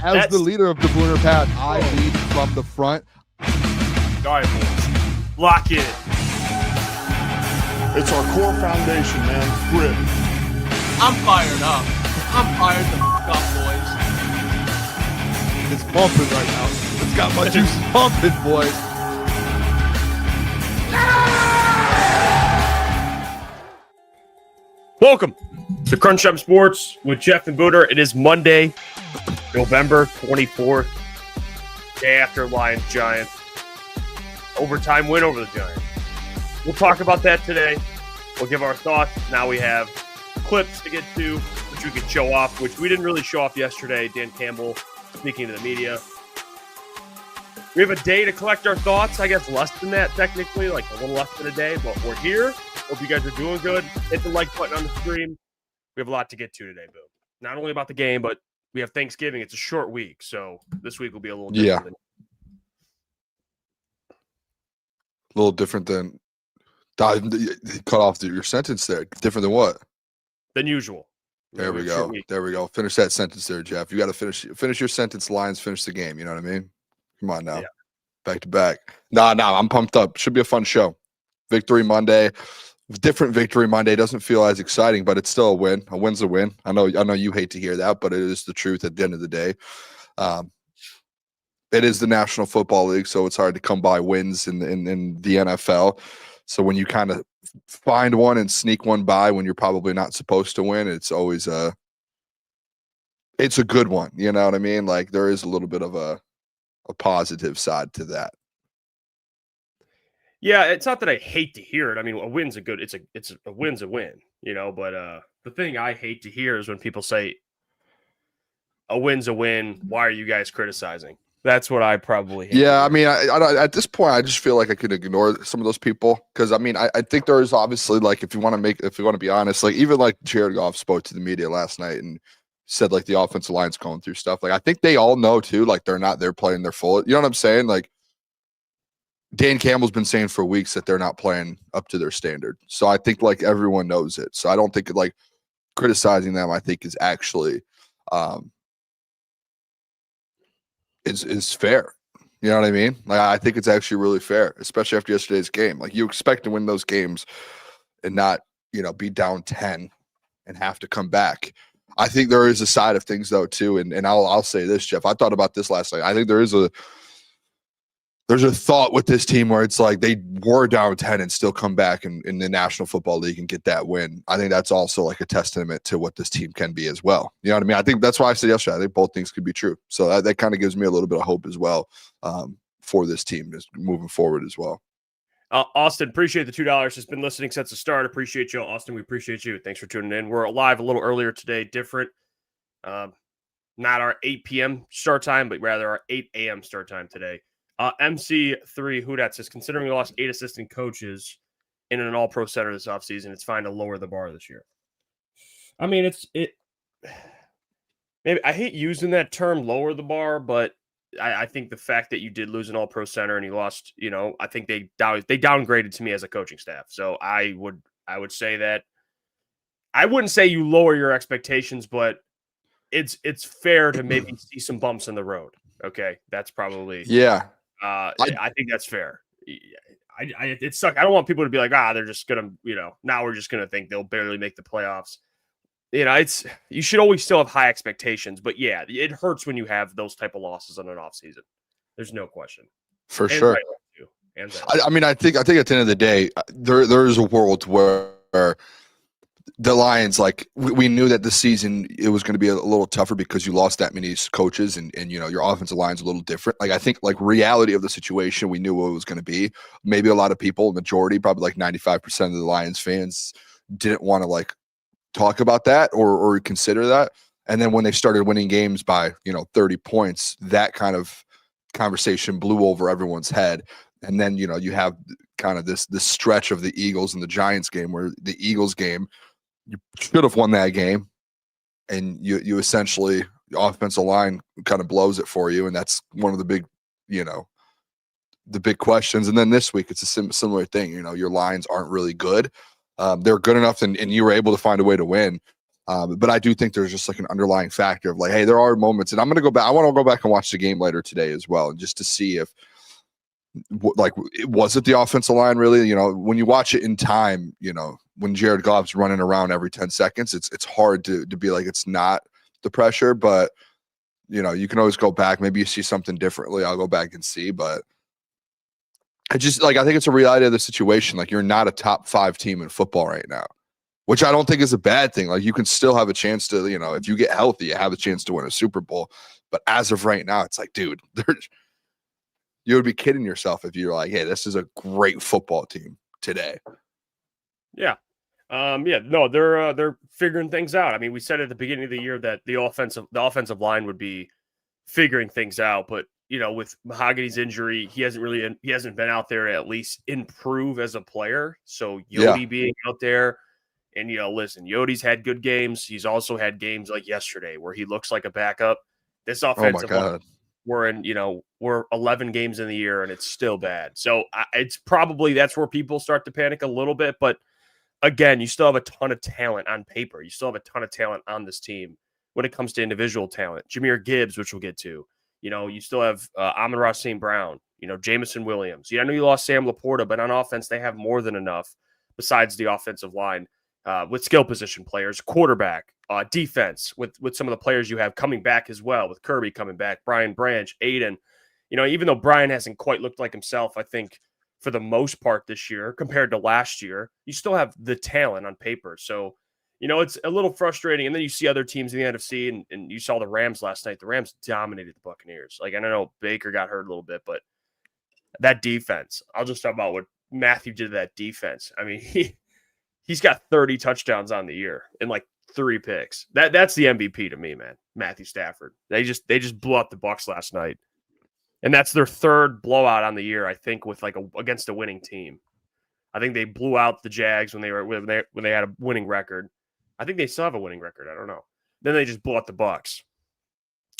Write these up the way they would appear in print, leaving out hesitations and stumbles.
As the leader of the Booner Pack, I lead from the front. All right, boys. Lock in. It's our core foundation, man. Grit. I'm fired up. I'm fired the f*** up, boys. It's pumping right now. It's got my juice pumping, boys. Welcome to Crunch Time Sports with Jeff and Booner. It is Monday, November 24th, day after Lions Giants. Overtime win over the Giants. We'll talk about that today. We'll give our thoughts. Now we have clips to get to, which we could show off, which we didn't really show off yesterday. Dan Campbell speaking to the media. We have a day to collect our thoughts. I guess less than that, technically, like a little less than a day, but we're here. Hope you guys are doing good. Hit the like button on the stream. We have a lot to get to today, Boo. Not only about the game, but we have Thanksgiving. It's a short week, so this week will be a little different. A little different than cut off your sentence there. Different than what? Than usual. There we go. There we go. Finish that sentence there, Jeff. You got to finish your sentence. Lions finish the game. You know what I mean? Come on now. Yeah. Back to back. Nah, I'm pumped up. Should be a fun show. Victory Monday. Different Victory Monday. Doesn't feel as exciting, but it's still a win. A win's a win. I know you hate to hear that, but it is the truth at the end of the day. It is the National Football League, so it's hard to come by wins in the NFL. So when you kind of find one and sneak one by when you're probably not supposed to win, it's always it's a good one. You know what I mean? Like there is a little bit of a positive side to that. Yeah, it's not that I hate to hear it. I mean, a win's a good. It's a win's a win, you know. But the thing I hate to hear is when people say a win's a win. Why are you guys criticizing? That's what I probably hate. Yeah, I mean, I at this point, I just feel like I could ignore some of those people because I mean, I think there is obviously like if you want to be honest, like even like Jared Goff spoke to the media last night and said like the offensive line's going through stuff. Like I think they all know too, like they're not there playing their full. You know what I'm saying? Like Dan Campbell's been saying for weeks that they're not playing up to their standard. So I think like everyone knows it. So I don't think like criticizing them, I think is actually is fair. You know what I mean? Like I think it's actually really fair, especially after yesterday's game. Like you expect to win those games and not, be down 10 and have to come back. I think there is a side of things though too, and I'll say this, Jeff. I thought about this last night. I think there's a thought with this team where it's like they were down 10 and still come back in the National Football League and get that win. I think that's also like a testament to what this team can be as well. You know what I mean? I think that's why I said yesterday, I think both things could be true. So that kind of gives me a little bit of hope as well for this team just moving forward as well. Austin, appreciate the $2. Has been listening since the start. Appreciate you, Austin. We appreciate you. Thanks for tuning in. We're live a little earlier today, different. Not our 8 p.m. start time, but rather our 8 a.m. start time today. MC3 Hoodat says, considering we lost 8 assistant coaches in an all-pro center this offseason, it's fine to lower the bar this year. I mean, maybe I hate using that term, lower the bar, but I think the fact that you did lose an all-pro center and you lost, I think they downgraded to me as a coaching staff. So I would say that I wouldn't say you lower your expectations, but it's fair to maybe see some bumps in the road. Okay, that's probably I think that's fair. It sucks. I don't want people to be like, they're just gonna, now we're just gonna think they'll barely make the playoffs. You should always still have high expectations, but yeah, it hurts when you have those type of losses on an off season. There's no question. For sure. I mean, I think at the end of the day, there is a world where the Lions, like we knew that this season it was going to be a little tougher because you lost that many coaches and your offensive line's a little different. Like I think like reality of the situation, we knew what it was going to be. Maybe a lot of people, majority, probably like 95% of the Lions fans didn't want to like talk about that or consider that. And then when they started winning games by 30 points, that kind of conversation blew over everyone's head. And then you have kind of this stretch of the Eagles and the Giants game where the Eagles game, you should have won that game, and you essentially the offensive line kind of blows it for you, and that's one of the big, the big questions. And then this week it's a similar thing. Your lines aren't really good. They're good enough, and you were able to find a way to win. But I do think there's just like an underlying factor of like, hey, there are moments, and I'm going to go back. I want to go back and watch the game later today as well, just to see if, like, was it the offensive line really? You know, when you watch it in time, you know, when Jared Goff's running around every 10 seconds, it's hard to be like it's not the pressure, but you know, you can always go back. Maybe you see something differently. I'll go back and see, but I just like, I think it's a reality of the situation. Like, you're not a top 5 team in football right now, which I don't think is a bad thing. Like, you can still have a chance to, you know, if you get healthy, you have a chance to win a Super Bowl. But as of right now, it's like, dude, you would be kidding yourself if you're like, hey, this is a great football team today. Yeah. No, they're figuring things out. I mean, we said at the beginning of the year that the offensive line would be figuring things out, but you know, with Mahogany's injury, he hasn't been out there to at least improve as a player. So Yodi being out there, and you know, listen, Yodi's had good games. He's also had games like yesterday where he looks like a backup. This offensive line, we're 11 games in the year and it's still bad. So it's probably that's where people start to panic a little bit, but again, you still have a ton of talent on paper. You still have a ton of talent on this team when it comes to individual talent. Jahmyr Gibbs, which we'll get to. You know, you still have Amon-Ra St. Brown, you know, Jamison Williams. Yeah, I know you lost Sam Laporta, but on offense, they have more than enough besides the offensive line with skill position players, quarterback, defense, with some of the players you have coming back as well, with Kirby coming back, Brian Branch, Aiden. You know, even though Brian hasn't quite looked like himself, I think, for the most part this year compared to last year, you still have the talent on paper. So, you know, it's a little frustrating. And then you see other teams in the NFC, and you saw the Rams last night. The Rams dominated the Buccaneers. Like, I don't know, Baker got hurt a little bit, but that defense, I'll just talk about what Matthew did to that defense. I mean, he's got 30 touchdowns on the year and like 3 picks. That's the MVP to me, man. Matthew Stafford. They just blew up the Bucs last night. And that's their 3rd blowout on the year, I think, with like against a winning team. I think they blew out the Jags when they had a winning record. I think they still have a winning record. I don't know. Then they just blew out the Bucs.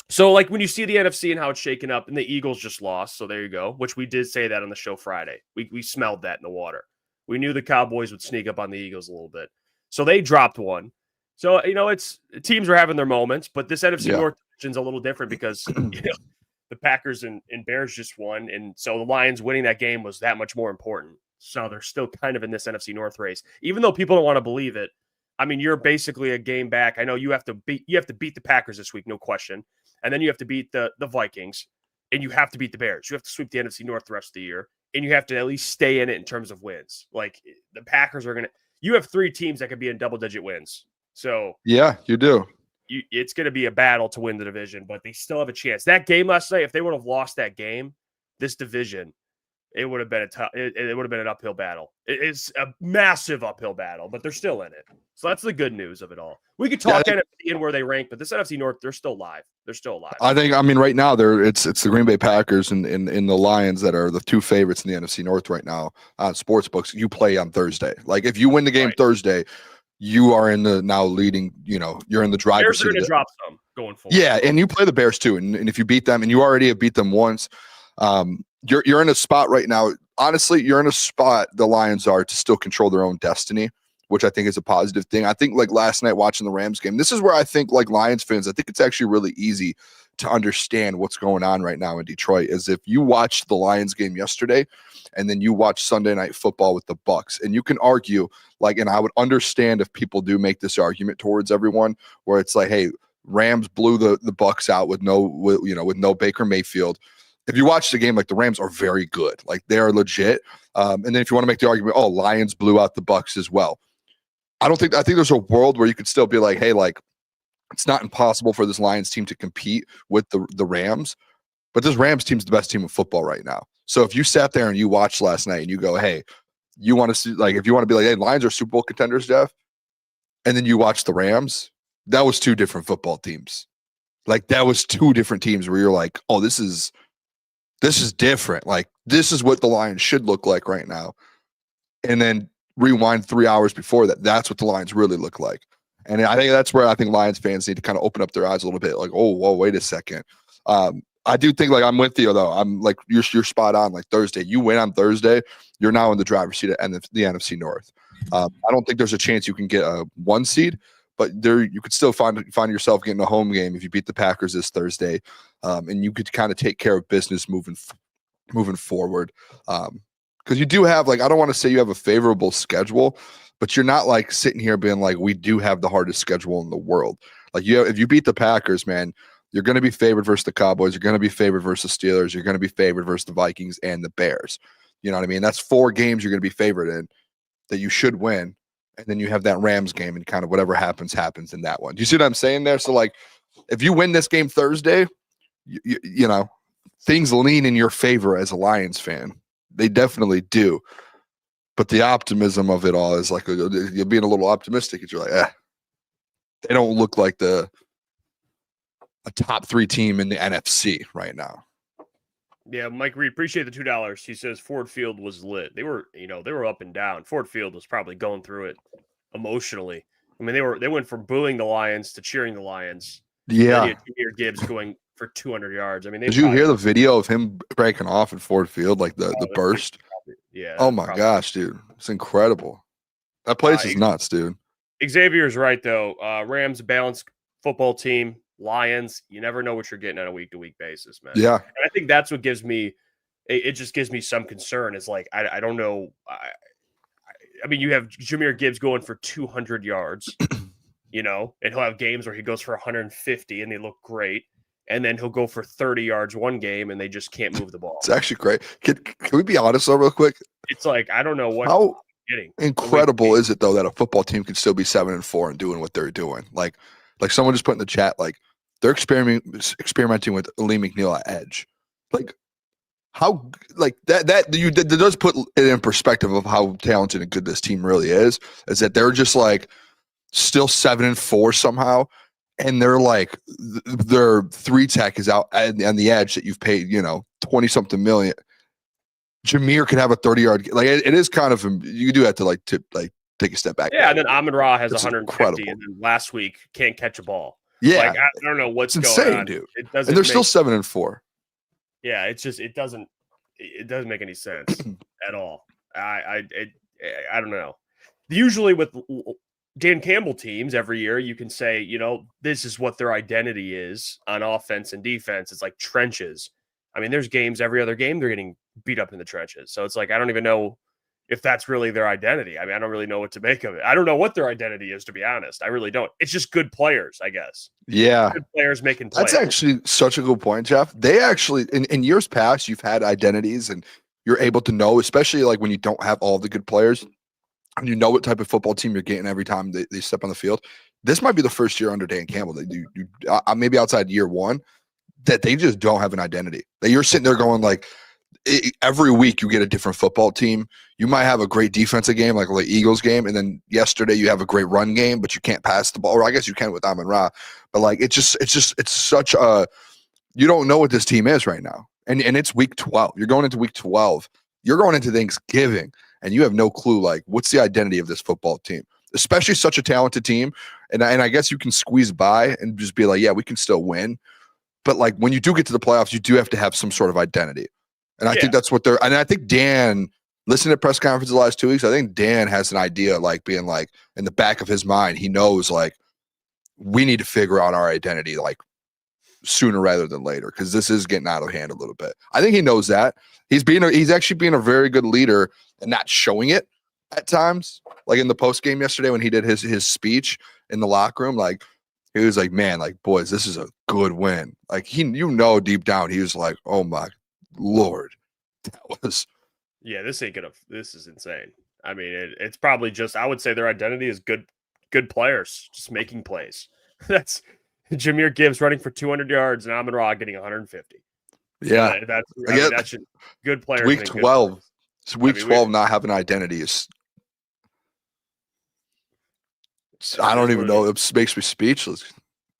So like when you see the NFC and how it's shaken up, and the Eagles just lost, so there you go. Which we did say that on the show Friday. We smelled that in the water. We knew the Cowboys would sneak up on the Eagles a little bit, so they dropped one. So you know, it's teams are having their moments, but this NFC North division is a little different because you know, the Packers and Bears just won, and so the Lions winning that game was that much more important. So they're still kind of in this NFC North race, even though people don't want to believe it. I mean, you're basically a game back. I know you have to beat the Packers this week, no question, and then you have to beat the Vikings, and you have to beat the Bears. You have to sweep the NFC North the rest of the year, and you have to at least stay in it in terms of wins. Like the Packers are gonna. You have 3 teams that could be in double-digit wins. So yeah, you do. It's going to be a battle to win the division, but they still have a chance. That game last night, if they would have lost that game, this division, it would have been it would have been an uphill battle. It's a massive uphill battle, but they're still in it. So that's the good news of it all. We could talk NFC and where they rank, but this NFC North, they're still alive. They're still alive. I mean, right now it's the Green Bay Packers and the Lions that are the 2 favorites in the NFC North right now on sports books. You play on Thursday. Like if you win the game Thursday, you are in the now leading, you know, you're in the driver's seat. Bears are going to drop some going forward. Yeah, and you play the Bears too. And if you beat them, and you already have beat them once, you're in a spot right now. Honestly, you're in a spot the Lions are to still control their own destiny, which I think is a positive thing. I think like last night watching the Rams game, this is where I think like Lions fans, I think it's actually really easy to understand what's going on right now in Detroit. Is if you watched the Lions game yesterday and then you watch Sunday Night Football with the Bucs, and you can argue like, and I would understand if people do make this argument towards everyone where it's like, hey, Rams blew the Bucs out with no Baker Mayfield. If you watch the game, like the Rams are very good, like they are legit. And then if you want to make the argument, oh, Lions blew out the Bucs as well. I think there's a world where you could still be like, hey, like it's not impossible for this Lions team to compete with the Rams, but this Rams team's the best team in football right now. So if you sat there and you watched last night and you go, hey, you want to see, like, if you want to be like, hey, Lions are Super Bowl contenders, Jeff, and then you watch the Rams, that was 2 different football teams. Like that was 2 different teams where you're like, oh, this is different. Like this is what the Lions should look like right now. And then rewind 3 hours before that, that's what the Lions really look like. And I think that's where I think Lions fans need to kind of open up their eyes a little bit. Like, oh, whoa, wait a second. I do think like I'm with you though. I'm like you're spot on. Like Thursday, you win on Thursday, you're now in the driver's seat at the NFC North. I don't think there's a chance you can get a 1 seed, but there you could still find yourself getting a home game if you beat the Packers this Thursday, and you could kind of take care of business moving forward. Because you do have, like, I don't want to say you have a favorable schedule, but you're not like sitting here being like, we do have the hardest schedule in the world. Like, if you beat the Packers, man, you're going to be favored versus the Cowboys. You're going to be favored versus the Steelers. You're going to be favored versus the Vikings and the Bears. You know what I mean? That's 4 games you're going to be favored in that you should win. And then you have that Rams game, and kind of whatever happens in that one. Do you see what I'm saying there? So, like, if you win this game Thursday, you know, things lean in your favor as a Lions fan. They definitely do. But the optimism of it all is like, you're being a little optimistic. And you're like, they don't look like a top 3 team in the NFC right now. Yeah, Mike Reed, appreciate the $2. He says Ford Field was lit. They were up and down. Ford Field was probably going through it emotionally. I mean, they went from booing the Lions to cheering the Lions. Yeah. Jahmyr Gibbs going for 200 yards. I mean, did you hear the video of him breaking off at Ford Field, like the burst? Yeah. Oh my gosh, dude, it's incredible. That place is nuts, dude. Xavier's right though. Rams balanced football team. Lions, you never know what you're getting on a week-to-week basis, man. Yeah, and I think that's what gives me. It just gives me some concern. It's like I don't know. I mean, you have Jahmyr Gibbs going for 200 yards, you know, and he'll have games where he goes for 150 and they look great. And then he'll go for 30 yards one game and they just can't move the ball. It's actually great. Can we be honest though, real quick? It's like, I don't know what. How incredible is it though that a football team can still be 7-4 and doing what they're doing? Like someone just put in the chat, like they're experimenting with Lee McNeil at edge. Like how, like that does put it in perspective of how talented and good this team really is that they're just like still 7-4 somehow. And they're like, their 3-tech is out on the edge that you've paid, 20-something million. Jahmyr could have a 30-yard. Like, it is kind of, you do have to take a step back. Yeah, and then Amon-Ra has 150, incredible. and then last week can't catch a ball. Yeah. Like, I don't know what's it's going insane, on. Dude. It doesn't and they're still 7-4. Yeah, it's just, it doesn't make any sense at all. I don't know. Usually with Dan Campbell teams every year, you can say, this is what their identity is on offense and defense. It's like trenches. I mean, there's games, every other game, they're getting beat up in the trenches. So it's like, I don't even know if that's really their identity. I mean, I don't really know what to make of it. I don't know what their identity is, to be honest. I really don't. It's just good players, I guess. Yeah. Good players making plays. That's actually such a good point, Jeff. They actually, in years past, you've had identities and you're able to know, especially like when you don't have all the good players, and you know what type of football team you're getting every time they step on the field. This might be the first year under Dan Campbell that you maybe outside year one, that they just don't have an identity. That you're sitting there going like, every week you get a different football team. You might have a great defensive game, like the Eagles game, and then yesterday you have a great run game, but you can't pass the ball. Or I guess you can with Amon-Ra, but like it's such a, you don't know what this team is right now, and it's week 12. You're going into week 12. You're going into Thanksgiving. And you have no clue, like, what's the identity of this football team, especially such a talented team. And I guess you can squeeze by and just be like, yeah, we can still win. But, like, when you do get to the playoffs, you do have to have some sort of identity. And I think that's what they're – and I think Dan, listening to press conferences the last 2 weeks, I think Dan has an idea, like, being, like, in the back of his mind, he knows, like, we need to figure out our identity, like, sooner rather than later, because this is getting out of hand a little bit. I think he knows that. He's actually being a very good leader and not showing it at times. Like in the post game yesterday when he did his speech in the locker room, like he was like, man, like, boys, this is a good win. Like deep down, he was like, oh my Lord, that was. Yeah, this is insane. I mean, it's probably just, I would say their identity is good players, just making plays. That's Jahmyr Gibbs running for 200 yards and Amon-Ra getting 150. Yeah, that's just good players. Week 12. So week 12 not having an identity is. I don't even know. It makes me speechless.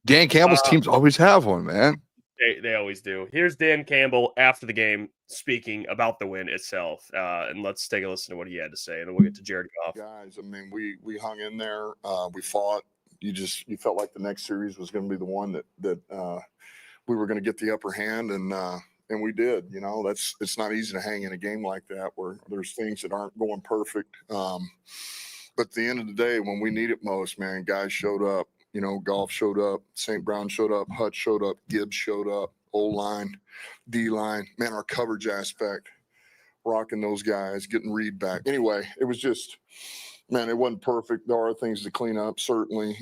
Dan Campbell's teams always have one, man. They always do. Here's Dan Campbell after the game speaking about the win itself. And let's take a listen to what he had to say, and then we'll get to Jared Goff. Guys, I mean, we hung in there. We fought. You felt like the next series was going to be the one that we were going to get the upper hand, and we did. It's not easy to hang in a game like that where there's things that aren't going perfect. But at the end of the day, when we need it most, man, guys showed up. You know, Golf showed up, St. Brown showed up, Hutch showed up, Gibbs showed up, O-line, D-line. Man, our coverage aspect, rocking those guys, getting Reed back. Anyway, it was just, man, it wasn't perfect. There are things to clean up, certainly.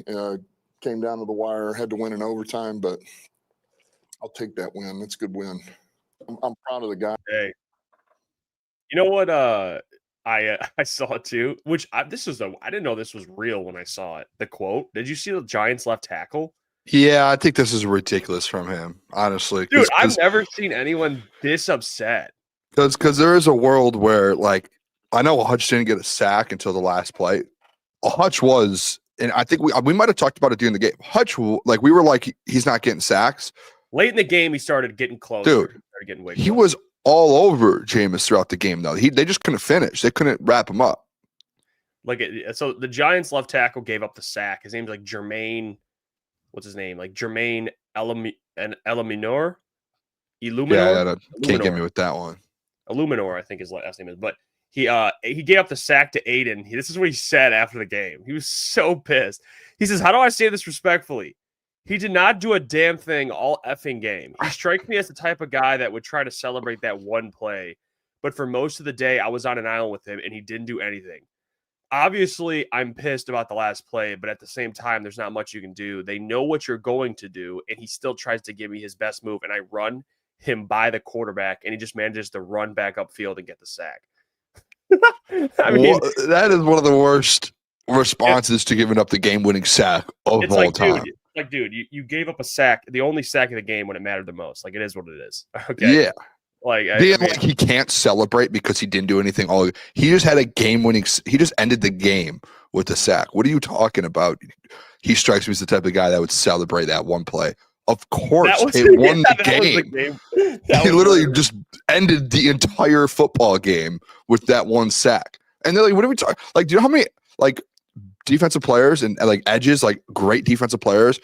Came down to the wire, had to win in overtime, but I'll take that win. That's a good win. I'm proud of the guy. Hey, you know what? I saw it too. I didn't know this was real when I saw it. The quote. Did you see the Giants left tackle? Yeah, I think this is ridiculous from him, honestly. Dude, I've never seen anyone this upset. Because there is a world where, like, I know Hutch didn't get a sack until the last play. Hutch was, and I think we might have talked about it during the game. Hutch, like, we were like, he's not getting sacks. Late in the game, he started getting close. Dude, he was all over Jameis throughout the game, though. They just couldn't finish. They couldn't wrap him up. So the Giants left tackle gave up the sack. His name's like Jermaine. What's his name? Like Jermaine Illuminor? Yeah, can't get me with that one. Illuminor, I think his last name is. But he gave up the sack to Aiden. This is what he said after the game. He was so pissed. He says, "How do I say this respectfully? He did not do a damn thing all effing game. He strikes me as the type of guy that would try to celebrate that one play. But for most of the day, I was on an island with him, and he didn't do anything. Obviously, I'm pissed about the last play, but at the same time, there's not much you can do. They know what you're going to do, and he still tries to give me his best move, and I run him by the quarterback, and he just manages to run back upfield and get the sack." I mean, that is one of the worst responses to giving up the game-winning sack of all time. Dude, you gave up a sack, the only sack of the game when it mattered the most. Like, it is what it is. Okay. Yeah. Like he can't celebrate because he didn't do anything. He just had a game-winning. He just ended the game with a sack. What are you talking about? He strikes me as the type of guy that would celebrate that one play. Of course, it won the game. He literally just ended the entire football game with that one sack. And they're like, "What are we talking? Like, do you know how many like defensive players and like edges, like great defensive players,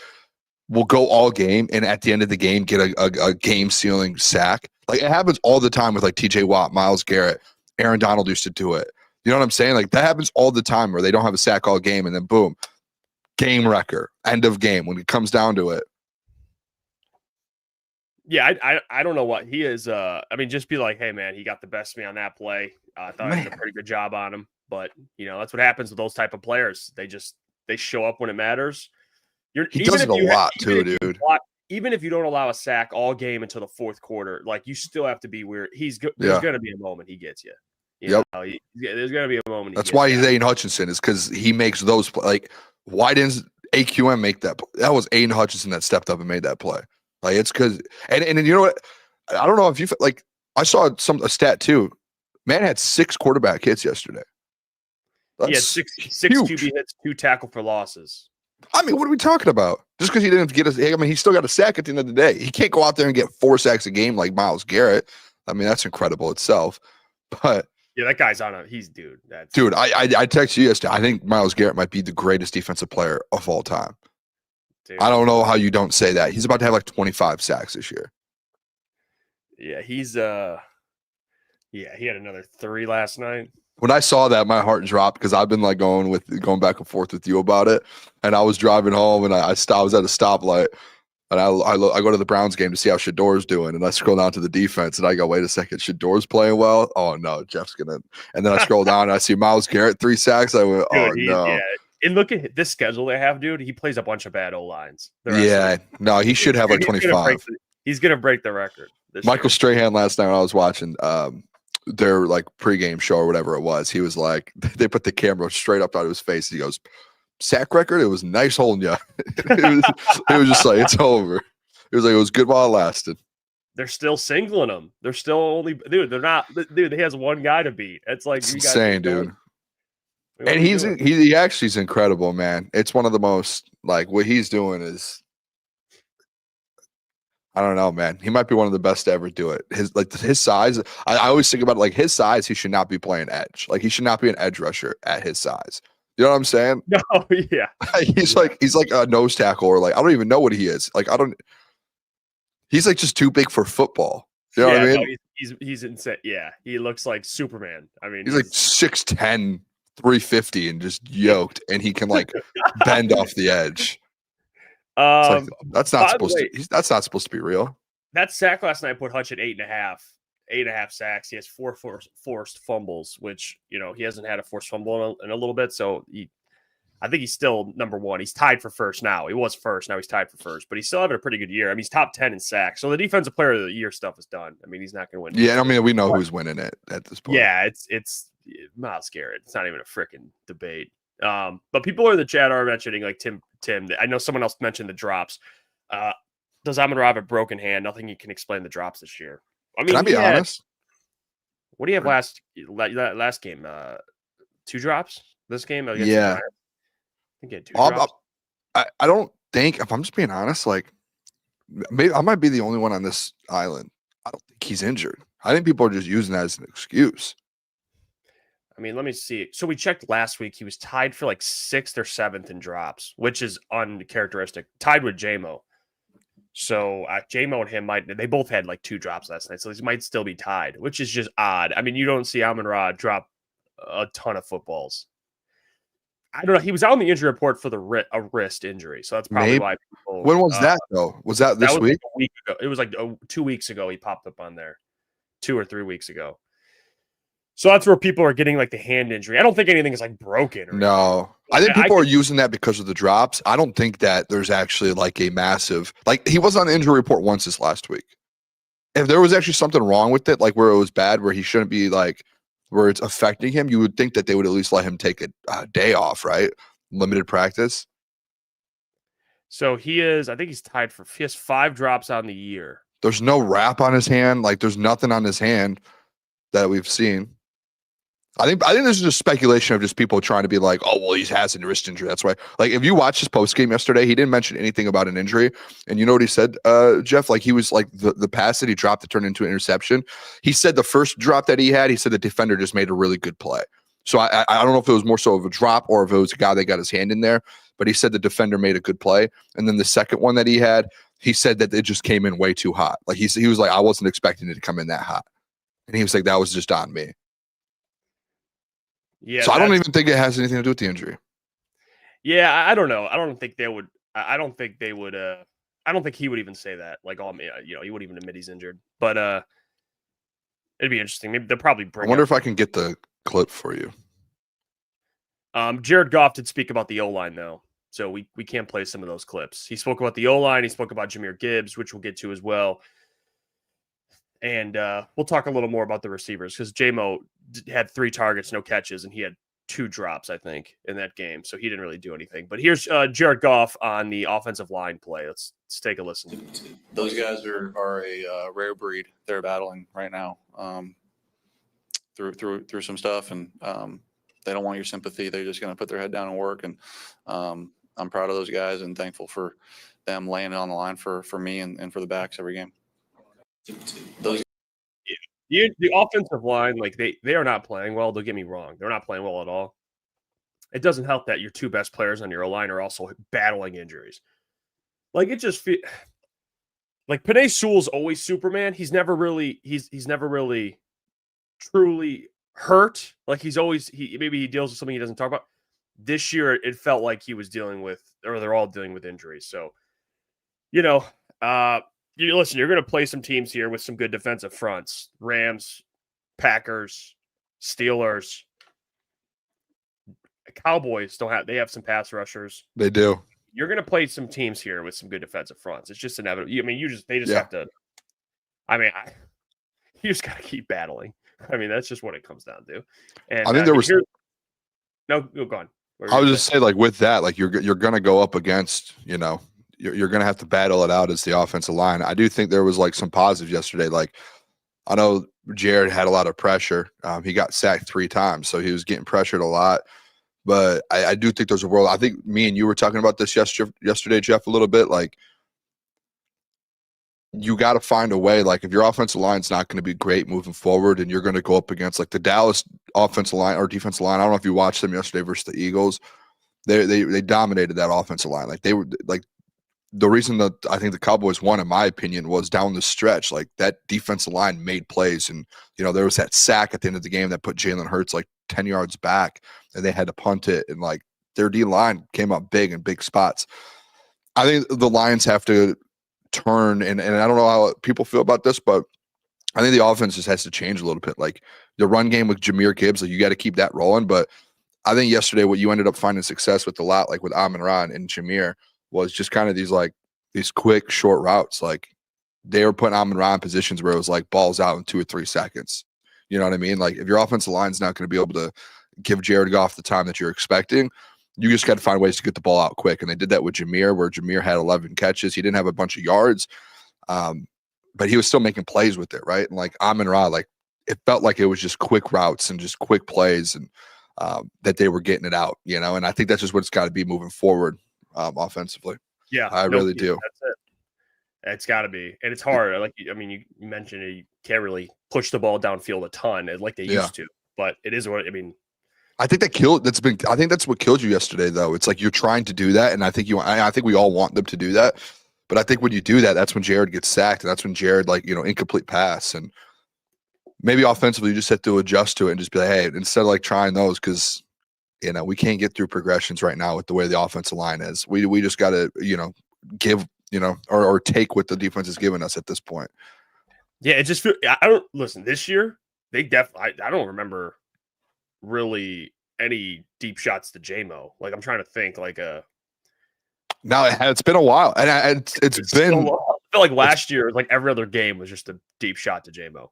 will go all game and at the end of the game get a game-sealing sack? Like, it happens all the time with like T.J. Watt, Myles Garrett, Aaron Donald used to do it. You know what I'm saying? Like, that happens all the time where they don't have a sack all game and then boom, game wrecker, end of game when it comes down to it. Yeah, I don't know what he is. I mean, just be like, "Hey, man, he got the best of me on that play. I thought he did a pretty good job on him." But, you know, that's what happens with those type of players. They show up when it matters. He does it a lot too, dude. Even if you don't allow a sack all game until the fourth quarter, like, you still have to be weird. There's going to be a moment he gets you. There's going to be a moment. That's why he's Aiden Hutchinson, is because he makes those like. Why didn't AQM make that? That was Aiden Hutchinson that stepped up and made that play. Like, it's because and you know what? I don't know if you like. I saw a stat too. Man had 6 quarterback hits yesterday. He had six QB hits, 2 tackle for losses. I mean, what are we talking about? Just because he didn't get he still got a sack at the end of the day. He can't go out there and get 4 sacks a game like Myles Garrett. I mean, that's incredible itself. But yeah, that guy's I text you yesterday. I think Myles Garrett might be the greatest defensive player of all time. Dude. I don't know how you don't say that. He's about to have like 25 sacks this year. Yeah, he had another 3 last night. When I saw that, my heart dropped because I've been like going back and forth with you about it. And I was driving home and I was at a stoplight and I go to the Browns game to see how Shador's doing. And I scroll down to the defense and I go, wait a second, Shador's playing well? Oh no, Jeff's gonna. And then I scroll down and I see Myles Garrett 3 sacks. I went, oh no. Yeah. And look at this schedule they have, dude. He plays a bunch of bad O-lines. Yeah, no, he should have like 25. He's gonna break the record. Michael Strahan last night when I was watching their like pregame show or whatever it was, he was like, they put the camera straight up out of his face. He goes, "Sack record? It was nice holding you." it was just like, it's over. It was like, it was good while it lasted. They're still singling him. They're still only, dude. They're not, dude. He has one guy to beat. It's like, it's insane, dude. And he actually is incredible, man. It's one of the most, like, what he's doing is, I don't know, man. He might be one of the best to ever do it. His size, I always think about it, like, his size, he should not be playing edge. Like, he should not be an edge rusher at his size. You know what I'm saying? No, yeah. he's like a nose tackle, or like, I don't even know what he is. Like, he's like just too big for football. You know what I mean? No, he's insane. Yeah, he looks like Superman. I mean, he's like 6'10", 350 and just yoked, and he can like bend off the edge. It's like, that's not supposed to. That's not supposed to be real. That sack last night put Hutch at 8.5 sacks. He has 4 forced fumbles, which he hasn't had a forced fumble in a little bit. So I think he's still number one. He's tied for first now. He was first. Now he's tied for first, but he's still having a pretty good year. I mean, he's top 10 in sacks. So the defensive player of the year stuff is done. I mean, he's not going to win. Yeah, I mean, we know who's winning it at this point. Yeah, it's Myles Garrett. It's not even a freaking debate. But people in the chat are mentioning like Tim. I know someone else mentioned the drops. Does Amon-Ra have a broken hand? Nothing you can explain the drops this year. I mean, can I be honest? What do you have last game? 2 drops this game? Yeah. I think he had 2 drops. I don't think, if I'm just being honest, like maybe I might be the only one on this island. I don't think he's injured. I think people are just using that as an excuse. I mean, let me see. So we checked last week. He was tied for like 6th or 7th in drops, which is uncharacteristic. Tied with J-Mo. So J-Mo and him they both had like 2 drops last night. So these might still be tied, which is just odd. I mean, you don't see Amon-Ra drop a ton of footballs. I don't know. He was out on the injury report for a wrist injury. So that's probably why people. When was that though? Was that this week? Like a week ago. It was like 2 weeks ago. He popped up on there 2 or 3 weeks ago. So that's where people are getting like the hand injury. I don't think anything is like broken. No, I think people are using that because of the drops. I don't think that there's actually like a massive, like he was on the injury report once this last week. If there was actually something wrong with it, like where it was bad, where he shouldn't be like, where it's affecting him, you would think that they would at least let him take a day off, right? Limited practice. So he has 5 drops on the year. There's no wrap on his hand. Like there's nothing on his hand that we've seen. I think this is just speculation of just people trying to be like, oh, well, he has a wrist injury. That's why. Like, if you watched his post game yesterday, he didn't mention anything about an injury. And you know what he said, Jeff? Like, he was like the pass that he dropped to turn into an interception. He said the first drop that he said the defender just made a really good play. So I don't know if it was more so of a drop or if it was a guy that got his hand in there, but he said the defender made a good play. And then the second one that he said that it just came in way too hot. Like he was like, I wasn't expecting it to come in that hot. And he was like, that was just on me. Yeah. So I don't even think it has anything to do with the injury. Yeah, I don't know. I don't think they would. I don't think they would. I don't think he would even say that. Like, oh, he wouldn't even admit he's injured. But it'd be interesting. Maybe they'll probably bring. I wonder if I can get the clip for you. Jared Goff did speak about the O-line though, so we can't play some of those clips. He spoke about the O-line. He spoke about Jahmyr Gibbs, which we'll get to as well. And we'll talk a little more about the receivers because J-Mo had 3 targets, no catches, and he had 2 drops, I think, in that game. So he didn't really do anything. But here's Jared Goff on the offensive line play. Let's take a listen. Those guys are a rare breed. They're battling right now through some stuff, and they don't want your sympathy. They're just going to put their head down and work. And I'm proud of those guys and thankful for them laying it on the line for me and for the backs every game. The offensive line, like they are not playing well. Don't get me wrong; they're not playing well at all. It doesn't help that your 2 best players on your O-line are also battling injuries. Like it just feels like Penei Sewell's always Superman. He's never really truly hurt. Like maybe he deals with something he doesn't talk about. This year, it felt like he was dealing with, or they're all dealing with injuries. So, listen, you're going to play some teams here with some good defensive fronts. Rams, Packers, Steelers. Cowboys they have some pass rushers. They do. You're going to play some teams here with some good defensive fronts. It's just inevitable. I mean, they just have to. I mean, you just got to keep battling. I mean, that's just what it comes down to. And I think there was. No, go on. I would just say, like with that, like you're going to go up against, you're going to have to battle it out as the offensive line. I do think there was like some positives yesterday. Like I know Jared had a lot of pressure. He got sacked 3 times, so he was getting pressured a lot. But I do think there's a world. I think me and you were talking about this yesterday, Jeff, a little bit. Like you got to find a way. Like if your offensive line's not going to be great moving forward, and you're going to go up against like the Dallas offensive line or defensive line. I don't know if you watched them yesterday versus the Eagles. They dominated that offensive line. Like they were like. The reason that I think the Cowboys won, in my opinion, was down the stretch. Like that defensive line made plays, and there was that sack at the end of the game that put Jalen Hurts like 10 yards back and they had to punt it. And like their D line came up big in big spots. I think the Lions have to turn, and I don't know how people feel about this, but I think the offense just has to change a little bit. Like the run game with Jahmyr Gibbs, like you got to keep that rolling. But I think yesterday what you ended up finding success with a lot, like with Amon-Ra and Jahmyr, was just kind of these quick, short routes. Like they were putting Amon-Ra in positions where it was like balls out in 2 or 3 seconds. You know what I mean? Like if your offensive line's not going to be able to give Jared Goff the time that you're expecting, you just got to find ways to get the ball out quick. And they did that with Jahmyr, where Jahmyr had 11 catches. He didn't have a bunch of yards, but he was still making plays with it, right? And like Amon-Ra, like it felt like it was just quick routes and just quick plays, and that they were getting it out, you know? And I think that's just what it's got to be moving forward offensively. Yeah. I really do. That's it. It's got to be. And it's hard. Like, I mean, you mentioned it, you can't really push the ball downfield a ton like they used to, but it is what, I mean, I think I think that's what killed you yesterday, though. It's like you're trying to do that, and I think we all want them to do that. But I think when you do that, that's when Jared gets sacked, and that's when Jared, like, incomplete pass. And maybe offensively, you just have to adjust to it and just be like, hey, instead of like trying those, because we can't get through progressions right now with the way the offensive line is. We just got to give or take what the defense is giving us at this point. Yeah, it just I don't listen this year. They definitely I don't remember really any deep shots to JMO. Like I'm trying to think like now it's been a while, and it's been so long. I feel like last year like every other game was just a deep shot to JMO.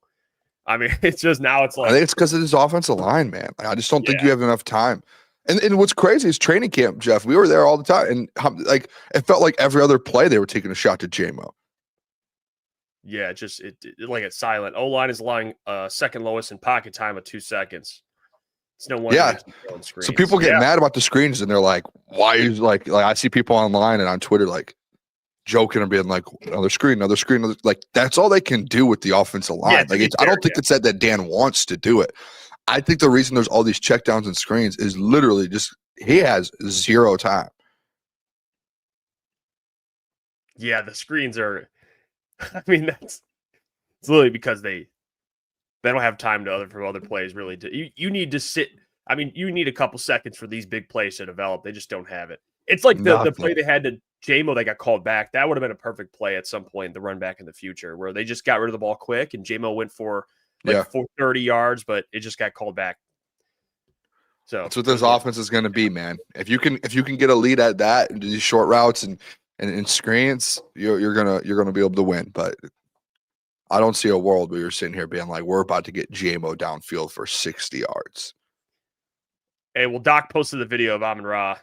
I mean, it's just now it's like I think it's because of his offensive line, man. I just don't think you have enough time. And what's crazy is training camp, Jeff. We were there all the time, and like it felt like every other play they were taking a shot to JMO. Yeah, it like it's silent. O-line is lying second lowest in pocket time of 2 seconds. It's no wonder. Yeah. So people get mad about the screens, and they're like, "Why is like I see people online and on Twitter like joking and being like, another screen, like that's all they can do with the offensive line. Yeah, like I don't think it's that Dan wants to do it. I think the reason there's all these checkdowns and screens is literally just he has zero time. Yeah, the screens are. I mean, it's literally because they don't have time for other plays really. You need to sit. I mean, you need a couple seconds for these big plays to develop. They just don't have it. It's like the play they had to JMO that got called back. That would have been a perfect play at some point, the run back in the future, where they just got rid of the ball quick and JMO went for 430 yards, but it just got called back. So that's what this offense is going to be, man. If you can get a lead at that and do these short routes and screens, you're gonna be able to win. But I don't see a world where you're sitting here being like, we're about to get JMO downfield for 60 yards. Hey, well, Doc posted the video of Amon-Ra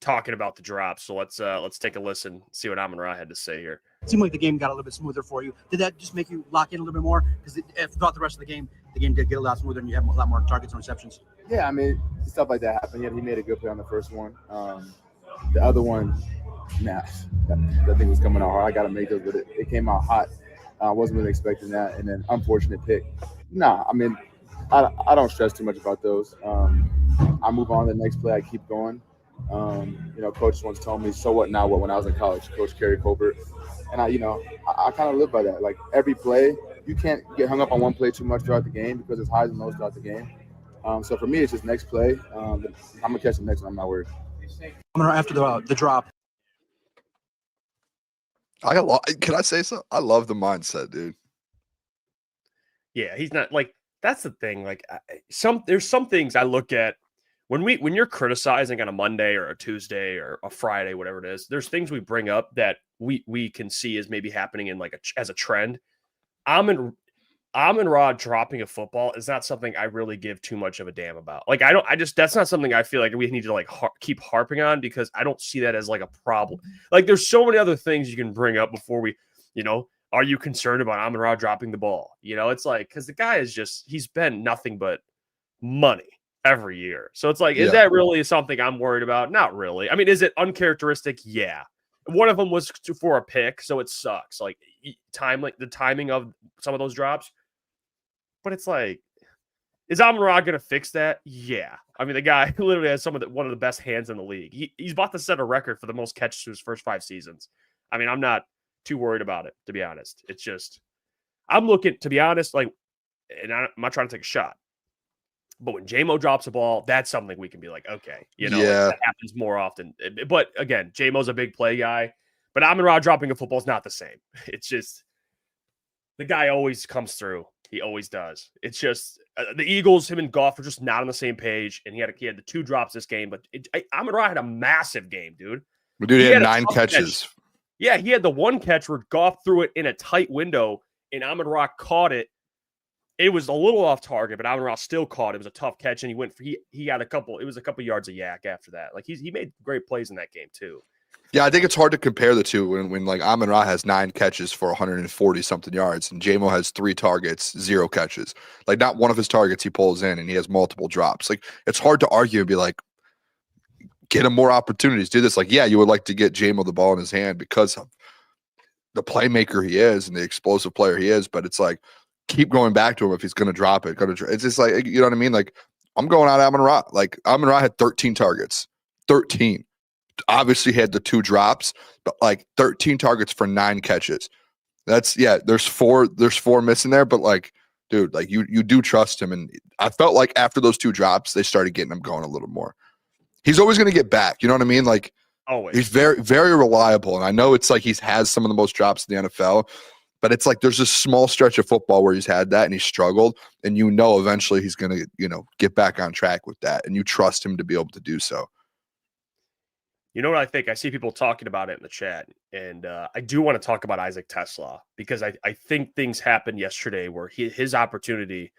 talking about the drop. So let's take a listen, see what Amon-Ra had to say here. It seemed like the game got a little bit smoother for you. Did that just make you lock in a little bit more? Because throughout the rest of the game did get a lot smoother and you have a lot more targets and receptions. Yeah, I mean, stuff like that happened. Yeah, he made a good play on the first one. The other one, that thing was coming out hard. I got to make those, but it came out hot. I wasn't really expecting that. And then unfortunate pick. I mean, I don't stress too much about those. I move on to the next play. I keep going. Coach once told me, so what now what when I was in college, Coach Kerry Colbert. And I kind of live by that. Like every play, you can't get hung up on one play too much throughout the game because it's highs and lows throughout the game. So for me, it's just next play. I'm going to catch the next one. I'm not worried. After the drop. Can I say so? I love the mindset, dude. Yeah, he's not like that's the thing. Like there's some things I look at when you're criticizing on a Monday or a Tuesday or a Friday, whatever it is. There's things we bring up that we can see as maybe happening in like as a trend. Amon-Ra dropping a football is not something I really give too much of a damn about. Like that's not something I feel like we need to like keep harping on because I don't see that as like a problem. Like there's so many other things you can bring up before we, are you concerned about Amon-Ra dropping the ball? It's like, cause the guy he's been nothing but money every year. So it's like, is that really something I'm worried about? Not really. I mean, is it uncharacteristic? Yeah. One of them was for a pick. So it sucks. Like the timing of some of those drops. But it's like, is Amon-Ra going to fix that? Yeah. I mean, the guy literally has one of the best hands in the league. He's about to set a record for the most catches to his first 5 seasons. I mean, I'm not too worried about it, to be honest. It's just, I'm looking, to be honest, like, and I'm not trying to take a shot, But when J-Mo drops a ball, that's something we can be like, okay, like, Yeah. that happens more often. But again, J-Mo's a big play guy. But Amon-Ra dropping a football is not the same. It's just the guy always comes through. He always does. It's just the Eagles, him and Goff are just not on the same page. And he had the 2 drops this game. But Amon-Ra had a massive game, dude. Dude, he had a 9 tough catches. catch. Yeah, he had the one catch where Goff threw it in a tight window, and Amon-Ra caught it. It was a little off target, but Amon-Ra still caught it. It was a tough catch, and he got a couple yards of yak after that. Like he made great plays in that game too. Yeah, I think it's hard to compare the two when like Amon-Ra has 9 catches for 140 something yards and J-Mo has 3 targets, 0 catches. Like not one of his targets he pulls in and he has multiple drops. Like it's hard to argue and be like, get him more opportunities, do this. Like, yeah, you would like to get J-Mo the ball in his hand because of the playmaker he is and the explosive player he is, but it's like keep going back to him if he's going to drop it. It's just like, you know what I mean? Like I'm going out Amon-Ra. Like Amon-Ra had 13 targets, 13. Obviously had the 2 drops, but like 13 targets for 9 catches. That's there's 4 missing there, but like, dude, like you do trust him. And I felt like after those 2 drops, they started getting him going a little more. He's always going to get back. You know what I mean? Like always. He's very, very reliable. And I know it's like he has some of the most drops in the NFL, but it's like there's a small stretch of football where he's had that and he's struggled. And eventually he's going to, get back on track with that. And you trust him to be able to do so. You know what I think? I see people talking about it in the chat, and I do want to talk about Isaac Tesla because I think things happened yesterday where his opportunity,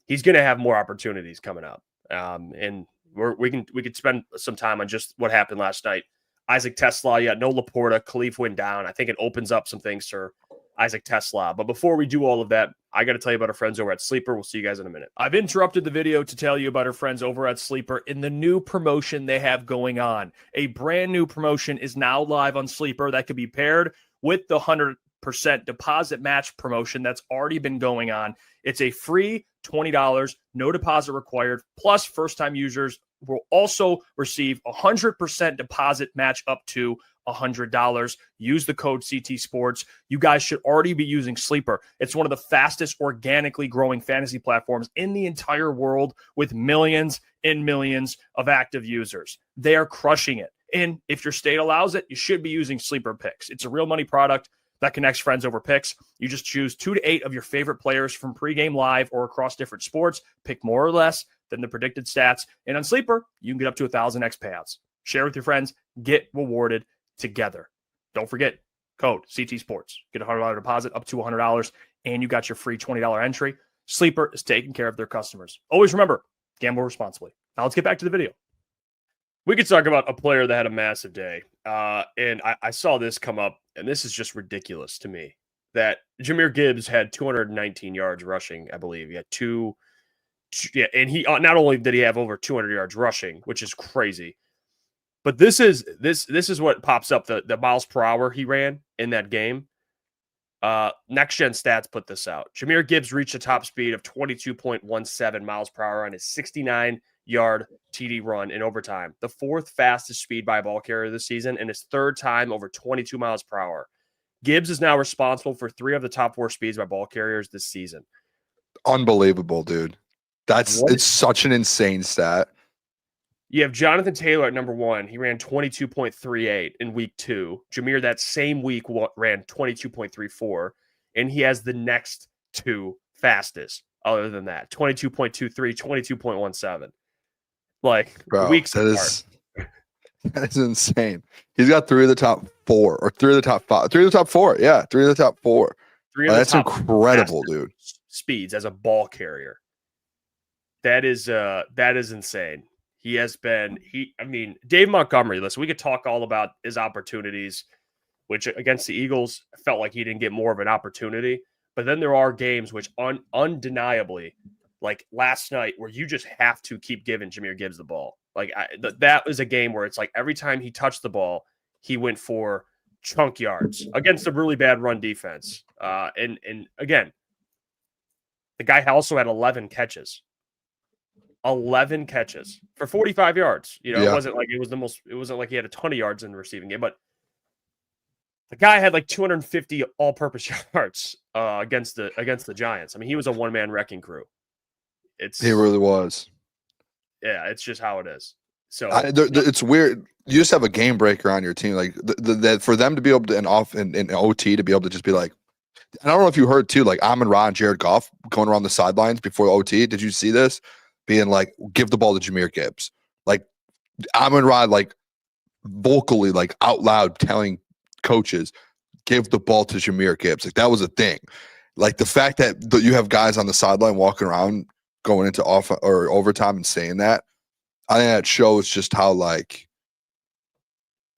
he's going to have more opportunities coming up, and we could spend some time on just what happened last night. Isaac Tesla, no Laporta, Khalif went down. I think it opens up some things for Isaac Tesla. But before we do all of that, I got to tell you about our friends over at Sleeper. We'll see you guys in a minute. I've interrupted the video to tell you about our friends over at Sleeper in the new promotion they have going on. A brand new promotion is now live on Sleeper that could be paired with the 100% deposit match promotion that's already been going on. It's a free $20, no deposit required, plus first-time users will also receive 100% deposit match up to $100. Use the code CT Sports. You guys should already be using Sleeper. It's one of the fastest organically growing fantasy platforms in the entire world with millions and millions of active users. They are crushing it. And if your state allows it, you should be using Sleeper Picks. It's a real money product that connects friends over picks. You just choose 2 to 8 of your favorite players from pregame live or across different sports. Pick more or less than the predicted stats. And on Sleeper, you can get up to 1,000x payouts. Share with your friends. Get rewarded together. Don't forget, code CT Sports. Get a $100 deposit up to $100, and you got your free $20 entry. Sleeper is taking care of their customers. Always remember, gamble responsibly. Now let's get back to the video. We could talk about a player that had a massive day. And I saw this come up, and this is just ridiculous to me, that Jahmyr Gibbs had 219 yards rushing, I believe. He had and he not only did he have over 200 yards rushing, which is crazy, but this is what pops up, the miles per hour he ran in that game. Next Gen Stats put this out. Jahmyr Gibbs reached a top speed of 22.17 miles per hour on his 69-yard TD run in overtime, the 4th fastest speed by a ball carrier this season, and his 3rd time over 22 miles per hour. Gibbs is now responsible for 3 of the top 4 speeds by ball carriers this season. Unbelievable, dude. It's such an insane stat. You have Jonathan Taylor at number 1. He ran 22.38 in week 2. Jahmyr that same week ran 22.34, and he has the next 2 fastest other than that, 22.23, 22.17. Like, bro, weeks that apart. That is insane. He's got 3 of the top 4 or 3 of the top 5. 3 of the top 4. Yeah, 3 of the top 4. That's incredible, dude. Speeds as a ball carrier. That is insane. He has been, Dave Montgomery, listen, we could talk all about his opportunities, which against the Eagles, I felt like he didn't get more of an opportunity. But then there are games which undeniably, like last night, where you just have to keep giving Jahmyr Gibbs the ball. Like that was a game where it's like every time he touched the ball, he went for chunk yards against a really bad run defense. And again, the guy also had 11 catches. 11 catches for 45 yards. It wasn't like it wasn't like he had a ton of yards in the receiving game, but the guy had like 250 all-purpose yards against the Giants. I mean, he was a one-man wrecking crew. He really was. Yeah, it's just how it is. So it's weird. You just have a game breaker on your team, like that for them to be able to in OT to be able to just be like, and I don't know if you heard too, like Amon-Ra and Jared Goff going around the sidelines before OT. Did you see this? Being like, give the ball to Jahmyr Gibbs. Like Amon-Ra, like vocally, like out loud telling coaches, give the ball to Jahmyr Gibbs. Like that was a thing. Like the fact that you have guys on the sideline walking around going into off or overtime and saying that, I think that shows just how like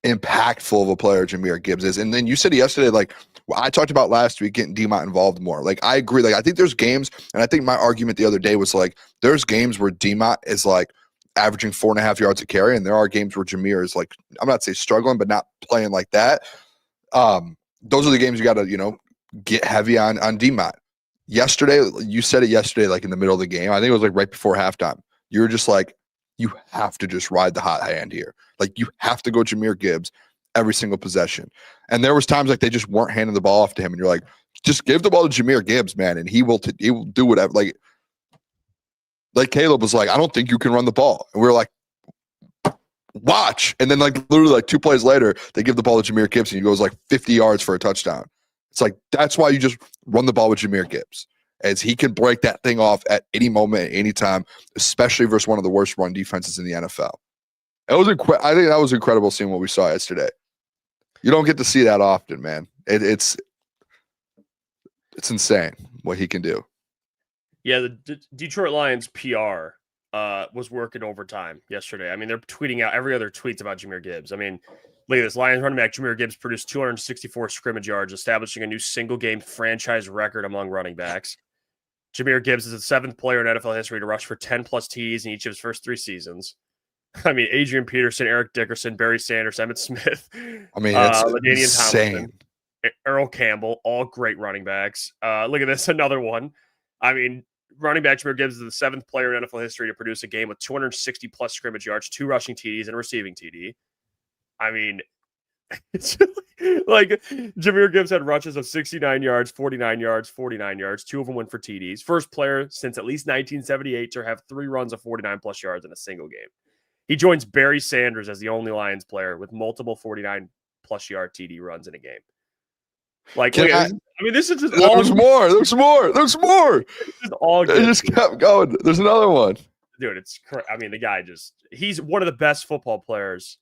impactful of a player Jahmyr Gibbs is. And then you said yesterday, like I talked about last week, getting D-Mont involved more. Like I agree. Like I think there's games, and I think my argument the other day was like, there's games where D-Mont is like averaging 4.5 yards a carry, and there are games where Jahmyr is like, I'm not saying struggling, but not playing like that. Those are the games you got to, get heavy on D-Mont. Yesterday, you said it yesterday, like in the middle of the game. I think it was like right before halftime. You were just like, you have to just ride the hot hand here. Like you have to go Jahmyr Gibbs every single possession. And there was times like they just weren't handing the ball off to him, and you're like, just give the ball to Jahmyr Gibbs, man, and he will do whatever. Like Caleb was like, I don't think you can run the ball, and we were like, watch. And then like literally like 2 plays later, they give the ball to Jahmyr Gibbs, and he goes like 50 yards for a touchdown. It's like that's why you just run the ball with Jahmyr Gibbs, as he can break that thing off at any moment, at any time, especially versus one of the worst run defenses in the NFL. I think that was incredible seeing what we saw yesterday. You don't get to see that often, man. It's insane what he can do. Yeah, the Detroit Lions PR was working overtime yesterday. I mean, they're tweeting out every other tweets about Jahmyr Gibbs. I mean, look at this. Lions running back Jahmyr Gibbs produced 264 scrimmage yards, establishing a new single-game franchise record among running backs. Jahmyr Gibbs is the 7th player in NFL history to rush for 10+ TDs in each of his first 3 seasons. I mean, Adrian Peterson, Eric Dickerson, Barry Sanders, Emmett Smith. I mean, it's LaDainian insane. Tomlinson, Earl Campbell, all great running backs. Look at this, another one. I mean, running back Jahmyr Gibbs is the 7th player in NFL history to produce a game with 260+ scrimmage yards, 2 rushing TDs, and a receiving TD. I mean, it's like Jahmyr Gibbs had rushes of 69 yards, 49 yards, 49 yards. 2 of them went for TDs. First player since at least 1978 to have 3 runs of 49+ yards in a single game. He joins Barry Sanders as the only Lions player with multiple 49+ yard TD runs in a game. Like, look I mean, this is just all. There's more. There's more. There's more. This is all good. It just kept going. There's another one. Dude, I mean, the guy he's one of the best football players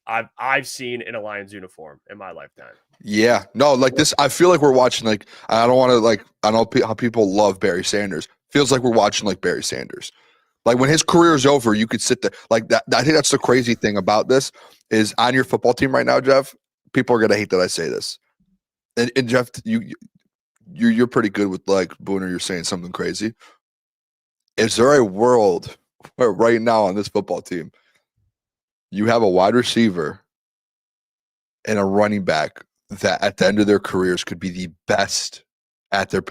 I've seen in a Lions uniform in my lifetime. Yeah. No, like this, I feel like we're watching, like, I don't want to, like, I know how people love Barry Sanders. Feels like we're watching, like, Barry Sanders. Like, when his career is over, you could sit there. Like, that. I think that's the crazy thing about this is on your football team right now, Jeff, people are going to hate that I say this. And Jeff, you're pretty good with, like, Booner, you're saying something crazy. Is there a world where right now on this football team, you have a wide receiver and a running back that at the end of their careers could be the best at their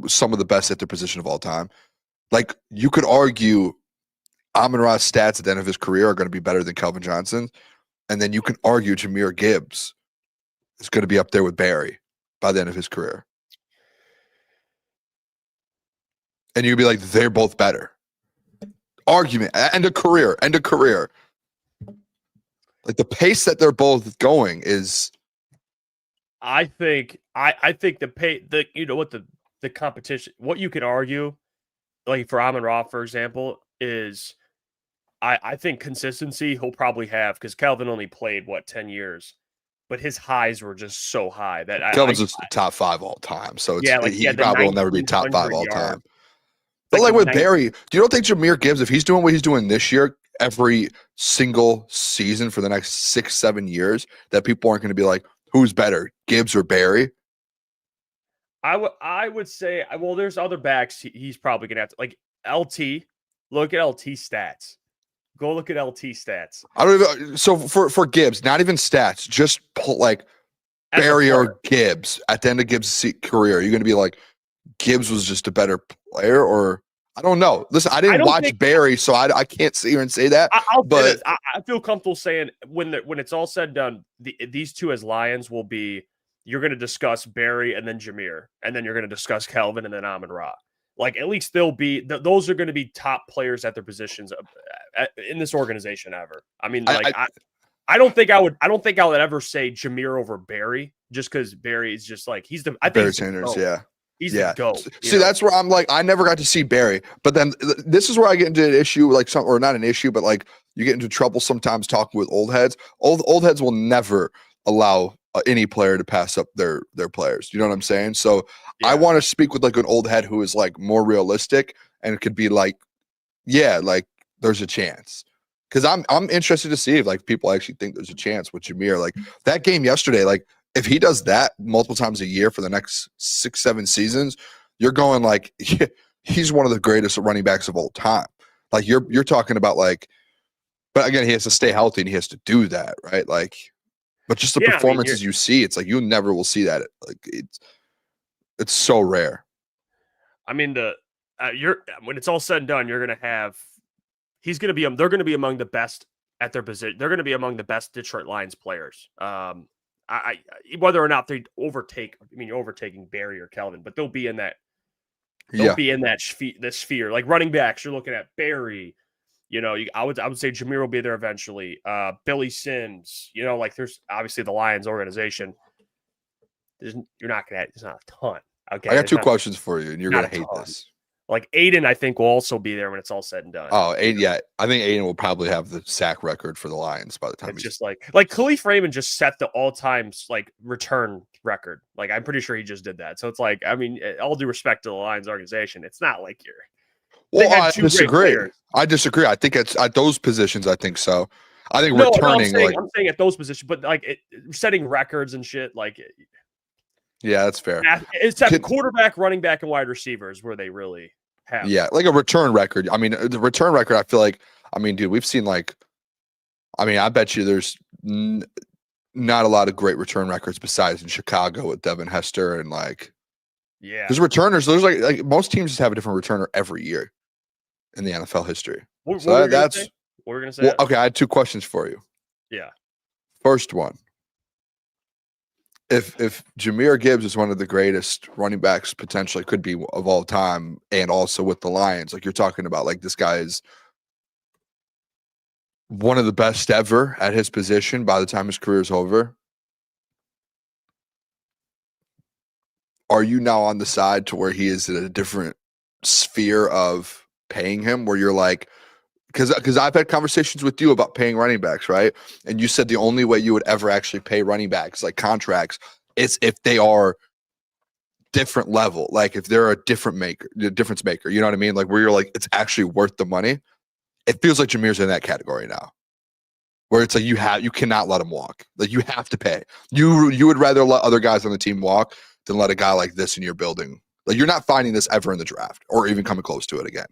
some of the best at their position of all time? Like, you could argue Amon-Ra's stats at the end of his career are going to be better than Calvin Johnson's, and then you can argue Jahmyr Gibbs is going to be up there with Barry by the end of his career. And you'd be like, they're both better. Argument, end of career. Like, the pace that they're both going is. I think the competition, what you can argue, like for Amon-Ra, for example, is I think consistency he'll probably have, because Calvin only played 10 years, but his highs were just so high that Calvin's a top 5 all time. So it's, he the probably will never be top 5 all yard. time. But like with Barry, do you don't think Jahmyr Gibbs, if he's doing what he's doing this year, every single season for the next 6-7 years, that people aren't going to be like, who's better, Gibbs or Barry? I would say, well, there's other backs he's probably going to have to, like LT. Look at LT stats. Go look at LT stats. I don't even. So for Gibbs, not even stats, just like Barry or Gibbs at the end of Gibbs' career, you're going to be like, Gibbs was just a better player, or I don't know. Listen, I didn't watch Barry, so I can't sit here and say that. But I feel comfortable saying when it's all said and done, these two as Lions will be. You're going to discuss Barry and then Jahmyr, and then you're going to discuss Calvin and then Amon-Ra. like at least they'll be those are going to be top players at their positions in this organization ever. I mean, like I don't think I would ever say Jahmyr over Barry just because Barry is just like he's the I think Barry he's the Sanders, GOAT. yeah. He's the GOAT. See, that's where I'm like, I never got to see Barry, but then this is where I get into an issue, like or not an issue, but like you get into trouble sometimes talking with old heads. Old heads will never allow any player to pass up their players. You know what I'm saying? So I want to speak with like an old head who is like more realistic and it could be like, yeah, like there's a chance. Because I'm interested to see if like people actually think there's a chance with Jahmyr. Like that game yesterday, like if he does that multiple times a year for the next 6-7 seasons, you're going like he's one of the greatest running backs of all time. Like you're talking about like, but again, he has to stay healthy and he has to do that, right? Like, but just the performances you see, it's like you never will see that. Like it's so rare. I mean, when it's all said and done, you're gonna have they're gonna be among the best at their position. They're gonna be among the best Detroit Lions players. Whether or not they overtake, I mean, you're overtaking Barry or Kelvin, but they'll be in that. They'll be in that sphere. Like running backs, you're looking at Barry. You know, I would say Jahmyr will be there eventually. Billy Sims. You know, like there's obviously the Lions organization. There's not a ton. Okay, I got 2 questions for you, and you're gonna hate this. Like Aiden, I think will also be there when it's all said and done. Oh, Aiden, yeah. I think Aiden will probably have the sack record for the Lions by the time it's just like Khalif Raymond just set the all-time like return record. Like I'm pretty sure he just did that. So it's like, I mean, all due respect to the Lions organization, it's not like you're. Well, I disagree. I think it's at those positions. I think so. I think returning. I'm saying at those positions, but like setting records and shit. Like, yeah, that's fair. It's at quarterback, running back, and wide receivers where they really. Yeah, like a return record. I mean, the return record, I feel like, I mean, dude, we've seen like, I mean, I bet you there's not a lot of great return records besides in Chicago with Devin Hester and like, there's returners. There's like most teams just have a different returner every year in the NFL history. What we're going to say? Well, okay, I had 2 questions for you. Yeah. First one. If Jahmyr Gibbs is one of the greatest running backs potentially could be of all time, and also with the Lions, like you're talking about, like this guy is one of the best ever at his position by the time his career is over. Are you now on the side to where he is in a different sphere of paying him, where you're like, because I've had conversations with you about paying running backs, right? And you said the only way you would ever actually pay running backs, like contracts, is if they are different level, like if they're a difference maker. You know what I mean? Like where you're like, it's actually worth the money. It feels like Jahmyr's in that category now, where it's like you cannot let him walk. Like you have to pay. You would rather let other guys on the team walk than let a guy like this in your building. Like you're not finding this ever in the draft or even coming close to it again.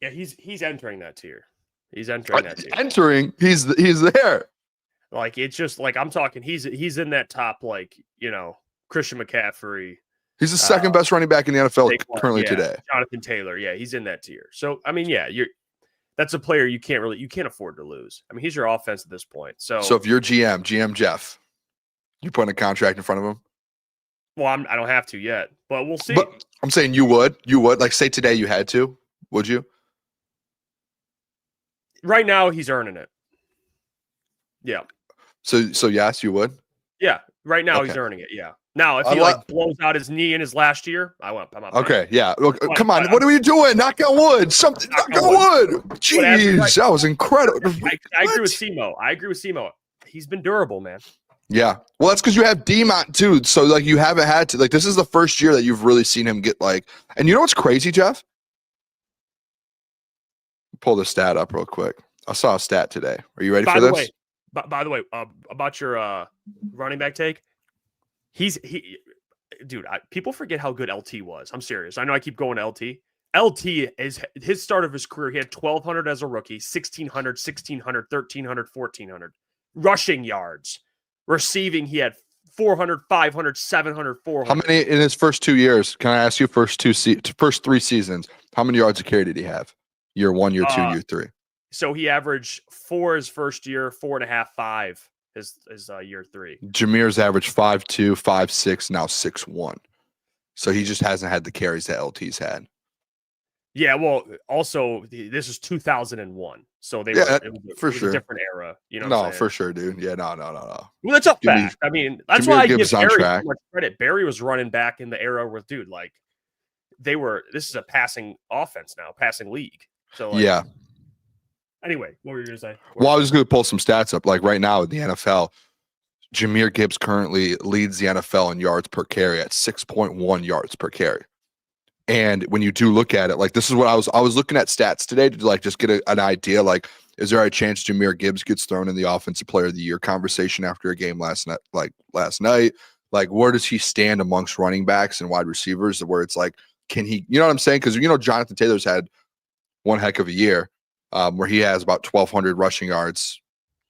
Yeah, he's entering that tier. He's entering that tier. He's there. Like it's just like I'm talking. He's in that top, like, you know, Christian McCaffrey. He's the second best running back in the NFL currently today. Jonathan Taylor, yeah, he's in that tier. So I mean, yeah, that's a player you can't afford to lose. I mean, he's your offense at this point. So if you're GM Jeff, you putting a contract in front of him? Well, I don't have to yet, but we'll see. But I'm saying you would like say today you had to, would you? Right now, he's earning it. Yeah. So yes, you would. Yeah. Right now, he's earning it. Yeah. Now, if he blows out his knee in his last year, I'm not. Okay. Yeah. Look, come on. What are we doing? Knock on wood. Something. Knock on wood. Jeez, that was incredible. I agree with Simo. He's been durable, man. Yeah. Well, that's because you have Demont too. So like you haven't had to like this is the first year that you've really seen him get like. And you know what's crazy, Jeff? Pull the stat up real quick. I saw a stat today. Are you ready for this? By the way, about your running back take, dude. People forget how good LT was. I'm serious. I know I keep going to LT. LT is his start of his career. He had 1,200 as a rookie, 1,600, 1,600, 1,300, 1,400 rushing yards. Receiving, he had 400, 500, 700, 400. How many in his first 2 years? Can I ask you first 3 seasons? How many yards a carry did he have? Year 1, year 2, year 3. So he averaged 4 his first year, 4.5, 5 his year 3. Jahmyr's average 5.2, 5.6, now 6.1. So he just hasn't had the carries that LT's had. Yeah, well, also this is 2001, so it was a different era. You know, what I'm saying? For sure, dude. Yeah, no. Well, that's a fact. I mean, that's Jahmyr why I Gibbs give on Barry track. so much credit. Barry was running back in the era where, dude, like this is a passing offense now, passing league. So like, yeah. Anyway, what were you gonna say? Well, I was going to pull some stats up. Like right now in the NFL, Jahmyr Gibbs currently leads the NFL in yards per carry at 6.1 yards per carry. And when you do look at it, like this is what I was looking at stats today to like just get an idea. Like, is there a chance Jahmyr Gibbs gets thrown in the Offensive Player of the Year conversation after a game last night? Like, where does he stand amongst running backs and wide receivers? Where it's like, can he? You know what I'm saying? Because Jonathan Taylor's had one heck of a year, where he has about 1,200 rushing yards,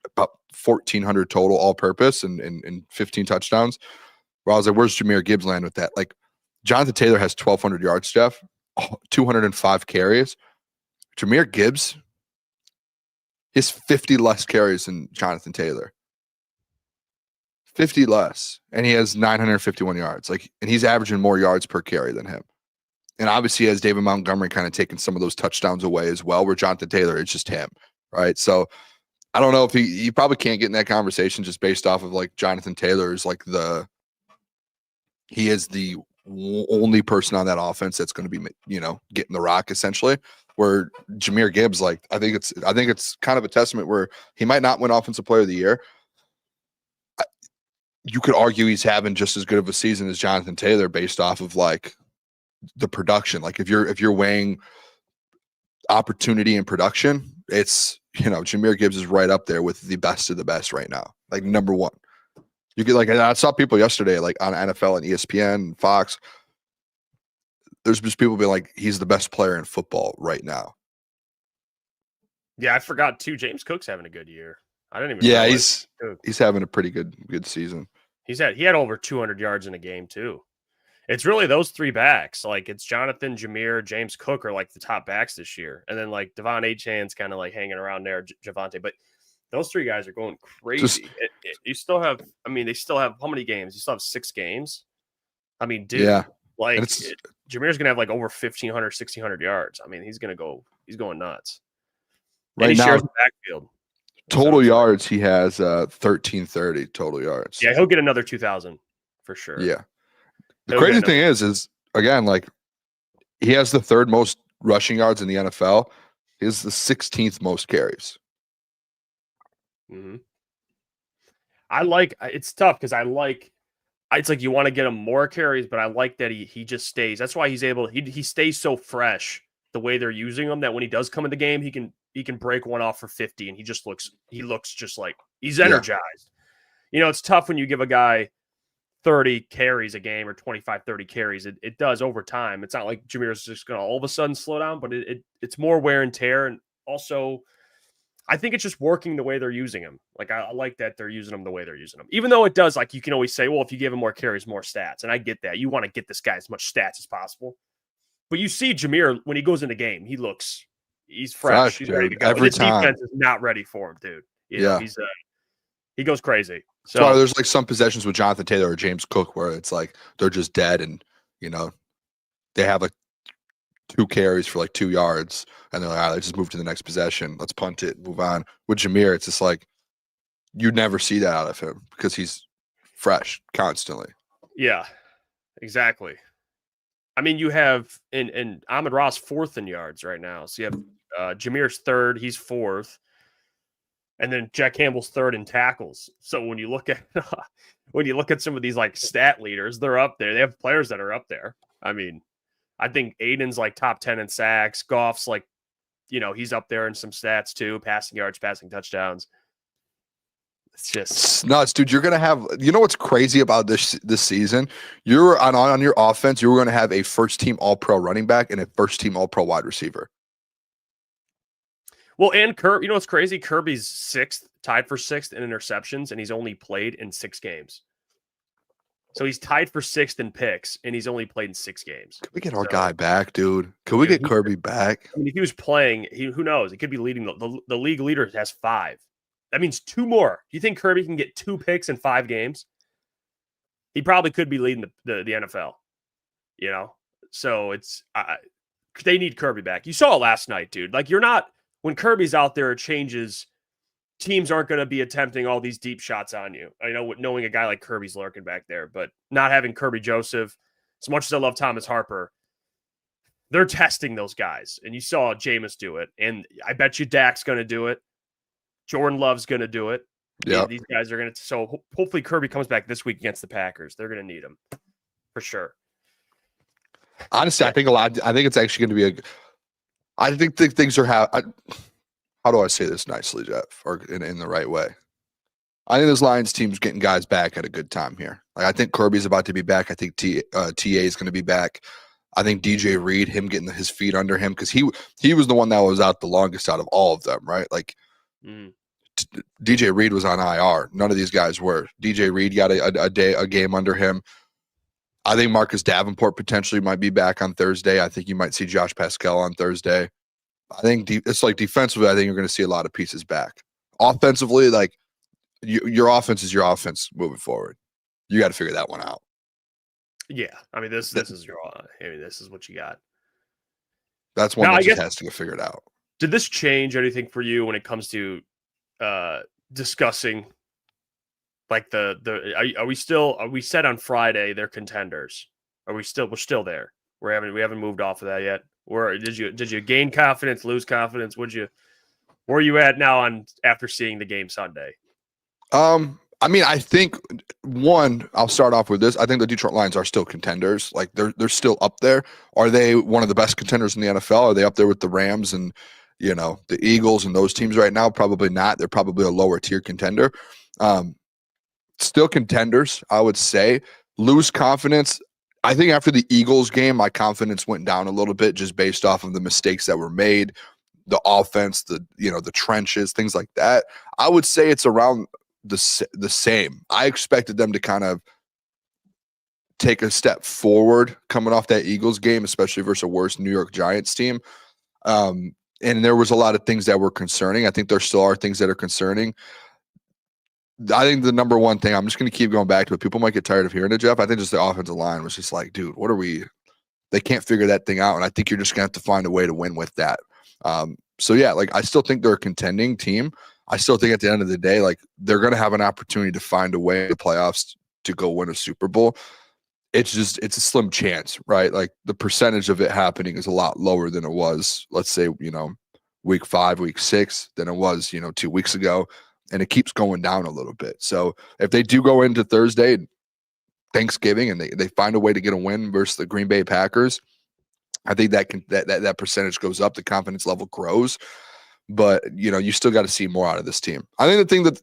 about 1,400 total all-purpose, and 15 touchdowns. Where I was like, where's Jahmyr Gibbs land with that? Like, Jonathan Taylor has 1,200 yards, Jeff, 205 carries. Jahmyr Gibbs, he has 50 less carries than Jonathan Taylor. 50 less. And he has 951 yards. Like, and he's averaging more yards per carry than him. And obviously, has David Montgomery kind of taken some of those touchdowns away as well, where Jonathan Taylor, it's just him, right? So I don't know if he probably can't get in that conversation just based off of like Jonathan Taylor is like he is the only person on that offense that's going to be, getting the rock essentially. Where Jahmyr Gibbs, like, I think it's kind of a testament where he might not win Offensive Player of the Year. You could argue he's having just as good of a season as Jonathan Taylor based off of like the production. Like if you're weighing opportunity and production, it's, Jahmyr Gibbs is right up there with the best of the best right now. Like number one. You get like, I saw people yesterday, like on NFL and ESPN and Fox. There's just people being like, he's the best player in football right now. Yeah, I forgot too. James Cook's having a good year. I didn't even. Yeah, know he's having a pretty good season. He had over 200 yards in a game too. It's really those three backs. Like it's Jonathan, Jahmyr, James Cook are like the top backs this year, and then like Devon Achane's kind of like hanging around there, Javonte, but. Those three guys are going crazy. You still have, they still have how many games? You still have 6 games. I mean, dude, yeah. Like Jahmyr's going to have like over 1,500, 1,600 yards. I mean, he's going nuts. Right and he now, shares the backfield. Total yards, he has 1,330 total yards. Yeah, he'll get another 2,000 for sure. Yeah. The crazy thing is again, like he has the 3rd most rushing yards in the NFL. He has the 16th most carries. Mm-hmm. It's tough because it's like you want to get him more carries, but I like that he just stays. That's why he's able. He stays so fresh the way they're using him that when he does come in the game, he can break one off for 50, and he looks just like he's energized. Yeah. It's tough when you give a guy 30 carries a game or 25, 30 carries. It does over time. It's not like Jahmyr's just going to all of a sudden slow down, but it's more wear and tear, and also. I think it's just working the way they're using him. Like, I like that they're using him the way they're using him. Even though it does, like, you can always say, well, if you give him more carries, more stats. And I get that. You want to get this guy as much stats as possible. But you see Jahmyr, when he goes in the game, he's fresh. He's ready to go. Every time. Defense is not ready for him, dude. You know, he goes crazy. So that's why there's, like, some possessions with Jonathan Taylor or James Cook where it's, like, they're just dead and, they have, like, 2 carries for, like, 2 yards. And they're like, all right, let's just move to the next possession. Let's punt it, move on. With Jahmyr, it's just like you'd never see that out of him because he's fresh constantly. Yeah, exactly. I mean, you have in Ahmed Ross 4th in yards right now. So you have Jahmyr's 3rd, he's 4th, and then Jack Campbell's 3rd in tackles. So when you look at some of these like stat leaders, they're up there. They have players that are up there. I mean, I think Aiden's like top 10 in sacks. Goff's like, he's up there in some stats too, passing yards, passing touchdowns. It's just nuts, dude. You're gonna have, what's crazy about this season? You're on your offense. You're gonna have a 1st-team All-Pro running back and a 1st-team All-Pro wide receiver. Well, and Kirby, what's crazy? Kirby's 6th, tied for 6th in interceptions, and he's only played in 6 games. So he's tied for 6th in picks, and he's only played in 6 games. Could we get our guy back, dude? Could we get Kirby back? I mean, if he was playing, who knows? He could be leading. The league leader has 5. That means 2 more. Do you think Kirby can get 2 picks in 5 games? He probably could be leading the NFL. you know? So they need Kirby back. You saw it last night, dude. Like, when Kirby's out there, it changes. Teams aren't going to be attempting all these deep shots on you. I know, knowing a guy like Kirby's lurking back there, but not having Kirby Joseph, as much as I love Thomas Harper, they're testing those guys. And you saw Jameis do it. And I bet you Dak's going to do it. Jordan Love's going to do it. Yeah. These guys are going to. So hopefully Kirby comes back this week against the Packers. They're going to need him for sure. Honestly, I think it's actually going to be I think things are how do I say this nicely, Jeff, or in the right way? I think this Lions team's getting guys back at a good time here. Like, I think Kirby's about to be back. I think TA is going to be back. I think DJ Reed, him getting his feet under him, because he was the one that was out the longest out of all of them, right? Like, DJ Reed was on IR. None of these guys were. DJ Reed got a game under him. I think Marcus Davenport potentially might be back on Thursday. I think you might see Josh Pascal on Thursday. I think it's like defensively, I think you're going to see a lot of pieces back. Offensively, like your offense is your offense moving forward. You got to figure that one out. Yeah, I mean this is this is what you got. That's one that just has to get figured out. Did this change anything for you when it comes to discussing like are we set on Friday they're contenders? We're still there? We haven't moved off of that yet. Or did you gain confidence, lose confidence? Where are you at now after seeing the game Sunday? I mean, I think I'll start off with this. I think the Detroit Lions are still contenders. Like they're still up there. Are they one of the best contenders in the NFL? Are they up there with the Rams and the Eagles and those teams right now? Probably not. They're probably a lower tier contender. Still contenders, I would say. Lose confidence. I think after the Eagles game, my confidence went down a little bit just based off of the mistakes that were made, the offense, the trenches, things like that. I would say it's around the same. I expected them to kind of take a step forward coming off that Eagles game, especially versus a worse New York Giants team. And there was a lot of things that were concerning. I think there still are things that are concerning. I think the number one thing, I'm just going to keep going back to it. People might get tired of hearing it, Jeff. I think just the offensive line was just like, dude, they can't figure that thing out. And I think you're just going to have to find a way to win with that. So yeah, like I still think they're a contending team. I still think at the end of the day, like they're going to have an opportunity to find a way in the playoffs to go win a Super Bowl. It's a slim chance, right? Like the percentage of it happening is a lot lower than it was, let's say, week 5, week 6 than it was, 2 weeks ago. And it keeps going down a little bit. So if they do go into Thursday, Thanksgiving, and they find a way to get a win versus the Green Bay Packers, I think that percentage goes up. The confidence level grows. But, you still got to see more out of this team. I think the thing that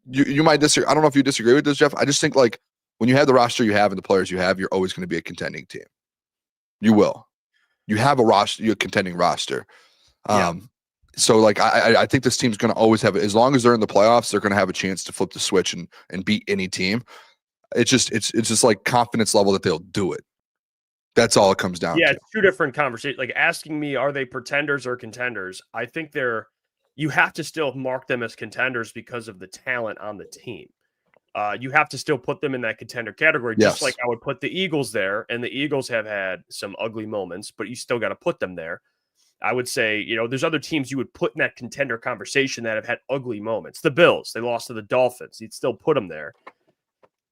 you might disagree, I don't know if you disagree with this, Jeff. I just think like when you have the roster you have and the players you have, you're always going to be a contending team. You will. You have a contending roster. Yeah. So, like, I think this team's going to always have it. As long as they're in the playoffs, they're going to have a chance to flip the switch and beat any team. It's just like confidence level that they'll do it. That's all it comes down to. Yeah, it's two different conversations. Like asking me, are they pretenders or contenders? I think you have to still mark them as contenders because of the talent on the team. You have to still put them in that contender category, just like I would put the Eagles there. And the Eagles have had some ugly moments, but you still got to put them there. I would say, there's other teams you would put in that contender conversation that have had ugly moments. The Bills, they lost to the Dolphins. You'd still put them there.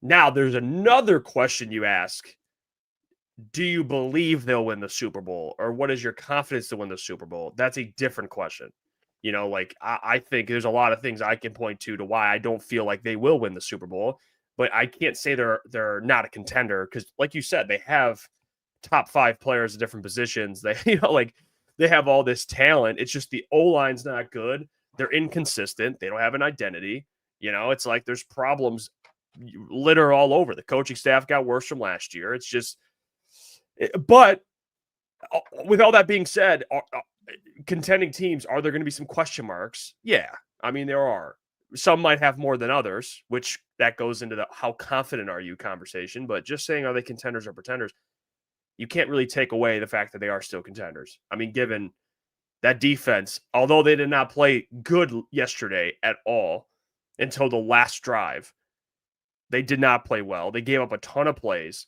Now, there's another question you ask. Do you believe they'll win the Super Bowl? Or what is your confidence to win the Super Bowl? That's a different question. I think there's a lot of things I can point to why I don't feel like they will win the Super Bowl. But I can't say they're not a contender because, like you said, they have top 5 players at different positions. They, they have all this talent. It's just the O-line's not good. They're inconsistent. They don't have an identity. It's like there's problems litter all over. The coaching staff got worse from last year. It's just, but with all that being said, contending teams, are there going to be some question marks? Yeah. I mean, there are. Some might have more than others, which that goes into the how confident are you conversation. But just saying, are they contenders or pretenders? You can't really take away the fact that they are still contenders. I mean, given that defense, although they did not play good yesterday at all until the last drive, they did not play well. They gave up a ton of plays.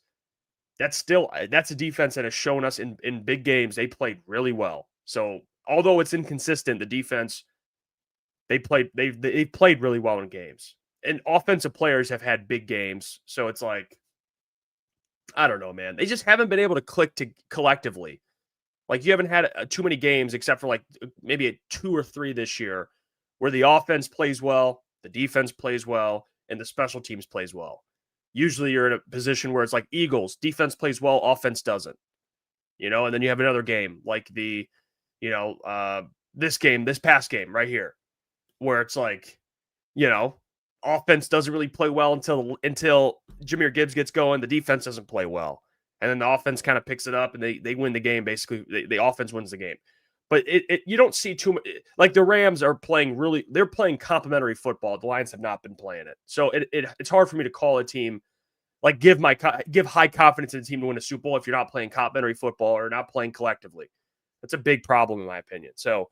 that's a defense that has shown us in big games they played really well. So although it's inconsistent, the defense they've played really well in games. And offensive players have had big games, so it's like, I don't know, man. They just haven't been able to click collectively. Like, you haven't had too many games except for like maybe 2 or 3 this year where the offense plays well, the defense plays well, and the special teams plays well. Usually you're in a position where it's like Eagles, defense plays well, offense doesn't. And then you have another game like this past game right here, where it's like, offense doesn't really play well until Jahmyr Gibbs gets going. The defense doesn't play well. And then the offense kind of picks it up and they win the game. Basically, the offense wins the game. But you don't see too much. Like, the Rams are they're playing complementary football. The Lions have not been playing it. So it's hard for me to call a team, like give high confidence in a team to win a Super Bowl if you're not playing complementary football or not playing collectively. That's a big problem in my opinion. So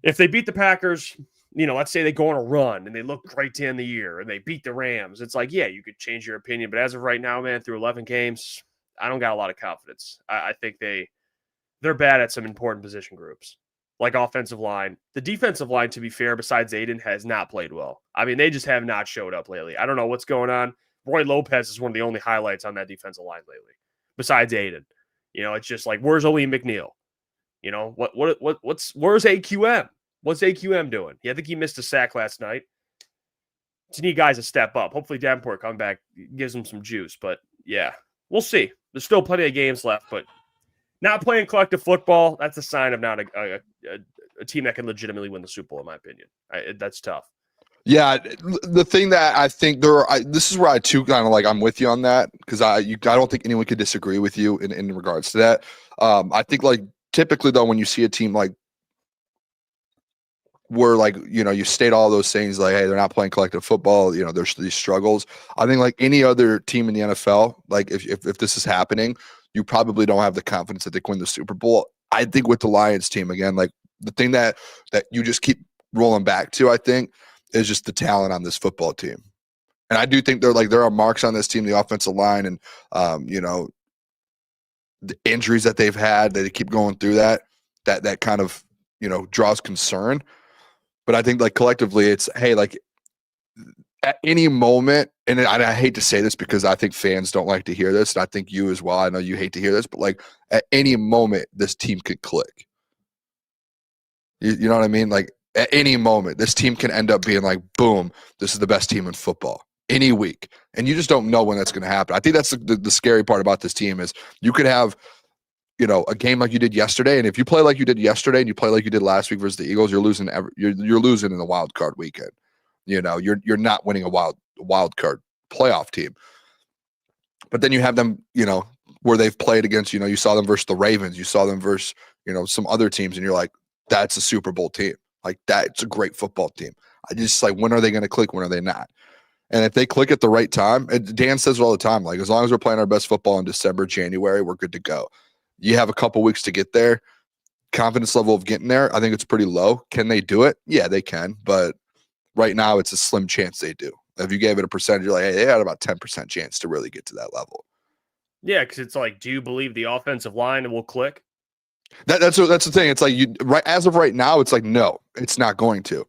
if they beat the Packers, let's say they go on a run and they look great to end the year and they beat the Rams, it's like, yeah, you could change your opinion. But as of right now, man, through 11 games, I don't got a lot of confidence. I think they're bad at some important position groups, like offensive line. The defensive line, to be fair, besides Aiden, has not played well. I mean, they just have not showed up lately. I don't know what's going on. Roy Lopez is one of the only highlights on that defensive line lately, besides Aiden. It's just like, where's Aleem McNeil? Where's AQM? What's AQM doing? Yeah, I think he missed a sack last night. Just need guys to step up. Hopefully Davenport comes back, gives him some juice. But yeah, we'll see. There's still plenty of games left, but not playing collective football, that's a sign of not a team that can legitimately win the Super Bowl, in my opinion. That's tough. Yeah, the thing that I think this is where I too kind of like, I'm with you on that, because I don't think anyone could disagree with you in regards to that. I think, like, typically though, when you see a team like where, like, you state all those things, like, hey, they're not playing collective football, there's these struggles. I think, like any other team in the NFL, like if this is happening, you probably don't have the confidence that they can win the Super Bowl. I think with the Lions team, again, like, the thing that you just keep rolling back to, I think, is just the talent on this football team. And I do think there are marks on this team, the offensive line, and the injuries that they've had, that they keep going through that kind of draws concern. But I think, like, collectively, it's, hey, like, at any moment, and I hate to say this because I think fans don't like to hear this, and I think you as well, I know you hate to hear this, but, like, at any moment, this team could click. You know what I mean? Like, at any moment, this team can end up being like, boom, this is the best team in football any week. And you just don't know when that's going to happen. I think that's the scary part about this team is you could have, a game like you did yesterday. And if you play like you did yesterday and you play like you did last week versus the Eagles, you're losing you're losing in the wild card weekend. You're not winning a wild card playoff team. But then you have them, where they've played against, you saw them versus the Ravens, you saw them versus, some other teams, and you're like, that's a Super Bowl team. Like, that's a great football team. I just, like, when are they going to click? When are they not? And if they click at the right time, and Dan says it all the time, like, as long as we're playing our best football in December, January, we're good to go. You have a couple weeks to get there. Confidence level of getting there, I think it's pretty low. Can they do it? Yeah, they can. But right now, it's a slim chance they do. If you gave it a percentage, you're like, hey, they had about 10% chance to really get to that level. Yeah, because it's like, do you believe the offensive line will click? That's the thing. It's like, as of right now, it's like, no, it's not going to.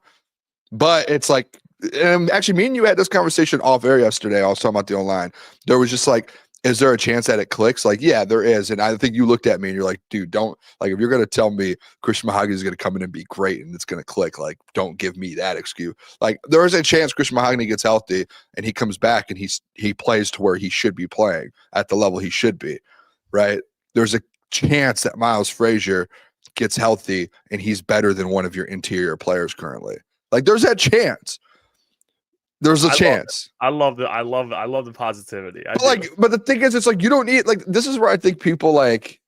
But it's like, actually, me and you had this conversation off air yesterday. I was talking about the online. There was just like, is there a chance that it clicks? Like, yeah, there is. And I think you looked at me and you're like, dude, don't, like, if you're going to tell me Christian Mahogany is going to come in and be great and it's going to click, like, don't give me that excuse. Like, there is a chance Christian Mahogany gets healthy and he comes back and he plays to where he should be playing at the level he should be, right? There's a chance that Miles Frazier gets healthy and he's better than one of your interior players currently. Like, there's that chance. There's a chance. I love the positivity. But the thing is, it's like, you don't need, like, this is where I think people, like,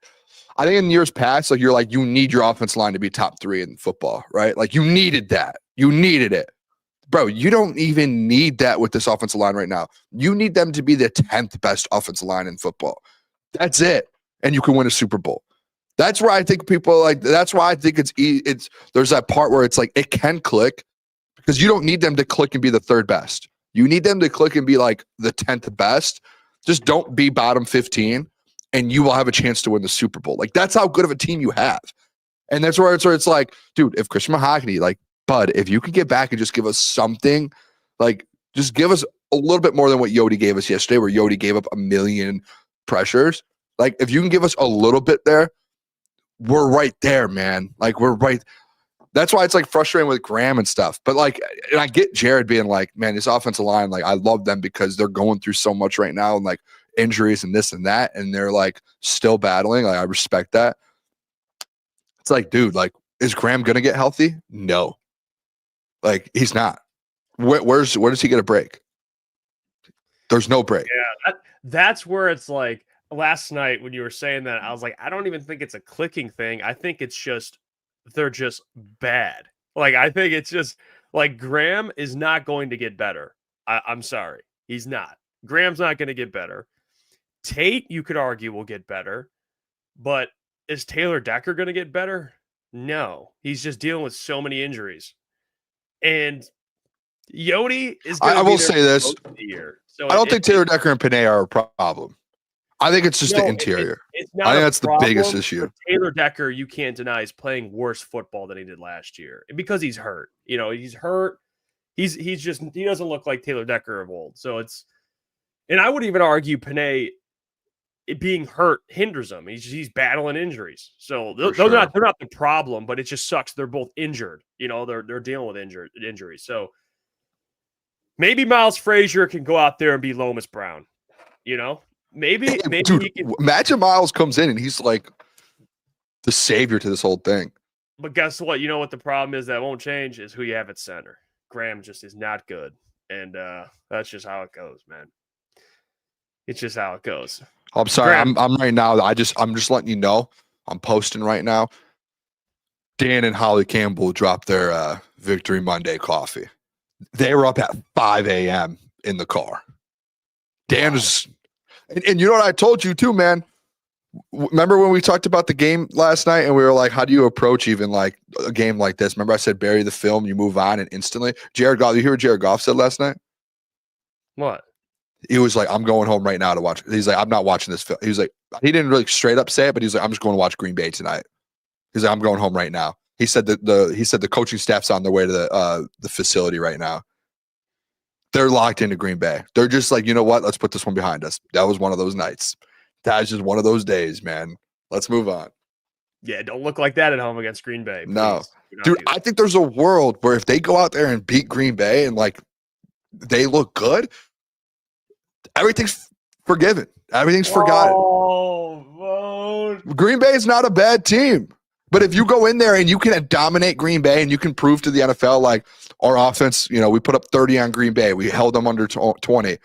I think in years past, like, you're like, you need your offensive line to be top 3 in football, right? Like, you needed that. You needed it. Bro, you don't even need that with this offensive line right now. You need them to be the 10th best offensive line in football. That's it. And you can win a Super Bowl. That's where I think people, like, that's why I think there's that part where it's like, it can click. Because you don't need them to click and be the 3rd best. You need them to click and be like the 10th best. Just don't be bottom 15 and you will have a chance to win the Super Bowl. Like, that's how good of a team you have. And that's where it's like, dude, if Christian Mahogany, like, bud, if you could get back and just give us something, like, just give us a little bit more than what Yodi gave us yesterday, where Yodi gave up 1 million pressures. Like, if you can give us a little bit there, we're right there, man. Like, we're right. That's why it's like frustrating with Graham and stuff. But like, and I get Jared being like, man, this offensive line, like, I love them because they're going through so much right now and like injuries and this and that. And they're like still battling. Like, I respect that. It's like, dude, like, is Graham going to get healthy? No. Like, he's not. Where does he get a break? There's no break. Yeah, that's where it's like last night when you were saying that, I was like, I don't even think it's a clicking thing. I think it's just they're just bad. Like, I think it's just like Graham is not going to get better. I'm sorry. He's not. Graham's not going to get better. Tate, you could argue, will get better. But is Taylor Decker going to get better? No. He's just dealing with so many injuries. And Yodi is going to I will say this. Year. So I don't think Taylor Decker and Panay are a problem. I think it's just the interior. It's not I think that's the biggest issue. Taylor Decker, you can't deny, is playing worse football than he did last year. And because he's hurt. You know, he's hurt. He doesn't look like Taylor Decker of old. So it's, and I would even argue Panay, it being hurt hinders him. He's battling injuries. So they're not the problem, but it just sucks. They're both injured. You know, they're dealing with injuries. So maybe Miles Frazier can go out there and be Lomas Brown. You know, maybe dude, he can. Imagine Miles comes in and he's like the savior to this whole thing. But guess what? You know what the problem is that won't change is who you have at center. Graham just is not good, and that's just how it goes, man. It's just how it goes. I'm sorry. Graham. I'm right now. I'm just letting you know. I'm posting right now. Dan and Holly Campbell dropped their Victory Monday coffee. They were up at 5 a.m. in the car. Dan was, and you know what I told you too, man. Remember when we talked about the game last night and we were like, how do you approach even like a game like this? Remember I said bury the film, you move on, and instantly. Jared Goff, you hear what Jared Goff said last night? What? He was like, I'm going home right now to watch. He's like, I'm not watching this film. He was like, he didn't really straight up say it, but he's like, I'm just going to watch Green Bay tonight. He's like, I'm going home right now. He said that the coaching staff's on their way to the facility right now. They're locked into Green Bay. They're just like, you know what? Let's put this one behind us. That was one of those nights. That's just one of those days, man. Let's move on. Yeah, don't look like that at home against Green Bay. Please. No. Dude, I think there's a world where if they go out there and beat Green Bay and like they look good, everything's forgiven. Everything's forgotten. Green Bay is not a bad team. But if you go in there and you can dominate Green Bay and you can prove to the NFL, like, our offense, you know, we put up 30 on Green Bay. We held them under 20.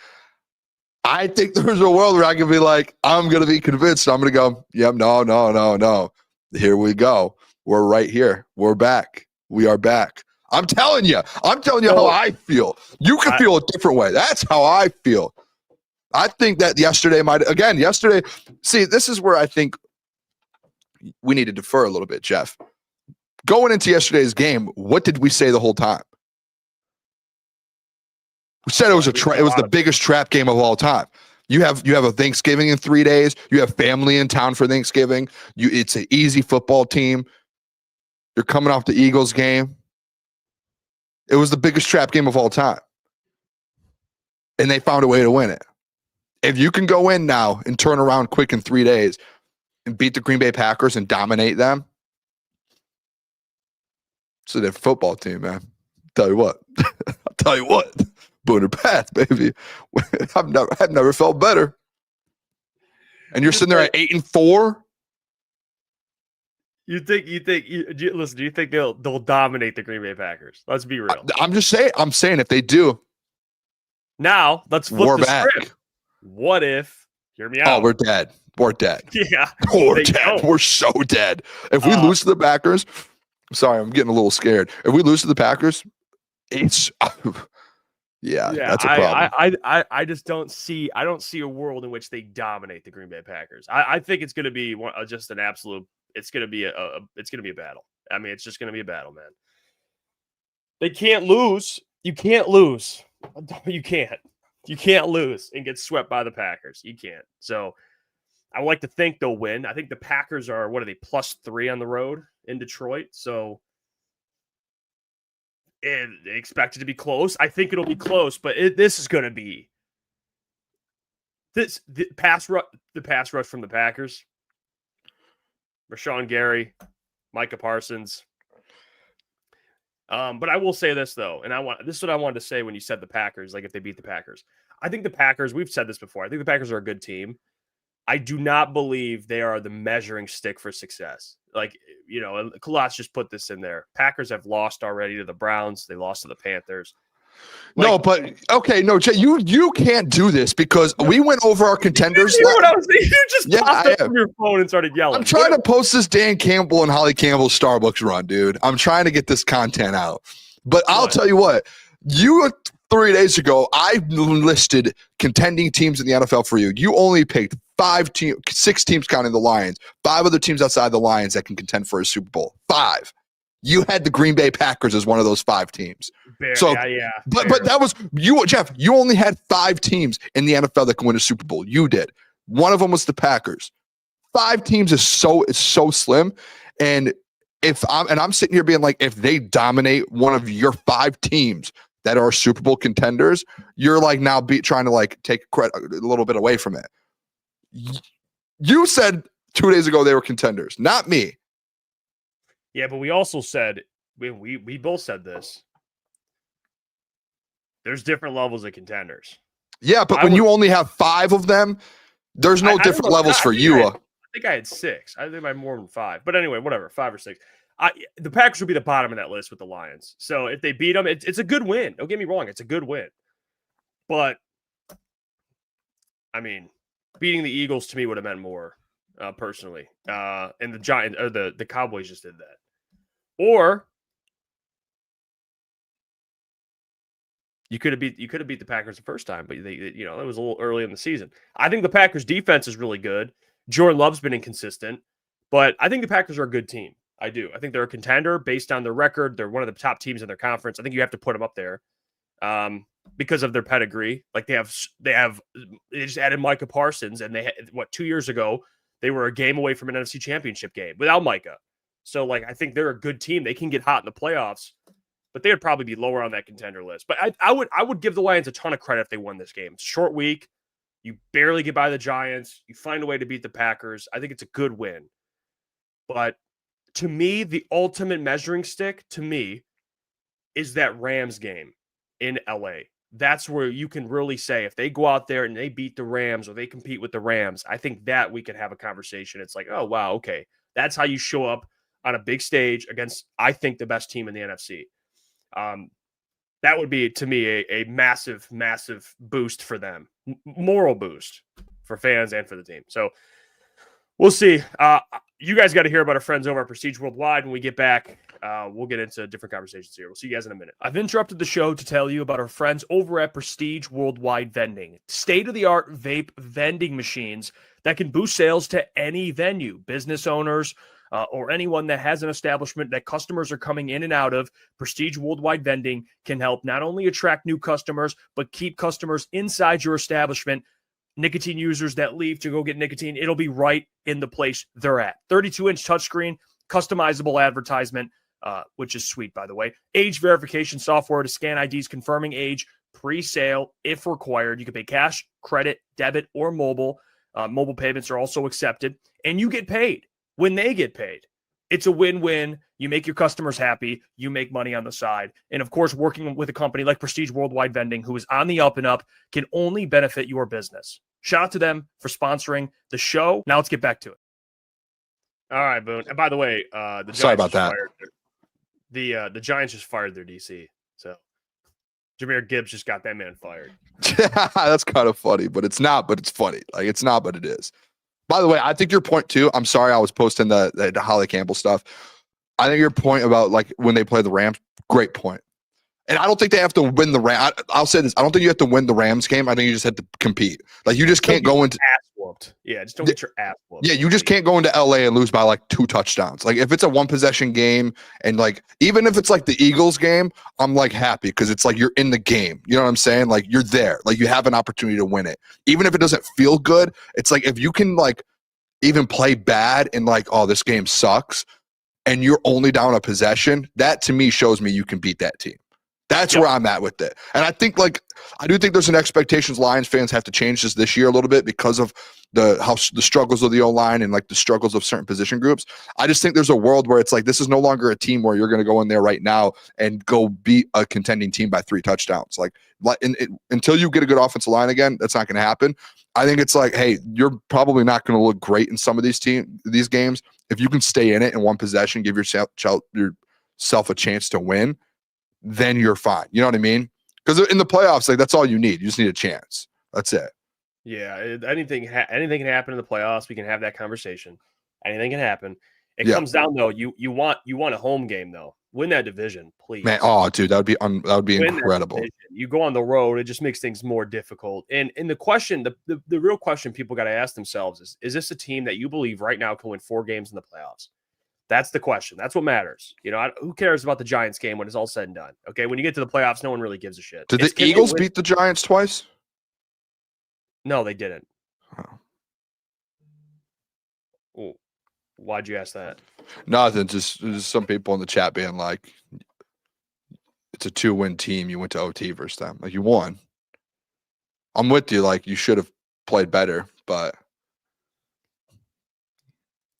I think there's a world where I can be like, I'm going to be convinced. I'm going to go, yep, no. Here we go. We're right here. We're back. We are back. I'm telling you how I feel. You can feel a different way. That's how I feel. I think that yesterday, see, this is where I think we need to defer a little bit, Jeff. Going into yesterday's game, what did we say the whole time? We said it was it was the biggest trap game of all time. You have a Thanksgiving in 3 days. You have family in town for Thanksgiving. It's an easy football team. You're coming off the Eagles game. It was the biggest trap game of all time. And they found a way to win it. If you can go in now and turn around quick in 3 days and beat the Green Bay Packers and dominate them, it's a different football team, man. Tell you what. I'll tell you what. Booner path, baby. I've never felt better. And you're sitting there at 8-4. Listen, do you think they'll dominate the Green Bay Packers? Let's be real. I'm saying if they do. Now, let's flip the back. script. What if, hear me out. Oh, we're dead. Yeah. We're dead. We're so dead. If we lose to the Packers, sorry, I'm getting a little scared. If we lose to the Packers, it's that's a problem. I just don't see a world in which they dominate the Green Bay Packers. I think it's going to be just an absolute. It's going to be a battle. I mean, it's just going to be a battle, man. They can't lose. You can't lose. You can't. You can't lose and get swept by the Packers. You can't. So I would like to think they'll win. I think the Packers are, what are they, +3 on the road in Detroit. So they expect it to be close. I think it'll be close, but this is going to be the pass rush from the Packers. Rashawn Gary, Micah Parsons. But I will say this though, and this is what I wanted to say when you said the Packers, like if they beat the Packers. I think the Packers, we've said this before, I think the Packers are a good team. I do not believe they are the measuring stick for success. Like, you know, Klotz just put this in there. Packers have lost already to the Browns. They lost to the Panthers. No, but okay, no, Jay, you can't do this because we went over our contenders. You know what I was saying? You just popped up from your phone and started yelling. I'm trying to post this Dan Campbell and Holly Campbell Starbucks run, dude. I'm trying to get this content out. But I'll tell you what, 3 days ago, I listed contending teams in the NFL for you. You only picked 6 teams counting the Lions, 5 other teams outside the Lions that can contend for a Super Bowl. 5. You had the Green Bay Packers as one of those 5 teams. But that was you, Jeff. You only had 5 teams in the NFL that can win a Super Bowl. You did. One of them was the Packers. 5 teams is so slim. And I'm sitting here being like, if they dominate one of your 5 teams that are Super Bowl contenders, you're like now trying to like take credit a little bit away from it. You said 2 days ago they were contenders, not me. Yeah, but we also said we both said this. There's different levels of contenders. Yeah, but when you only have 5 of them, there's no different levels for you. I think I had 6. I think I had more than 5. But anyway, whatever, 5 or 6. The Packers would be the bottom of that list with the Lions. So if they beat them, it's a good win. Don't get me wrong, it's a good win. But I mean, beating the Eagles to me would have meant more, personally. And the Giants or the Cowboys just did that. Or you could have beat the Packers the first time, but it was a little early in the season. I think the Packers defense is really good. Jordan Love's been inconsistent, but I think the Packers are a good team. I do. I think they're a contender based on their record. They're one of the top teams in their conference. I think you have to put them up there because of their pedigree. Like they just added Micah Parsons, and they had, 2 years ago they were a game away from an NFC Championship game without Micah. So like I think they're a good team. They can get hot in the playoffs, but they would probably be lower on that contender list. But I would give the Lions a ton of credit if they won this game. It's a short week. You barely get by the Giants. You find a way to beat the Packers. I think it's a good win. But to me, the ultimate measuring stick to me is that Rams game in LA. That's where you can really say if they go out there and they beat the Rams or they compete with the Rams, I think that we could have a conversation. It's like, oh, wow, okay. That's how you show up on a big stage against, I think, the best team in the NFC. That would be, to me, a massive, massive boost for them. Moral boost for fans and for the team. So we'll see. You guys got to hear about our friends over at Prestige Worldwide. When we get back, we'll get into different conversations here. We'll see you guys in a minute. I've interrupted the show to tell you about our friends over at Prestige Worldwide Vending. State-of-the-art vape vending machines that can boost sales to any venue. Business owners, or anyone that has an establishment that customers are coming in and out of, Prestige Worldwide Vending can help not only attract new customers, but keep customers inside your establishment. Nicotine users that leave to go get nicotine, it'll be right in the place they're at. 32-inch touchscreen, customizable advertisement, which is sweet, by the way. Age verification software to scan IDs confirming age, pre-sale if required. You can pay cash, credit, debit, or mobile. Mobile payments are also accepted, and you get paid when they get paid. It's a win-win. You make your customers happy. You make money on the side. And of course, working with a company like Prestige Worldwide Vending, who is on the up and up, can only benefit your business. Shout out to them for sponsoring the show. Now let's get back to it. All right, Boone. And by the way, the Giants sorry about that. The Giants just fired their DC. So Jahmyr Gibbs just got that man fired. That's kind of funny, but it's not. But it's funny. Like it's not, but it is. By the way, I think your point too. I'm sorry, I was posting the Holly Campbell stuff. I think your point about like when they play the Rams, great point. And I don't think they have to win the Rams. I'll say this: I don't think you have to win the Rams game. I think you just have to compete. Like you just can't go into whooped. Yeah, just don't get your ass whooped. Yeah, you just can't go into LA and lose by like 2 touchdowns. Like if it's a 1-possession game and like even if it's like the Eagles game, I'm like happy because it's like you're in the game. You know what I'm saying? Like you're there. Like you have an opportunity to win it. Even if it doesn't feel good, it's like if you can like even play bad and like, oh, this game sucks, and you're only down a possession, that to me shows me you can beat that team. That's where I'm at with it. And I think I do think there's an expectations Lions fans have to change this year a little bit because of the struggles of the O-line and like the struggles of certain position groups. I just think there's a world where it's like this is no longer a team where you're going to go in there right now and go beat a contending team by 3 touchdowns. Like until you get a good offensive line again, that's not going to happen. I think it's like, hey, you're probably not going to look great in some of these games. If you can stay in it in 1 possession, give yourself a chance to win, then you're fine. You know what I mean? Because in the playoffs, like that's all you need. You just need a chance. That's it. Yeah, anything can happen in the playoffs. We can have that conversation. Anything can happen. It comes down though. You want a home game though. Win that division, please. Man, oh, dude, that would be incredible. You go on the road, it just makes things more difficult. And the question, the real question people got to ask themselves is this a team that you believe right now can win 4 games in the playoffs? That's the question. That's what matters. You know, who cares about the Giants game when it's all said and done? Okay, when you get to the playoffs, no one really gives a shit. Did the Eagles beat the Giants twice? No, they didn't. Oh. Why'd you ask that? Nothing. Just some people in the chat being like, it's a 2-win team. You went to OT versus them. Like, you won. I'm with you. Like, you should have played better, but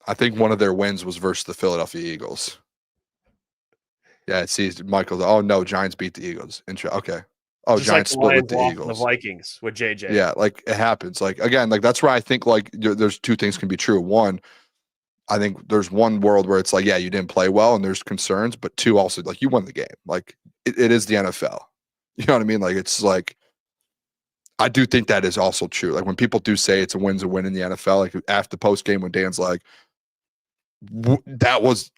I think one of their wins was versus the Philadelphia Eagles. Yeah, see, Michael. Oh no, Giants beat the Eagles. Okay. Oh, just Giants like split with the Eagles. The Vikings with JJ. Yeah, like it happens. Like again, like that's where I think like there's 2 things can be true. One, I think there's one world where it's like, yeah, you didn't play well and there's concerns, but 2, also like you won the game. Like it is the NFL. You know what I mean? Like it's like I do think that is also true. Like when people do say it's a win's a win in the NFL, like after the post game when Dan's like, that was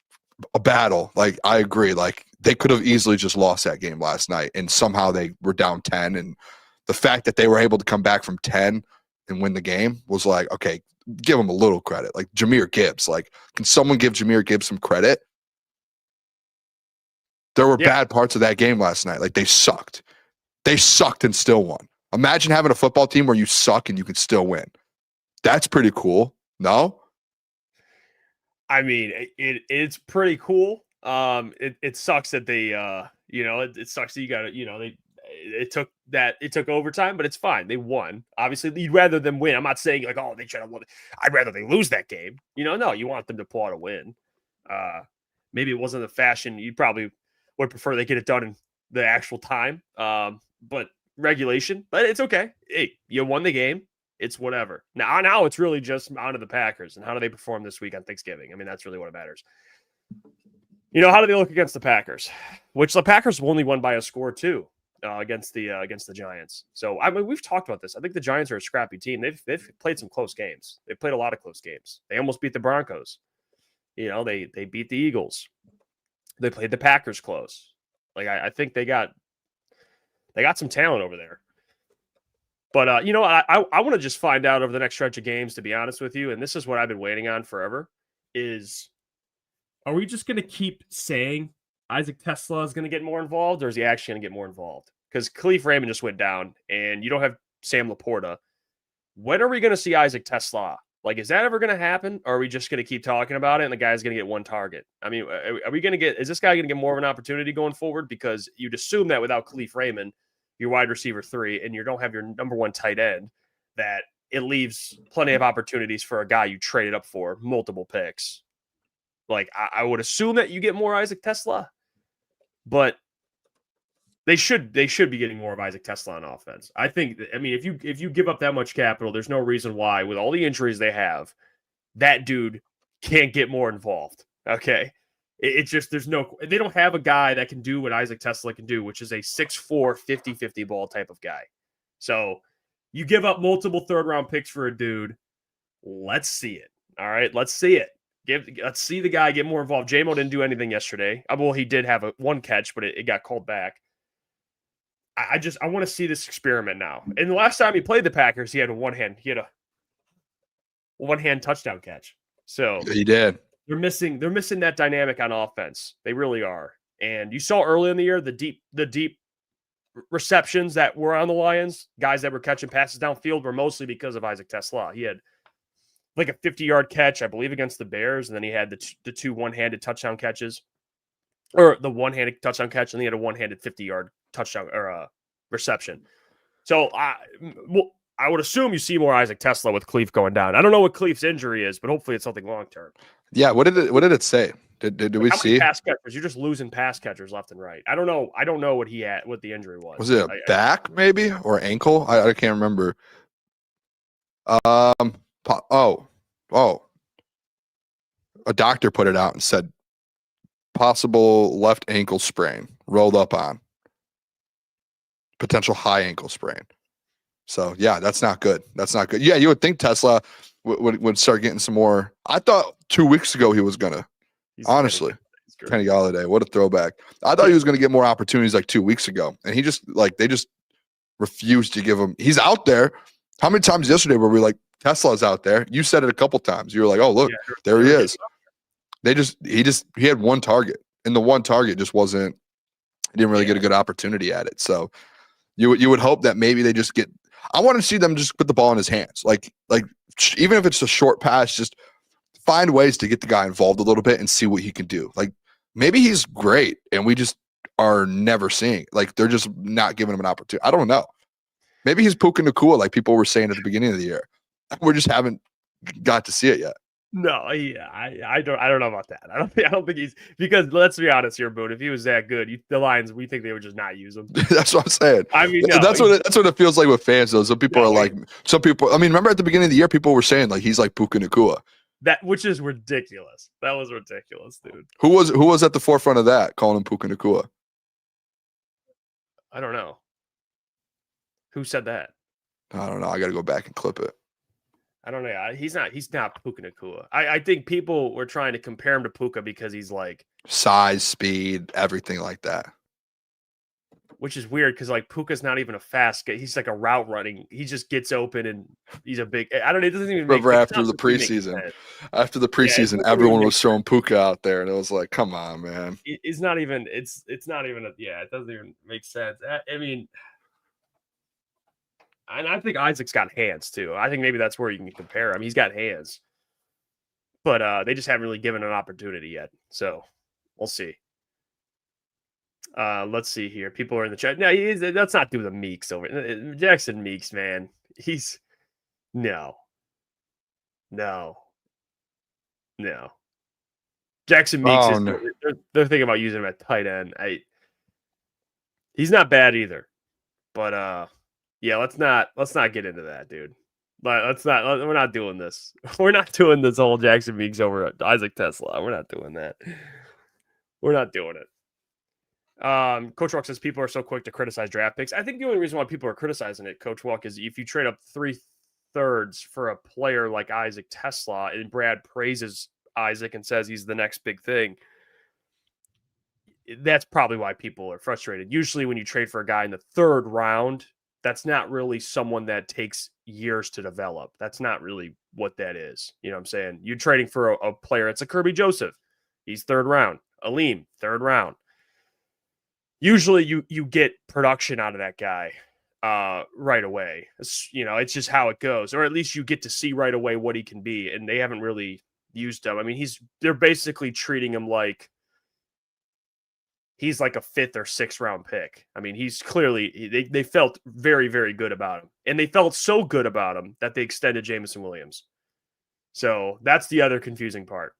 a battle. Like I agree. Like they could have easily just lost that game last night and somehow they were down 10. And the fact that they were able to come back from 10 and win the game was like, okay, give them a little credit. Like Jahmyr Gibbs, like can someone give Jahmyr Gibbs some credit? There were bad parts of that game last night. Like they sucked and still won. Imagine having a football team where you suck and you can still win. That's pretty cool. No? I mean, it's pretty cool. It sucks that they, it sucks that you got to, it took overtime, but it's fine. They won. Obviously, you'd rather them win. I'm not saying like, oh, they should have won. I'd rather they lose that game. No, you want them to pull out a win. Maybe it wasn't the fashion. You probably would prefer they get it done in the actual time. But regulation, but it's okay. Hey, you won the game. It's whatever. Now it's really just onto the Packers and how do they perform this week on Thanksgiving? I mean, that's really what matters. How do they look against the Packers? Which the Packers only won by a score too against the Giants. So I mean, we've talked about this. I think the Giants are a scrappy team. They've played some close games. They've played a lot of close games. They almost beat the Broncos. They beat the Eagles. They played the Packers close. Like I think they got some talent over there. But, I want to just find out over the next stretch of games, to be honest with you, and this is what I've been waiting on forever, is are we just going to keep saying Isaac Tesla is going to get more involved, or is he actually going to get more involved? Because Caleb Raymond just went down, and you don't have Sam Laporta. When are we going to see Isaac Tesla? Like, is that ever going to happen, or are we just going to keep talking about it, and the guy's going to get 1 target? I mean, is this guy going to get more of an opportunity going forward? Because you'd assume that without Caleb Raymond, your wide receiver 3, and you don't have your number 1 tight end, that it leaves plenty of opportunities for a guy you traded up for multiple picks. Like I would assume that you get more Isaac Tesla, but they should be getting more of Isaac Tesla on offense. I think, I mean, if you give up that much capital, there's no reason why, with all the injuries they have, that dude can't get more involved. Okay. It's just, they don't have a guy that can do what Isaac Tesla can do, which is a 6'4", 50-50 ball type of guy. So you give up multiple 3rd-round picks for a dude. Let's see it. All right. Let's see it. Let's see the guy get more involved. J-Mo didn't do anything yesterday. Well, he did have 1 catch, but it got called back. I want to see this experiment now. And the last time he played the Packers, he had a one hand. He had one-hand touchdown catch. So He did. they're missing that dynamic on offense. They really are. And you saw early in the year the deep receptions that were on the Lions, guys that were catching passes downfield were mostly because of Isaac Tesla. He had like a 50-yard catch, I believe, against the Bears, and then he had the two one-handed touchdown catches, or the one-handed touchdown catch, and he had a one-handed 50-yard touchdown or reception. So I would assume you see more Isaac Tesla with Cleef going down. I don't know what Cleef's injury is, but hopefully it's something long-term. Yeah. What did it say? Did we How many see? pass catchers? You're just losing pass catchers left and right. I don't know. I don't know what he had, what the injury was. Was it a back maybe or ankle? I can't remember. A doctor put it out and said possible left ankle sprain, rolled up on potential high ankle sprain. So yeah, that's not good. That's not good. Yeah, you would think Tesla would start getting some more. I thought 2 weeks ago he was gonna. Honestly, Kenny Galladay, what a throwback. I thought he was going to get more opportunities like 2 weeks ago. And he just they just refused to give him. He's out there. How many times yesterday were we like, Tesla's out there? You said it a couple times. You were like, oh, look, there he is. He had one target. And the one target just wasn't, he didn't really get a good opportunity at it. So you would hope that maybe they just get, I want to see them just put the ball in his hands. Like even if it's a short pass, just find ways to get the guy involved a little bit and see what he can do. Like maybe he's great and we just are never seeing. Like they're just not giving him an opportunity. I don't know. Maybe he's Puka Nacua like people were saying at the beginning of the year. We just haven't got to see it yet. No, yeah, I don't know about that. I don't think he's, because let's be honest here, Boone. If he was that good, the Lions, we think they would just not use him. That's what I'm saying. I mean, that's what it feels like with fans though. Some people are like, some people. I mean, remember at the beginning of the year, people were saying like he's like Puka Nacua. That, which is ridiculous. That was ridiculous, dude. Who was at the forefront of that, calling him Puka Nacua? I don't know. Who said that? I don't know. I got to go back and clip it. I don't know. He's not Puka Nacua. I think people were trying to compare him to Puka because he's like size, speed, everything like that. Which is weird because like Puka's not even a fast guy. He's like a route running. He just gets open and he's a big. I don't know. It doesn't even. Remember after the preseason, everyone was throwing Puka out there, and it was like, come on, man. It's not even. It's not even. It doesn't even make sense. I mean, and I think Isaac's got hands too. I think maybe that's where you can compare him. He's got hands, but they just haven't really given an opportunity yet. So we'll see. Let's see here. People are in the chat. No, let's not do the Meeks over. Jackson Meeks, man. He's no. Jackson Meeks they're thinking about using him at tight end. He's not bad either. But yeah, let's not get into that, dude. We're not doing this. We're not doing this whole Jackson Meeks over Isaac Tesla. We're not doing that. We're not doing it. Coach Walk says people are so quick to criticize draft picks. I think the only reason why people are criticizing it, Coach Walk, is if you trade up 3/3 for a player like Isaac Tesla and Brad praises Isaac and says he's the next big thing, that's probably why people are frustrated. Usually when you trade for a guy in the 3rd round, that's not really someone that takes years to develop. That's not really what that is. You know what I'm saying? You're trading for a player. It's a Kirby Joseph. He's 3rd round. Aleem, 3rd round. Usually you get production out of that guy right away. It's just how it goes. Or at least you get to see right away what he can be. And they haven't really used him. I mean, they're basically treating him like he's like a 5th or 6th round pick. I mean, he's clearly, they felt very, very good about him. And they felt so good about him that they extended Jameson Williams. So that's the other confusing part.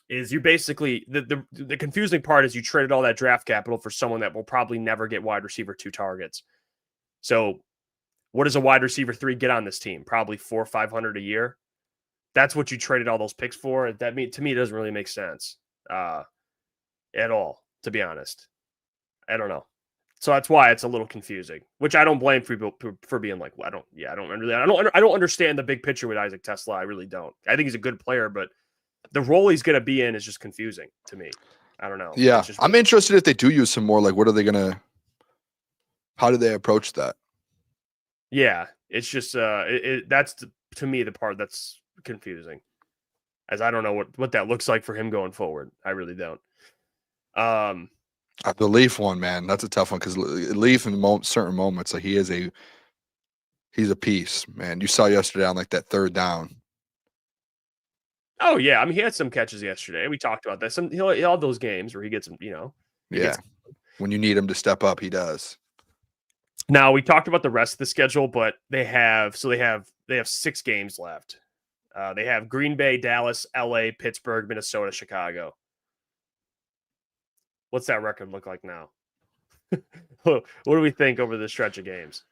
Is you basically the confusing part is you traded all that draft capital for someone that will probably never get wide receiver 2 targets. So what does a wide receiver 3 get on this team? Probably 400 or 500 a year. That's what you traded all those picks for. To me, it doesn't really make sense at all, to be honest. I don't know. So that's why it's a little confusing, which I don't blame for being like, well, I don't understand the big picture with Isaac Tesla. I really don't. I think he's a good player, but the role he's going to be in is just confusing to me. I don't know. Yeah. I'm interested if they do use some more, like, what are they going to, how do they approach that? Yeah. It's just, that's to me, the part that's confusing, as I don't know what that looks like for him going forward. I really don't. The Leaf one, man, that's a tough one because Leaf in certain moments, like he's a piece, man. You saw yesterday on like that third down. Oh yeah, I mean he had some catches yesterday. We talked about that. He'll have those games where he gets some, Yeah, when you need him to step up, he does. Now we talked about the rest of the schedule, but they have 6 games left. They have Green Bay, Dallas, LA, Pittsburgh, Minnesota, Chicago. What's that record look like now? What do we think over the stretch of games?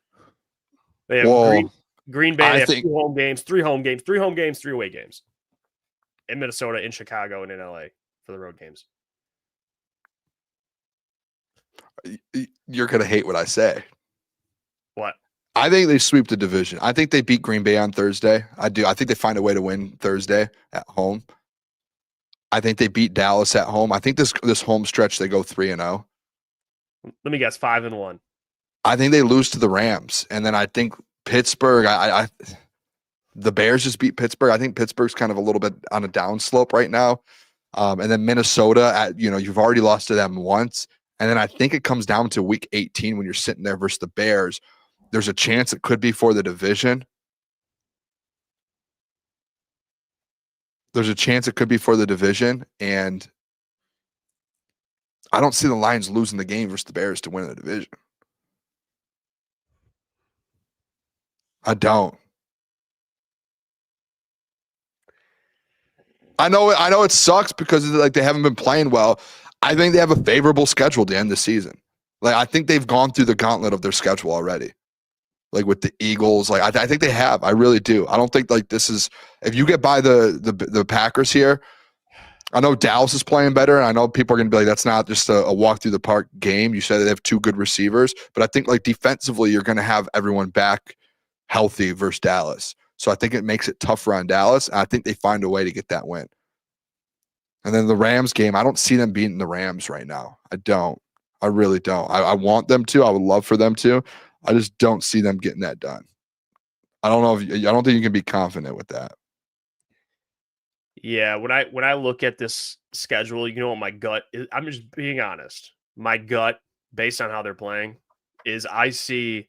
They have Green Bay. They have 2 home games, 3 home games, 3 home games, 3 away games. In Minnesota, in Chicago, and in LA for the road games. You're going to hate what I say. What? I think they sweep the division. I think they beat Green Bay on Thursday. I do. I think they find a way to win Thursday at home. I think they beat Dallas at home. I think this home stretch they go 3-0. Let me guess, 5-1. I think they lose to the Rams, and then I think Pittsburgh. The Bears just beat Pittsburgh. I think Pittsburgh's kind of a little bit on a downslope right now. And then Minnesota, you've already lost to them once. And then I think it comes down to week 18 when you're sitting there versus the Bears. There's a chance it could be for the division. And I don't see the Lions losing the game versus the Bears to win the division. I don't. I know it sucks because like they haven't been playing well. I think they have a favorable schedule to end the season. Like I think they've gone through the gauntlet of their schedule already. Like with the Eagles, like I think they have. I really do. I don't think like this is if you get by the Packers here. I know Dallas is playing better, and I know people are going to be like, that's not just a walk through the park game. You said they have 2 good receivers, but I think like defensively, you're going to have everyone back healthy versus Dallas. So I think it makes it tougher on Dallas. And I think they find a way to get that win. And then the Rams game, I don't see them beating the Rams right now. I don't. I really don't. I want them to. I would love for them to. I just don't see them getting that done. I don't think you can be confident with that. Yeah, when I look at this schedule, you know what my gut is? I'm just being honest. My gut, based on how they're playing, is I see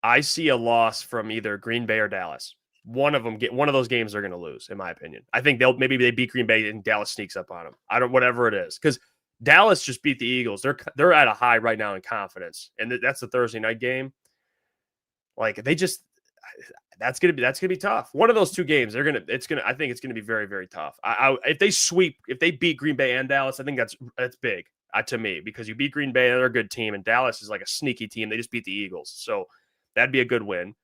a loss from either Green Bay or Dallas. One of those games they're going to lose, in my opinion. I think maybe they beat Green Bay and Dallas sneaks up on them. Whatever it is, because Dallas just beat the Eagles. They're at a high right now in confidence, and that's the Thursday night game. Like that's gonna be tough. One of those 2 games, I think it's gonna be very, very tough. If they beat Green Bay and Dallas, I think that's big to me because you beat Green Bay, they're a good team, and Dallas is like a sneaky team. They just beat the Eagles, so that'd be a good win.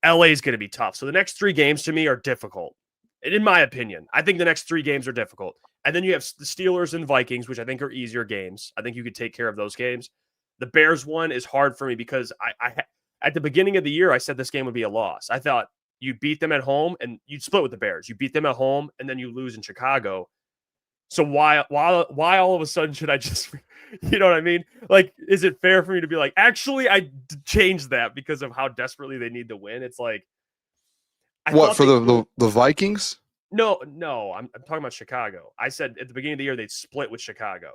LA is going to be tough. So the next 3 games to me are difficult. And in my opinion, I think the next 3 games are difficult. And then you have the Steelers and Vikings, which I think are easier games. I think you could take care of those games. The Bears one is hard for me because I at the beginning of the year, I said this game would be a loss. I thought you beat them at home and you'd split with the Bears. You beat them at home and then you lose in Chicago. So why all of a sudden should I just, you know what I mean? Like, is it fair for me to be like, actually, I changed that because of how desperately they need to win? It's like, what for the Vikings? No, I'm talking about Chicago. I said at the beginning of the year they'd split with Chicago.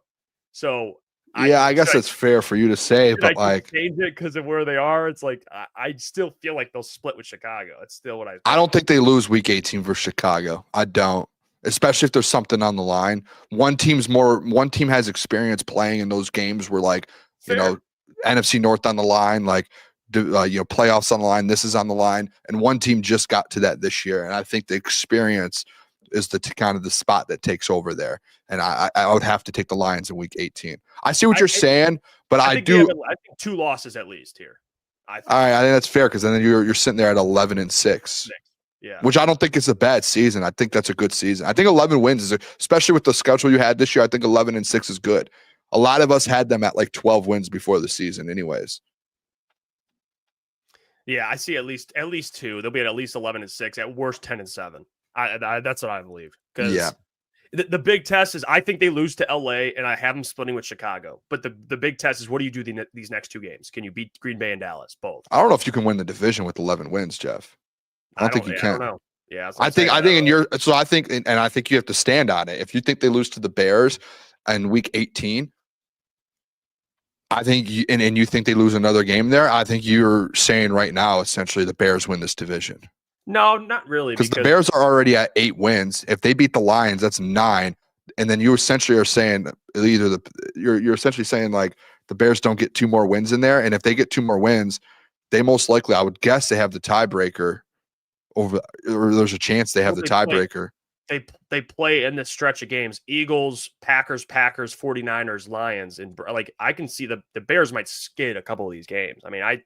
So I guess it's fair for you to say, but like change it because of where they are. It's like I still feel like they'll split with Chicago. It's still what I don't think they lose week 18 versus Chicago. I don't. Especially if there's something on the line. One team has experience playing in those games where like, Fair. NFC North on the line, like, playoffs on the line, this is on the line. And one team just got to that this year. And I think the experience is kind of the spot that takes over there. And I would have to take the Lions in week 18. I see what you're saying, but I think 2 losses at least here. All right, I think that's fair because then you're sitting there at 11-6. Yeah. Which I don't think is a bad season. I think that's a good season. I think 11 wins especially with the schedule you had this year. I think 11-6 is good. A lot of us had them at like 12 wins before the season, anyways. Yeah, I see at least 2. They'll be at least 11-6, at worst 10-7. That's what I believe. Because the big test is I think they lose to LA, and I have them splitting with Chicago. But the big test is what do you do these next 2 games? Can you beat Green Bay and Dallas both? I don't know if you can win the division with 11 wins, Jeff. I don't think you can. I don't know. Yeah, that's what I I'm think saying. and I think you have to stand on it. If you think they lose to the Bears in week 18, I think and you think they lose another game there, I think you're saying right now essentially the Bears win this division. No, not really, Because the Bears are already at 8 wins. If they beat the Lions, that's 9. And then you essentially are saying you're essentially saying like the Bears don't get 2 more wins in there. And if they get 2 more wins, they most likely, I would guess, they have the tiebreaker over, or there's a chance they have the tiebreaker. They play in this stretch of games: Eagles, Packers, 49ers, Lions, and like I can see the Bears might skid a couple of these games. I mean, I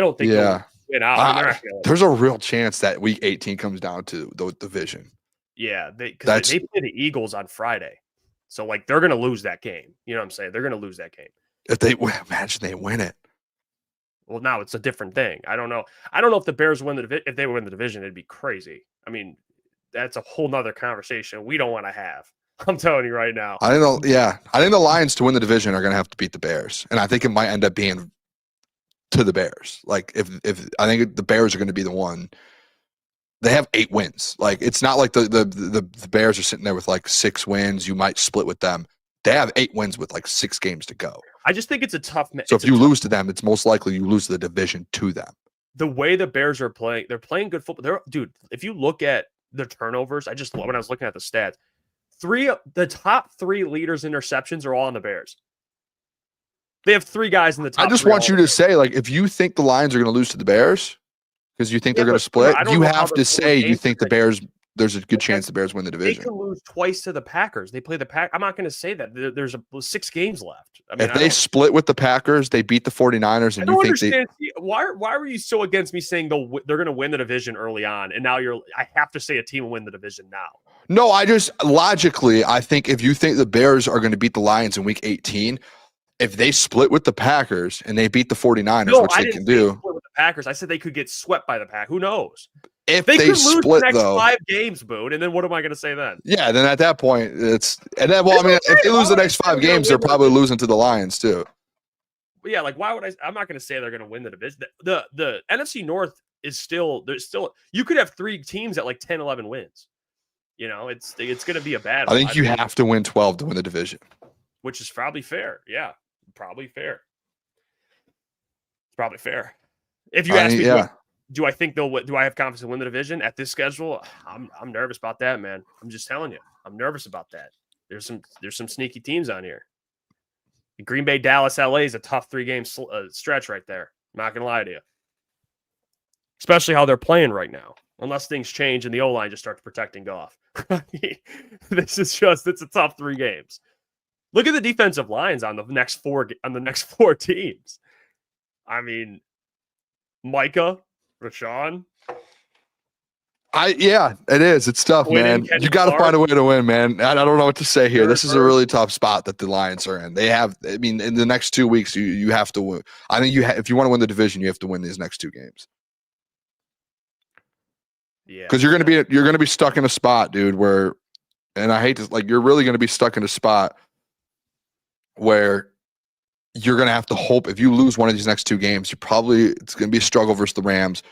don't think they'll win out. There's a real chance that week 18 comes down to the division. Yeah, because they play the Eagles on Friday, so like they're gonna lose that game. You know what I'm saying? They're gonna lose that game. If they imagine they win it. Well, now it's a different thing. I don't know if the Bears win if they win the division, it'd be crazy. I mean, that's a whole nother conversation we don't want to have. I'm telling you right now. I think the Lions to win the division are going to have to beat the Bears, and I think it might end up being to the Bears. Like if I think the Bears are going to be the one. They have 8 wins. Like it's not like the Bears are sitting there with like 6 wins. You might split with them. They have 8 wins with like 6 games to go. I just think it's a tough match. So if you lose to them, it's most likely you lose the division to them. The way the Bears are playing, they're playing good football. Dude, if you look at the turnovers, when I was looking at the stats, the top 3 leaders in interceptions are all on the Bears. They have 3 guys in the top. I just want you to say, like, if you think the Lions are going to lose to the Bears because you think they're going to split, you have to say you think the Bears. There's a good chance the Bears win the division. They can lose twice to the Packers. They play the Pack. I'm not going to say that. There's 6 games left. I mean, if they split with the Packers, they beat the 49ers, and you think why were you so against me saying they're going to win the division early on, and now I have to say a team will win the division now. No, I just logically, I think if you think the Bears are going to beat the Lions in week 18, if they split with the Packers and they beat the 49ers, which they can do. Split with the Packers. I said they could get swept by the Pack. Who knows? If they could split, lose the next though, 5 games, Boone, and then what am I going to say then? Yeah, then at that point, if they lose the next 5 games, they're probably losing to the Lions too. But yeah, like why would I? I'm not going to say they're going to win the division. The NFC North is there's still you could have 3 teams at like 10, 11 wins. You know, it's going to be a bad. I think you have to win 12 to win the division, which is probably fair. Yeah, probably fair. It's probably fair. If you ask me, do I think they'll? Do I have confidence in win the division at this schedule? I'm nervous about that, man. I'm just telling you, I'm nervous about that. There's some sneaky teams on here. Green Bay, Dallas, LA is a tough 3-game stretch right there. I'm not gonna lie to you, especially how they're playing right now. Unless things change and the O-line just starts protecting Goff. It's a tough 3 games. Look at the defensive lines on the next 4 teams. I mean, Micah, Rashawn. It is. It's tough, man. You got to find a way to win, man. I don't know what to say here. This is a really tough spot that the Lions are in. In the next 2 weeks, you have to win. I think if you want to win the division, you have to win these next 2 games. Yeah, because you're gonna be stuck in a spot, dude. Where, and I hate to you're really gonna be stuck in a spot where you're gonna have to hope if you lose one of these next 2 games, it's gonna be a struggle versus the Rams.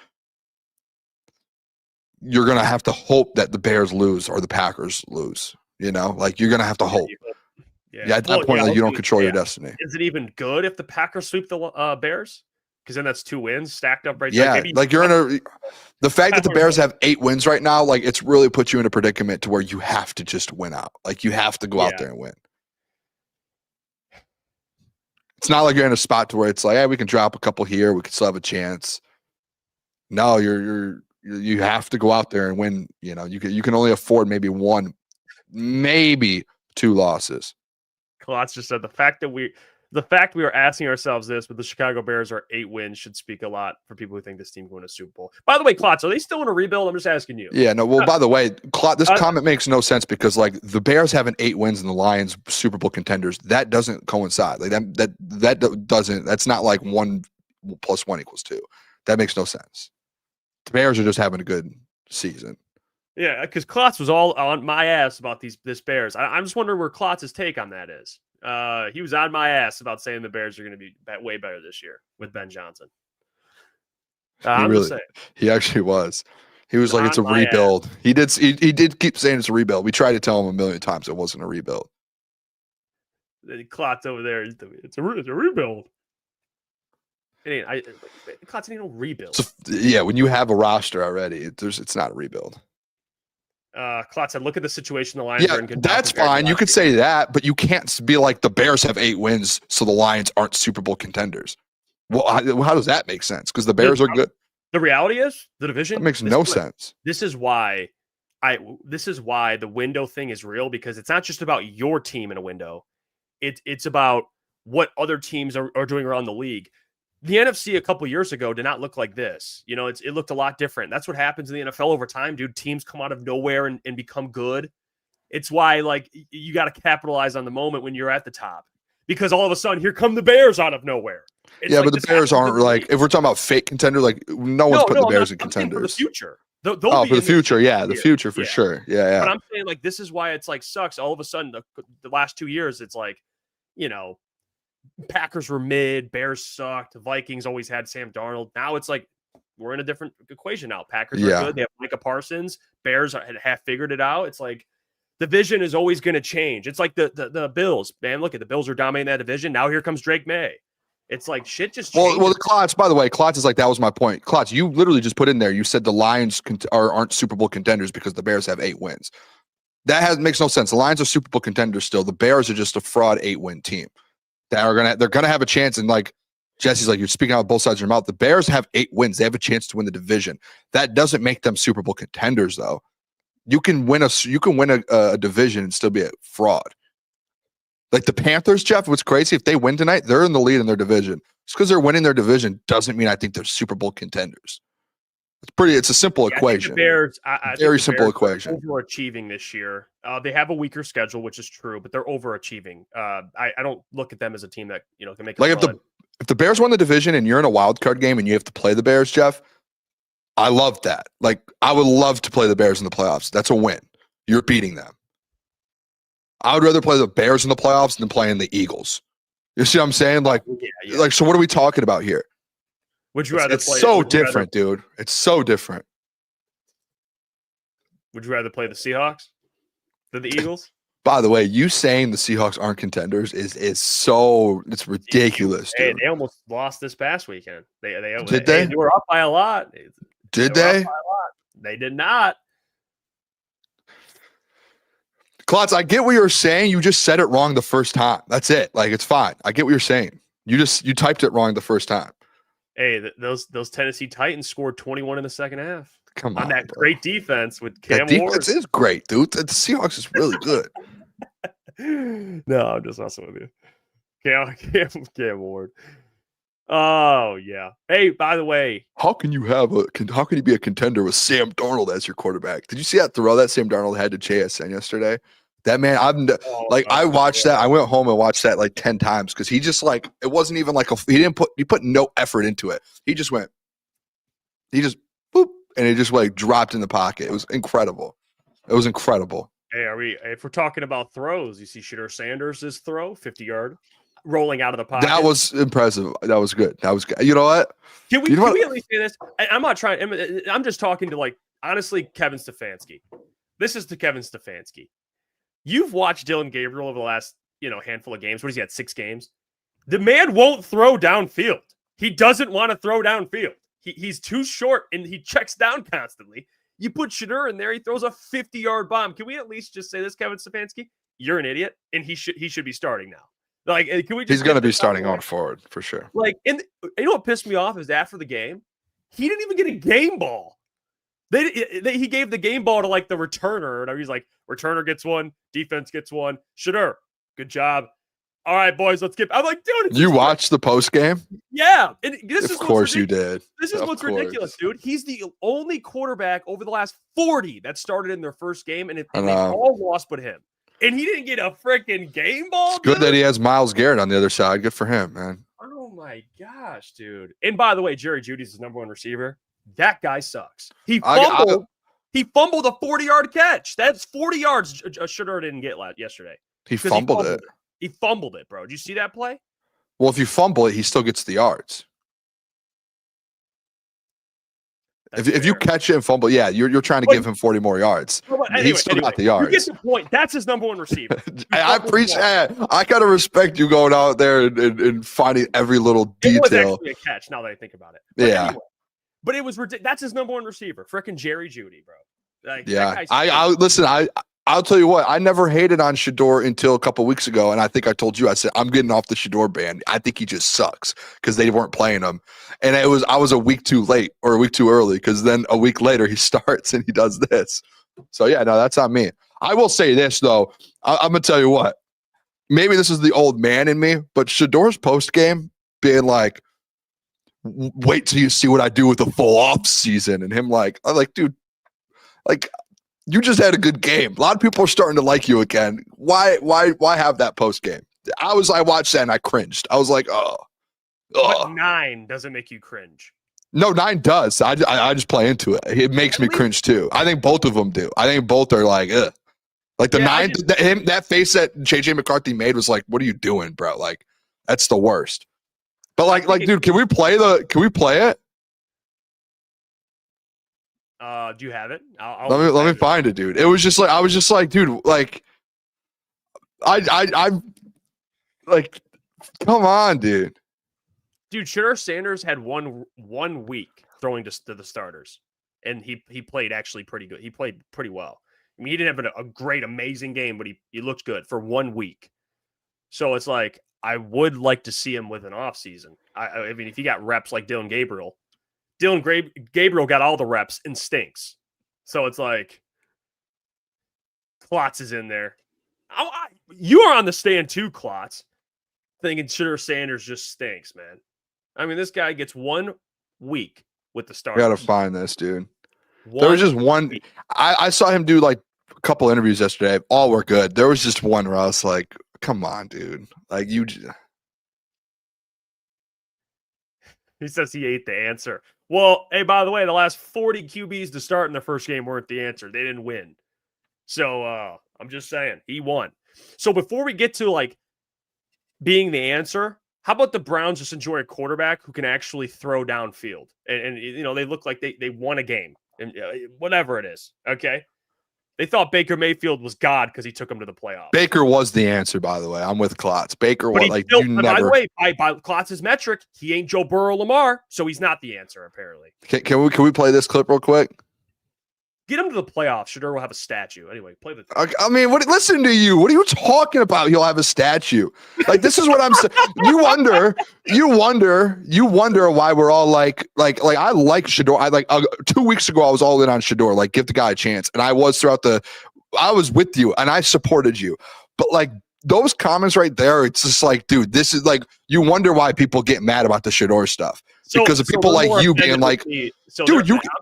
You're gonna have to hope that the Bears lose or the Packers lose. You know, you're gonna have to hope. Yeah, at that point, you don't control your destiny. Is it even good if the Packers sweep the Bears? Because then that's 2 wins stacked up right there. Yeah, you're in the fact that the Bears have 8 wins right now, it's really put you in a predicament to where you have to just win out. You have to go out there and win. It's not like you're in a spot to where it's hey, we can drop a couple here, we can still have a chance. No, you have to go out there and win. You know, you can only afford maybe 1, maybe 2 losses. Klotz just said the fact we are asking ourselves this, but the Chicago Bears are 8 wins should speak a lot for people who think this team can win a Super Bowl. By the way, Klotz, are they still in a rebuild? I'm just asking you. Yeah, no. Well, by the way, Klotz, this comment makes no sense because the Bears having 8 wins and the Lions Super Bowl contenders, that doesn't coincide. That doesn't. That's not 1 + 1 = 2. That makes no sense. The Bears are just having a good season. Yeah, because Klotz was all on my ass about this Bears. I'm just wondering where Klotz's take on that is. He was on my ass about saying the Bears are going to be way better this year with Ben Johnson. He actually was. He was like, it's a On my ass. rebuild. He did keep saying it's a rebuild. We tried to tell him a million times it wasn't a rebuild. The Klotz over there. It's a rebuild. It ain't. Klotz ain't no rebuild. Yeah, when you have a roster already, it's not a rebuild. Klotz said, look at the situation the Lions Yeah, are in. that's fine. You could say that, but you can't be like the Bears have 8 wins, so the Lions aren't Super Bowl contenders. Well, how does that make sense? Because the Bears are good. The reality is the division. That makes no sense. This is why the window thing is real, because it's not just about your team in a window. It's about what other teams are doing around the league. The NFC a couple years ago did not look like this. You know, it looked a lot different. That's what happens in the NFL over time, dude. Teams come out of nowhere and become good. It's why, like, you got to capitalize on the moment when you're at the top, because all of a sudden, here come the Bears out of nowhere. Yeah, but the Bears aren't like, if we're talking about fake contender, like no one's put the Bears in contenders. For the future. For the future, yeah, the future for sure. Yeah. But I'm saying, like, this is why it's like sucks. All of a sudden, the last 2 years, it's like, you know, Packers were mid, Bears sucked, the Vikings always had Sam Darnold. Now it's like we're in a different equation now. Packers are good. They have Micah Parsons. Bears had half figured it out. It's like division is always going to change. It's like the Bills, man. Look at the Bills are dominating that division. Now here comes Drake May. It's like shit just changes. Well, the Klotz, by the way, Klotz is like, that was my point. Klotz, you literally just put in there, you said the Lions aren't Super Bowl contenders because the Bears have 8 wins. That makes no sense. The Lions are Super Bowl contenders still. The Bears are just a fraud 8-win team. They're gonna have a chance, and like Jesse's like, you're speaking out of both sides of your mouth. The Bears have 8 wins. They have a chance to win the division. That doesn't make them Super Bowl contenders, though. You can win a division and still be a fraud. Like the Panthers, Jeff, what's crazy, if they win tonight, they're in the lead in their division. Just because they're winning their division doesn't mean I think they're Super Bowl contenders. It's a simple equation. Bears, very simple equation. Overachieving this year. They have a weaker schedule, which is true, but they're overachieving. I don't look at them as a team that can make. Like if the Bears won the division and you're in a wild card game and you have to play the Bears, Jeff, I love that. Like I would love to play the Bears in the playoffs. That's a win. You're beating them. I would rather play the Bears in the playoffs than playing the Eagles. You see what I'm saying? Like, like, so what are we talking about here? Would you rather it's so different, dude. It's so different. Would you rather play the Seahawks than the Eagles? By the way, you saying the Seahawks aren't contenders is it's ridiculous, dude. Hey, they almost lost this past weekend. They were up by a lot. Did they? They did not. Klotz, I get what you're saying. You just said it wrong the first time. That's it. Like, it's fine. I get what you're saying. You typed it wrong the first time. Hey, those Tennessee Titans scored 21 in the second half. Come on, that bro. Great defense with Cam Ward. That defense is great, dude. The Seahawks is really good. No, I'm just messing with you. Cam Ward. Oh yeah. Hey, by the way, how can you be a contender with Sam Darnold as your quarterback? Did you see that throw that Sam Darnold had to JSN yesterday? That man, I watched that. I went home and watched that like 10 times because he just like, it wasn't even like he put no effort into it. He just boop, and it just like dropped in the pocket. It was incredible. It was incredible. Hey, if we're talking about throws, you see Shedeur Sanders' throw, 50-yard. Rolling out of the pocket. That was impressive. That was good. You know what? Can we at least say this? I'm not trying. I'm just talking to, like, honestly, Kevin Stefanski. This is to Kevin Stefanski. You've watched Dylan Gabriel over the last, handful of games. What has he had? 6 games. The man won't throw downfield. He doesn't want to throw downfield. He's too short and he checks down constantly. You put Shedeur in there, he throws a 50-yard bomb. Can we at least just say this, Kevin Stefanski? You're an idiot, and he should be starting now. Like, can we? He's going to be starting going forward for sure. Like, and you know what pissed me off is after the game, he didn't even get a game ball. He gave the game ball to like the returner, and he's like, returner gets one, defense gets one. Shedeur, good job. All right, boys, let's get. I'm like, dude, you watched the post game? Yeah, and of course you did. This is what's ridiculous, dude. He's the only quarterback over the last 40 that started in their first game, and they all lost but him. And he didn't get a freaking game ball. It's good that he has Myles Garrett on the other side. Good for him, man. Oh my gosh, dude! And by the way, Jerry Jeudy's his #1 receiver. That guy sucks. He fumbled. He fumbled a 40-yard catch. That's 40 yards. Shedeur didn't get yesterday. He fumbled it. He fumbled it, bro. Did you see that play? Well, if you fumble it, he still gets the yards. If you catch it and fumble, yeah, you're trying to give him 40 more yards. He's still got the yards. You get the point. That's his number one receiver. I appreciate that. I gotta respect you going out there and finding every little detail. It was actually a catch. Now that I think about it. But yeah. Anyway, but it was ridiculous. That's his number one receiver. Frickin' Jerry Jeudy, bro. Like, yeah. I'll tell you what. I never hated on Shador until a couple weeks ago, and I think I told you. I said I'm getting off the Shador band. I think he just sucks because they weren't playing him, and I was a week too late or a week too early because then a week later he starts and he does this. So yeah, no, that's on me. I will say this though. I'm gonna tell you what. Maybe this is the old man in me, but Shador's post game being like, "Wait till you see what I do with the full off season," and him like, I'm like, dude. Like, you just had a good game. A lot of people are starting to like you again. Why have that post game? I watched that and I cringed. I was like, oh. But 9 doesn't make you cringe. No, 9 does. I just play into it. It makes me cringe too. I think both of them do. I think both are like, ugh. Like the 9, that face that JJ McCarthy made was like, what are you doing, bro? Like, that's the worst. But like, dude, can we play it? Do you have it? Let me find it, dude. It was just like I was just like, dude, like I'm like, come on, dude. Dude, Shador Sanders had one week throwing to the starters, and he played actually pretty good. He played pretty well. I mean, he didn't have a great, amazing game, but he looked good for 1 week. So it's like I would like to see him with an off season. I mean, if he got reps like Dylan Gabriel got all the reps and stinks. So it's like Klotz is in there. You are on the stand too, Klotz, thinking Shador Sanders just stinks, man. I mean, this guy gets 1 week with the starters. I gotta find this, dude. There was just one. I saw him do like a couple interviews yesterday. All were good. There was just one where I was like, come on, dude. Like you. He says he ate the answer. Well, hey, by the way, the last 40 QBs to start in the first game weren't the answer. They didn't win. So I'm just saying, he won. So before we get to like being the answer, how about the Browns just enjoy a quarterback who can actually throw downfield? And you know, they look like they won a game, and whatever it is. Okay. They thought Baker Mayfield was God because he took him to the playoffs. Baker was the answer, by the way. I'm with Klotz. Baker was like, by the way, by Klotz's metric, he ain't Joe Burrow Lamar, so he's not the answer, apparently. Can we play this clip real quick? Get him to the playoffs. Shador will have a statue. Anyway, play the. I mean, listen to you. What are you talking about? He'll have a statue. Like, this is what I'm saying. You wonder why we're all like I like Shador. I like 2 weeks ago I was all in on Shador. Like, give the guy a chance, and I was I was with you and I supported you. But like those comments right there, it's just like, dude, this is like you wonder why people get mad about the Shador stuff. Because of people like you being like, dude,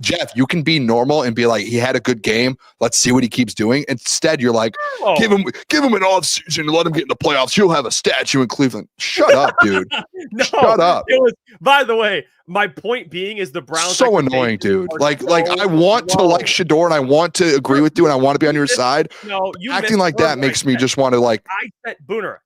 Jeff, you can be normal and be like, he had a good game. Let's see what he keeps doing. Instead, you're like, give him an off season and let him get in the playoffs. He'll have a statue in Cleveland. Shut up, dude. No, shut up. It was, by the way, my point being is the Browns so annoying, dude. Like I want to like Shador and I want to agree with you and I want to be on your side. No, you acting like that makes me just want to like. I said Booner.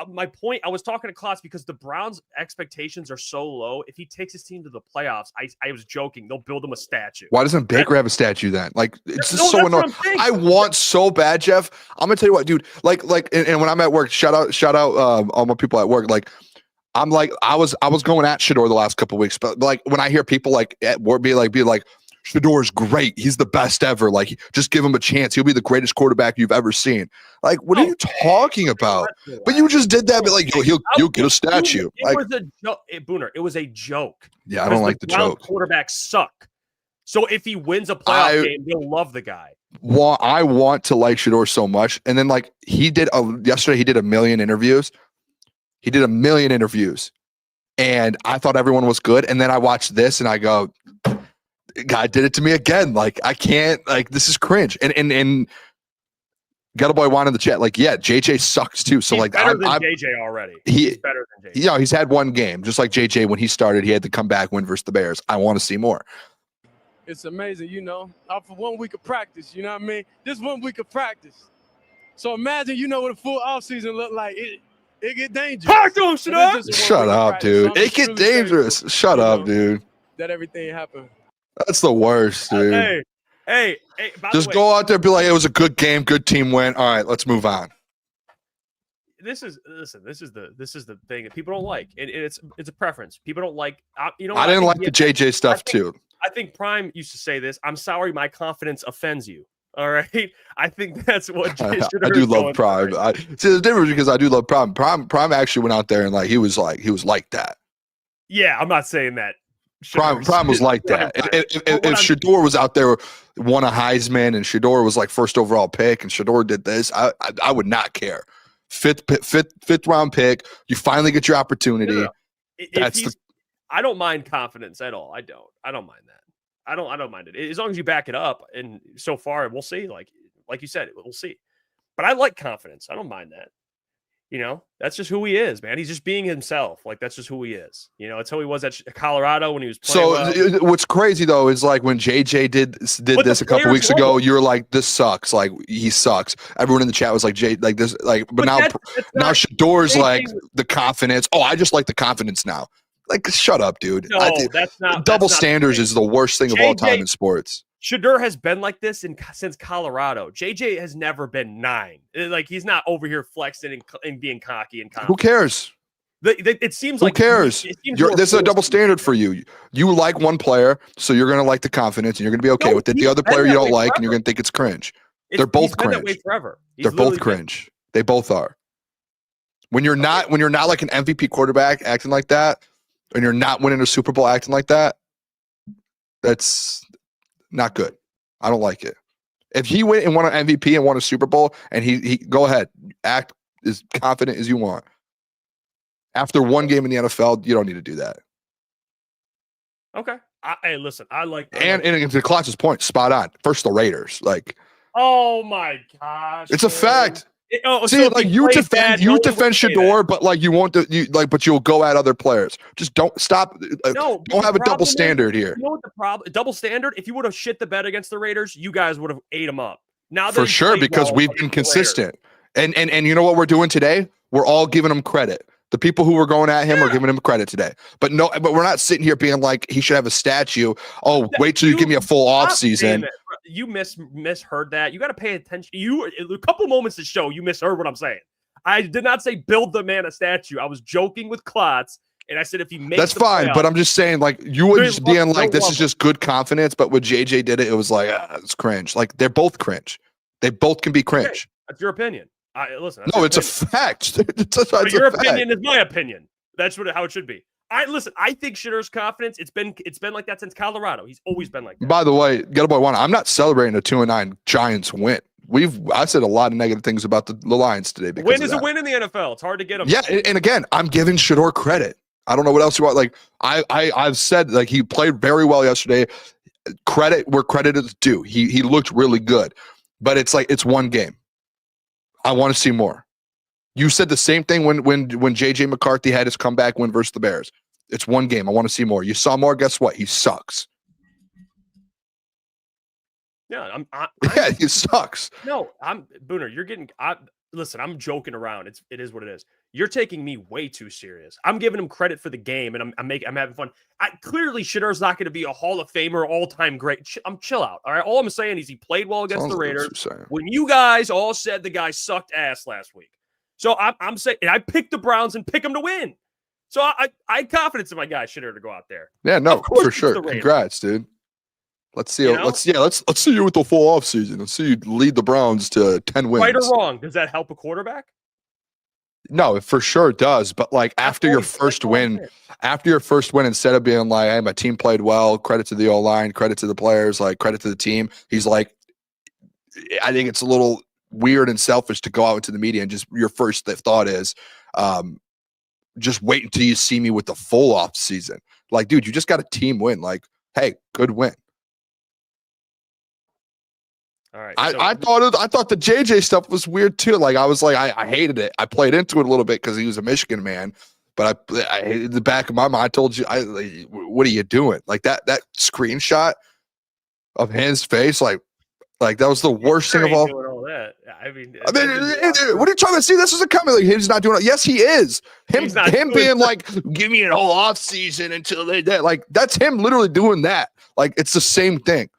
My point, I was talking to Klotz because the Browns' expectations are so low. If he takes his team to the playoffs, I was joking. They'll build him a statue. Why doesn't Baker have a statue then? Like, it's just so annoying. I want so bad, Jeff. I'm gonna tell you what, dude. Like, and when I'm at work, shout out, all my people at work. Like, I'm like, I was going at Shador the last couple of weeks, but like when I hear people like at work be like. Shador's great. He's the best ever. Like, just give him a chance. He'll be the greatest quarterback you've ever seen. Like, what are you talking about? But you just did that. But like, he'll get a statue. It was a joke, Booner. It was a joke. Yeah, I don't like the joke. Quarterbacks suck. So if he wins a playoff game, they'll love the guy. I want to like Shador so much. And then like yesterday, he did 1 million interviews. He did 1 million interviews, and I thought everyone was good. And then I watched this, and I go. Guy did it to me again. Like, I can't, like, this is cringe. And Ghetto Boy won in the chat. Like, yeah, JJ sucks too. So, he's like, better than JJ already. He's better than JJ. You know, he's had one game, just like JJ when he started. He had to come back, win versus the Bears. I want to see more. It's amazing, you know. After 1 week of practice, you know what I mean? This 1 week of practice. So imagine, you know, what a full offseason look like. It get dangerous. Talk to him, Shut up, dude. It get dangerous. Shut up, dude. That everything happened. That's the worst, dude. Hey. By Just the way, go out there and be like, it was a good game, good team win. All right, let's move on. This is the thing that people don't like. It's a preference. People don't like. I didn't like the JJ stuff too. I think Prime used to say this. I'm sorry, my confidence offends you. All right. I think that's what I do love Prime. See the difference because I do love Prime. Prime actually went out there and like he was like that. Yeah, I'm not saying that. Prime was like that. If Shedeur was out there, won a Heisman, and Shedeur was like first overall pick, and Shedeur did this, I would not care. Fifth round pick, you finally get your opportunity. No. I don't mind confidence at all. I don't mind that. I don't mind it as long as you back it up. And so far, we'll see. Like you said, we'll see. But I like confidence. I don't mind that. You know, that's just who he is, man. He's just being himself. Like, that's just who he is. You know, it's how he was at Colorado when he was playing. So what's crazy, though, is like when JJ did this a couple weeks ago, you're like, this sucks. Like, he sucks. Everyone in the chat was like, like this. Like, but now Shedeur's like the confidence. Oh, I just like the confidence now. Like, shut up, dude. No, that's not. Double standards is the worst thing of all time in sports. Shedeur has been like this since Colorado. JJ has never been 9. Like, he's not over here flexing and being cocky and confident. Who cares? It seems like who cares? This is a double standard for you. You like one player, so you're going to like the confidence, and you're going to be okay with it. The other player you don't like, and you're going to think it's cringe. They're both cringe. That way forever. They're both cringe. They both are. When you're not like an MVP quarterback acting like that, and you're not winning a Super Bowl acting like that, that's not good. I don't like it. If he went and won an MVP and won a Super Bowl, and he go ahead, act as confident as you want. After one game in the NFL, you don't need to do that. Okay. Hey, listen, I like that. And to Klotz's point, spot on. First, the Raiders. Like, oh my gosh. It's a fact. See, so like you defend Shedeur, but like you won't but you'll go at other players. Just don't stop. Don't have a double standard here. You know what the problem? Double standard. If you would have shit the bed against the Raiders, you guys would have ate them up. Now for sure, because we've been consistent. And you know what we're doing today? We're all giving him credit. The people who were going at him are giving him credit today. But we're not sitting here being like he should have a statue. Oh, wait till you give me a full off season. You misheard that. You got to pay attention. A couple moments to show you misheard what I'm saying. I did not say build the man a statue. I was joking with Klotz, and I said if he makes that's fine. But I'm just saying, like you would just being like this is just good confidence. But when JJ did it, it was like it's cringe. Like they're both cringe. They both can be cringe. Okay. That's your opinion. Listen. No, it's a fact. But your opinion is my opinion. That's how it should be. I think Shedeur's confidence. It's been like that since Colorado. He's always been like that. By the way, Get Boy One, I'm not celebrating a 2-9 Giants win. I said a lot of negative things about the Lions today. Because win is a win in the NFL. It's hard to get them. Yeah, and again, I'm giving Shedeur credit. I don't know what else you want. Like I've said, like he played very well yesterday. Credit where credit is due. He looked really good, but it's like it's one game. I want to see more. You said the same thing when JJ McCarthy had his comeback win versus the Bears. It's one game. I want to see more. You saw more. Guess what? He sucks. Yeah, he sucks. No, Booner. You're getting. Listen, I'm joking around. It is what it is. You're taking me way too serious. I'm giving him credit for the game, and I'm having fun. Clearly, Shedeur's not going to be a Hall of Famer, all-time great. Chill out. All right. All I'm saying is he played well against the Raiders. When you guys all said the guy sucked ass last week, so I'm saying, and I picked the Browns and pick them to win. So I had confidence in my guy Shedeur to go out there. Yeah, no, for sure. Congrats, dude. Let's see. Let's see you with the full off season. Let's see you lead the Browns to 10 wins. Right or wrong? Does that help a quarterback? No, it for sure does. But like after your first win, instead of being like, "Hey, my team played well," credit to the O-line, credit to the players, like credit to the team. He's like, I think it's a little weird and selfish to go out into the media and just your first thought is, just wait until you see me with the full off season. Like, dude, you just got a team win. Like, hey, good win. All right. I thought the JJ stuff was weird too. Like I was like, I hated it. I played into it a little bit because he was a Michigan man. But I in the back of my mind, I told you, what are you doing? Like that screenshot of his face, like that was the worst thing of all. that. I mean, what are you trying to see? This is a comment. Like, he's not doing it. Yes, he is. Him being like, give me an whole off season until they like that's him literally doing that. Like it's the same thing.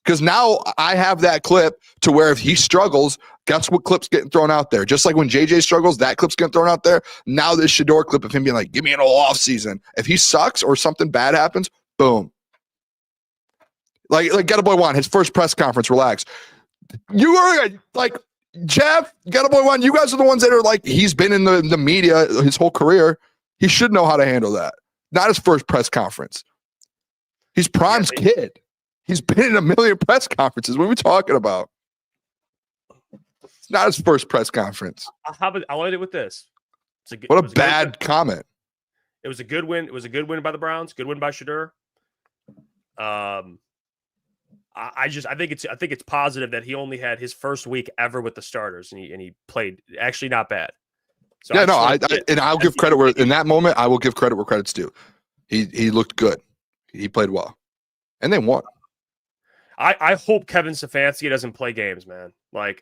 Because now I have that clip to where if he struggles, guess what clip's getting thrown out there? Just like when JJ struggles, that clip's getting thrown out there. Now this Shedeur clip of him being like, give me an whole off season. If he sucks or something bad happens, boom. Like Get a Boy Juan, his first press conference, relax. You are like Jeff, Get a Boy Juan, you guys are the ones that are like, he's been in the media his whole career. He should know how to handle that. Not his first press conference. He's Prime's kid. He's been in a million press conferences. What are we talking about? It's not his first press conference. I'll end it with this. What a bad comment. It was a good win. It was a good win by the Browns. Good win by Shedeur. I think it's positive that he only had his first week ever with the starters, and he played actually not bad. So yeah, I'll give credit where in that moment I will give credit where credit's due. He looked good. He played well, and they won. I hope Kevin Stefanski doesn't play games, man. Like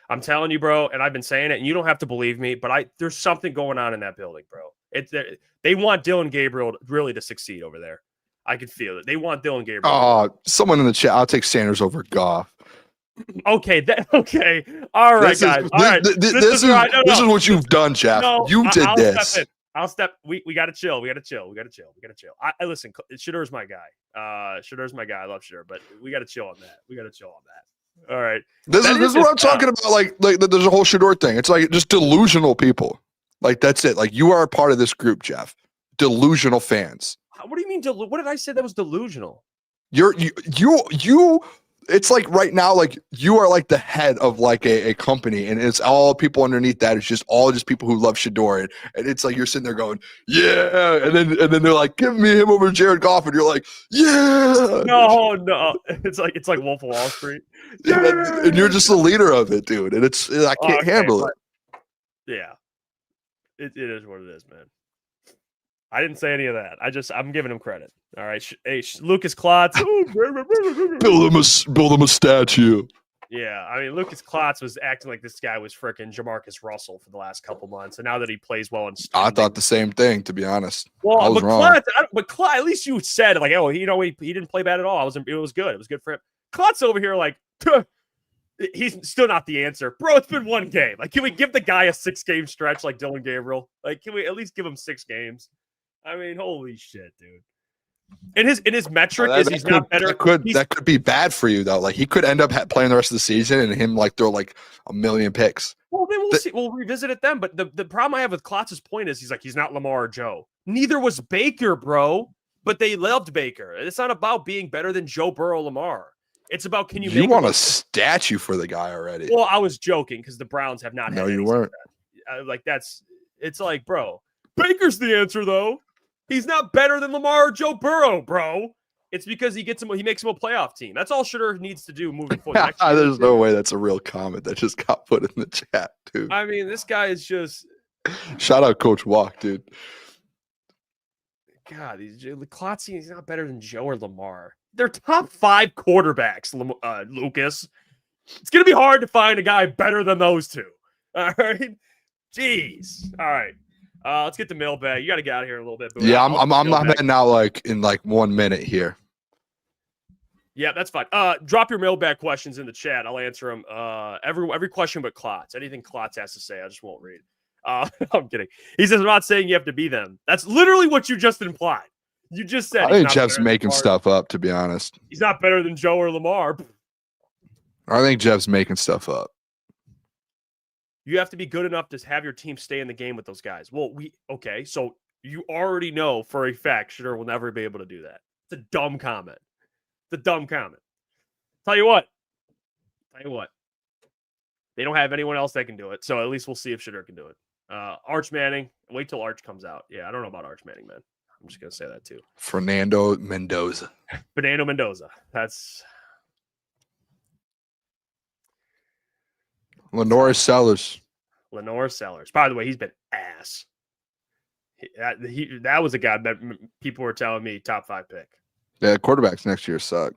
I'm telling you, bro, and I've been saying it, and you don't have to believe me, but there's something going on in that building, bro. They want Dylan Gabriel really to succeed over there. I could feel it. They want Dylan Gabriel. Oh, someone in the chat. I'll take Sanders over Goff. Okay. Okay. All right, guys. All right. This is what you've done, Jeff. No, you did this. I'll step. We got to chill. We got to chill. I listen. Shedeur's my guy. Shedeur's my guy. I love Shedeur, but we got to chill on that. All right. This is what I'm talking about. Like there's a whole Shedeur thing. It's like just delusional people. Like that's it. Like you are a part of this group, Jeff. Delusional fans. What do you mean? What did I say that was delusional? You. It's like right now, like you are like the head of like a company, and it's all people underneath that. It's just all people who love Shedeur, and it's like you're sitting there going, yeah, and then they're like, give me him over Jared Goff, and you're like, yeah. No, it's like Wolf of Wall Street, and you're just the leader of it, dude. And I can't handle it. Yeah, it is what it is, man. I didn't say any of that. I'm giving him credit. All right. Hey, Lukas Klotz. build him a statue. Yeah. I mean, Lukas Klotz was acting like this guy was freaking Jamarcus Russell for the last couple months. And now that he plays well I thought the same thing, to be honest. Well, I was wrong. Klotz, at least you said like, oh, he didn't play bad at all. It was good. It was good for him. Klotz over here, like, he's still not the answer. Bro, it's been one game. Like, can we give the guy a 6-game stretch like Dylan Gabriel? Like, can we at least give him 6 games? I mean, holy shit, dude. In his metric is he's not better. That could be bad for you though. Like he could end up playing the rest of the season and him like throw like a million picks. Well, then we'll see. We'll revisit it then. But the problem I have with Klotz's point is he's not Lamar or Joe. Neither was Baker, bro. But they loved Baker. It's not about being better than Joe Burrow, Lamar. It's about can you. You want a statue for the guy already? Well, I was joking because the Browns have not. No, you weren't. It's like, bro. Baker's the answer though. He's not better than Lamar or Joe Burrow, bro. It's because he makes him a playoff team. That's all Shedeur needs to do moving forward. There's no way that's a real comment that just got put in the chat, dude. I mean, this guy is just. Shout out Coach Walk, dude. God, Klotz, he's not better than Joe or Lamar. They're top 5 quarterbacks, Lucas. It's gonna be hard to find a guy better than those two. All right, jeez. All right. Let's get the mailbag. You got to get out of here a little bit. Yeah, I'm heading out like in like 1 minute here. Yeah, that's fine. Drop your mailbag questions in the chat. I'll answer them. Every question but Klotz. Anything Klotz has to say, I just won't read. I'm kidding. He says, I'm not saying you have to be them. That's literally what you just implied. You just said. I think Jeff's making stuff up, to be honest. He's not better than Joe or Lamar. I think Jeff's making stuff up. You have to be good enough to have your team stay in the game with those guys. Well, okay, so you already know for a fact Shedeur will never be able to do that. It's a dumb comment. Tell you what. They don't have anyone else that can do it, so at least we'll see if Shedeur can do it. Arch Manning, wait till Arch comes out. Yeah, I don't know about Arch Manning, man. I'm just going to say that too. Fernando Mendoza. That's... Lenore Sellers. By the way, he's been ass. That was a guy that people were telling me top 5 pick. Yeah, quarterbacks next year suck.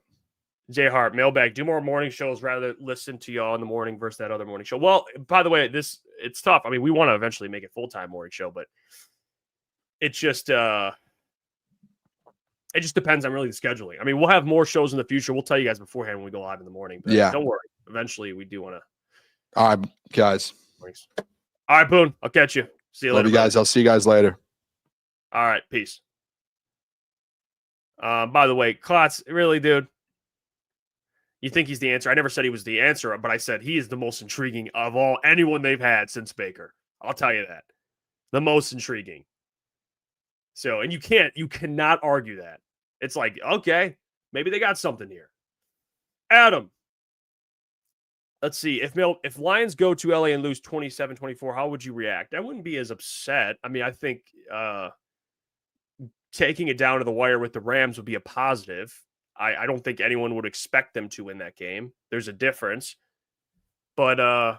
Jay Hart, mailbag. Do more morning shows rather than listen to y'all in the morning versus that other morning show. Well, by the way, it's tough. I mean, we want to eventually make it full-time morning show, but it just depends on really the scheduling. I mean, we'll have more shows in the future. We'll tell you guys beforehand when we go live in the morning. But Yeah. don't worry. Eventually, we do want to. All right, guys. Thanks. All right, Boone. I'll catch you. See you Love later. you guys. I'll see you guys later. All right. Peace. By the way, Klotz, really, dude, you think he's the answer? I never said he was the answer, but I said he is the most intriguing of anyone they've had since Baker. I'll tell you that. The most intriguing. So, and you cannot argue that. It's like, okay, maybe they got something here. Adam, let's see. If Lions go to LA and lose 27-24, how would you react? I wouldn't be as upset. I mean, I think taking it down to the wire with the Rams would be a positive. I don't think anyone would expect them to win that game. There's a difference. But I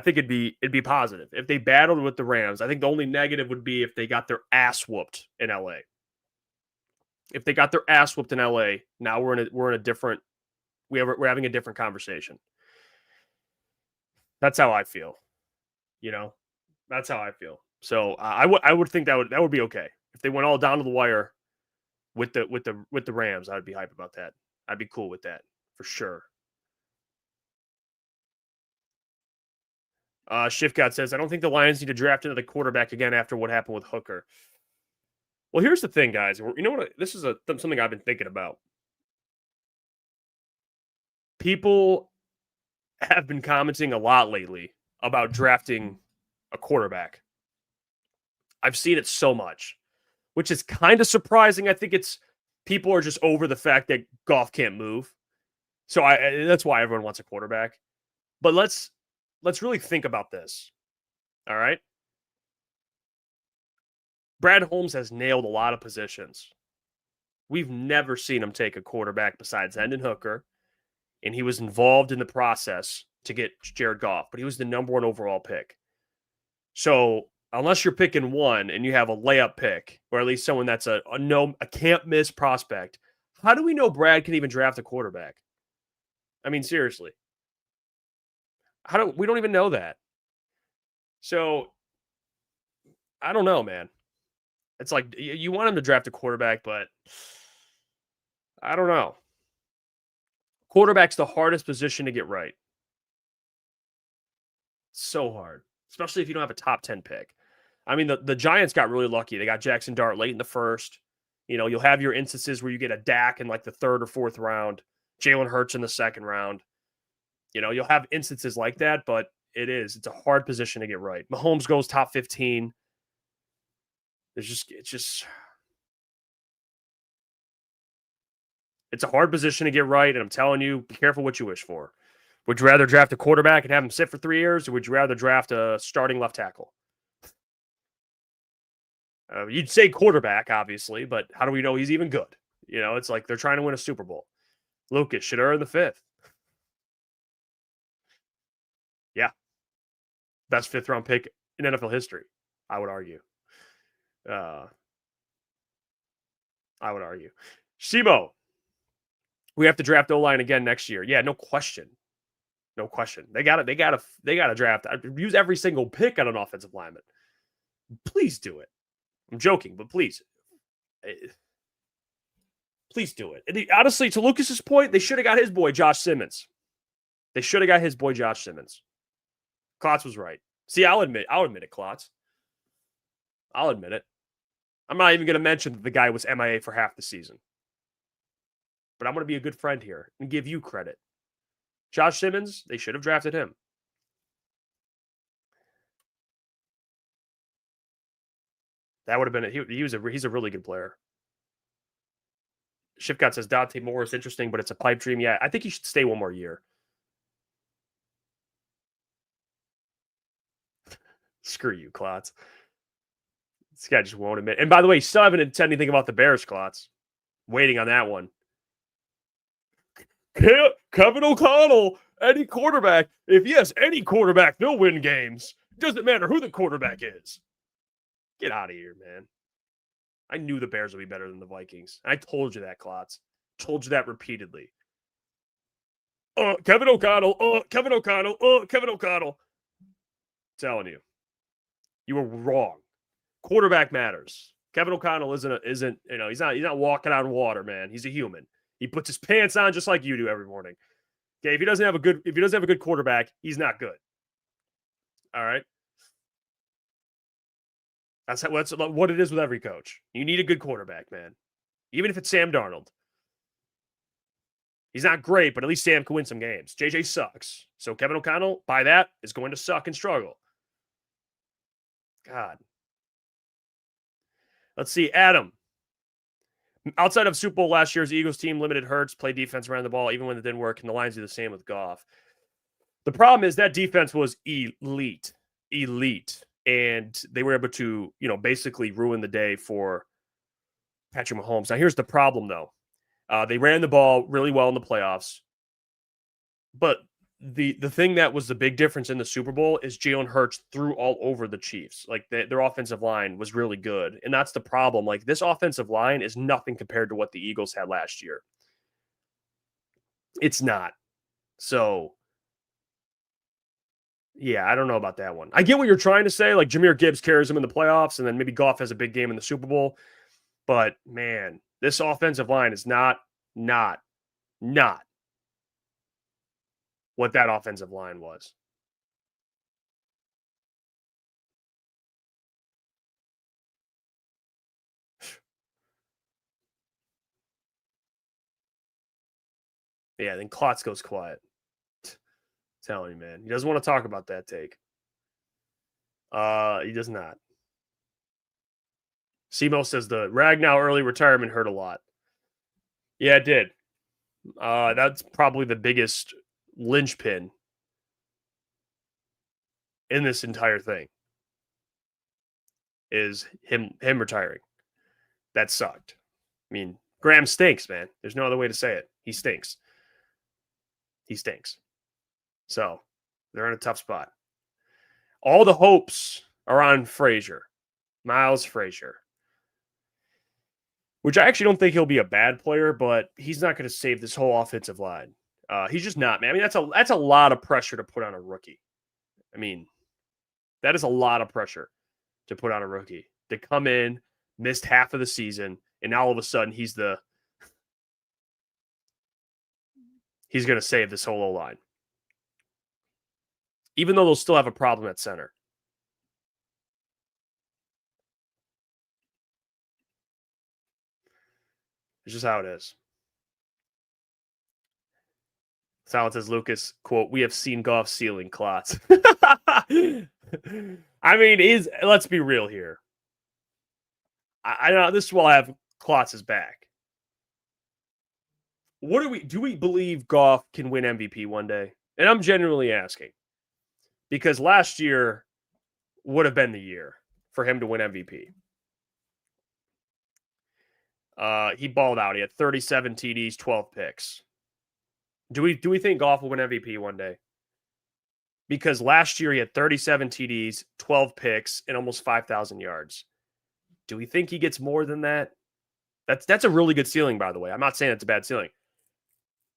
think it'd be positive. If they battled with the Rams, I think the only negative would be if they got their ass whooped in LA. If they got their ass whooped in LA, now we're in a different we're having a different conversation. That's how I feel. You know? That's how I feel. So I would think that would be okay. If they went all down to the wire with the Rams, I'd be hype about that. I'd be cool with that for sure. Shift God says, I don't think the Lions need to draft another quarterback again after what happened with Hooker. Well, here's the thing, guys. You know what? This is something I've been thinking about. People have been commenting a lot lately about drafting a quarterback. I've seen it so much, which is kind of surprising. I think people are just over the fact that Goff can't move. So that's why everyone wants a quarterback. But let's really think about this. All right. Brad Holmes has nailed a lot of positions. We've never seen him take a quarterback besides Hendon Hooker, and he was involved in the process to get Jared Goff, but he was the number 1 overall pick. So unless you're picking one and you have a layup pick, or at least someone that's a can't miss prospect, how do we know Brad can even draft a quarterback? I mean, seriously. We don't even know that. So I don't know, man. It's like you want him to draft a quarterback, but I don't know. Quarterback's the hardest position to get right. So hard, especially if you don't have a top 10 pick. I mean, the Giants got really lucky. They got Jackson Dart late in the first. You know, you'll have your instances where you get a Dak in like the 3rd or 4th round, Jalen Hurts in the 2nd round. You know, you'll have instances like that, but it's a hard position to get right. Mahomes goes top 15. It's a hard position to get right, and I'm telling you, be careful what you wish for. Would you rather draft a quarterback and have him sit for 3 years, or would you rather draft a starting left tackle? You'd say quarterback, obviously, but how do we know he's even good? You know, it's like they're trying to win a Super Bowl. Lukas, should earn the 5th. Yeah. Best 5th round pick in NFL history, I would argue. Shimo, we have to draft O-line again next year. Yeah, no question. No question. They gotta draft. Use every single pick on an offensive lineman. Please do it. I'm joking, but please do it. And honestly, to Lucas's point, they should have got his boy Josh Simmons. Klotz was right. See, I'll admit it, Klotz. I'll admit it. I'm not even going to mention that the guy was MIA for half the season. But I'm going to be a good friend here and give you credit. Josh Simmons, they should have drafted him. That would have been it. He's a really good player. Shifcott says Dante Moore is interesting, but it's a pipe dream. Yeah, I think he should stay one more year. Screw you, Klotz. This guy just won't admit. And by the way, you still haven't said anything about the Bears, Klotz. Waiting on that one. Kevin O'Connell, any quarterback. If yes, any quarterback, they'll win games. Doesn't matter who the quarterback is. Get out of here, man. I knew the Bears would be better than the Vikings. I told you that, Klotz. Told you that repeatedly. Kevin O'Connell, Kevin O'Connell, Kevin O'Connell. Telling you, you were wrong. Quarterback matters. Kevin O'Connell isn't he's not walking on water, man. He's a human. He puts his pants on just like you do every morning. Okay, if he doesn't have a good quarterback, he's not good. All right. That's what it is with every coach. You need a good quarterback, man. Even if it's Sam Darnold. He's not great, but at least Sam can win some games. JJ sucks. So Kevin O'Connell, by that, is going to suck and struggle. God. Let's see. Adam. Outside of Super Bowl last year's Eagles team limited Hurts, played defense around the ball, even when it didn't work, and the Lions do the same with Goff. The problem is that defense was elite. And they were able to, basically ruin the day for Patrick Mahomes. Now, here's the problem, though. They ran the ball really well in the playoffs. But the thing that was the big difference in the Super Bowl is Jalen Hurts threw all over the Chiefs. Like, their offensive line was really good. And that's the problem. Like, this offensive line is nothing compared to what the Eagles had last year. It's not. So, yeah, I don't know about that one. I get what you're trying to say. Like, Jahmyr Gibbs carries him in the playoffs, and then maybe Goff has a big game in the Super Bowl. But, man, this offensive line is not what that offensive line was. Yeah, then Klotz goes quiet. Telling you, man. He doesn't want to talk about that take. He does not. Simo says the Ragnow early retirement hurt a lot. Yeah, it did. That's probably the biggest linchpin in this entire thing. Is him retiring. That sucked. I mean, Graham stinks, man. There's no other way to say it. He stinks. So they're in a tough spot. All the hopes are on Miles Frazier. Which I actually don't think he'll be a bad player, but he's not going to save this whole offensive line. He's just not, man. I mean, that's a lot of pressure to put on a rookie. I mean, that is a lot of pressure to put on a rookie. To come in, missed half of the season, and now all of a sudden he's going to save this whole O-line. Even though they'll still have a problem at center. It's just how it is. Silence says, Lucas, quote, we have seen Goff ceiling Klotz. I mean, let's be real here. I know this is while I have Klotz's back. Do we believe Goff can win MVP one day? And I'm genuinely asking. Because last year would have been the year for him to win MVP. He balled out. He had 37 TDs, 12 picks. Do we think Goff will win MVP one day? Because last year he had 37 TDs, 12 picks, and almost 5,000 yards. Do we think he gets more than that? That's a really good ceiling, by the way. I'm not saying it's a bad ceiling.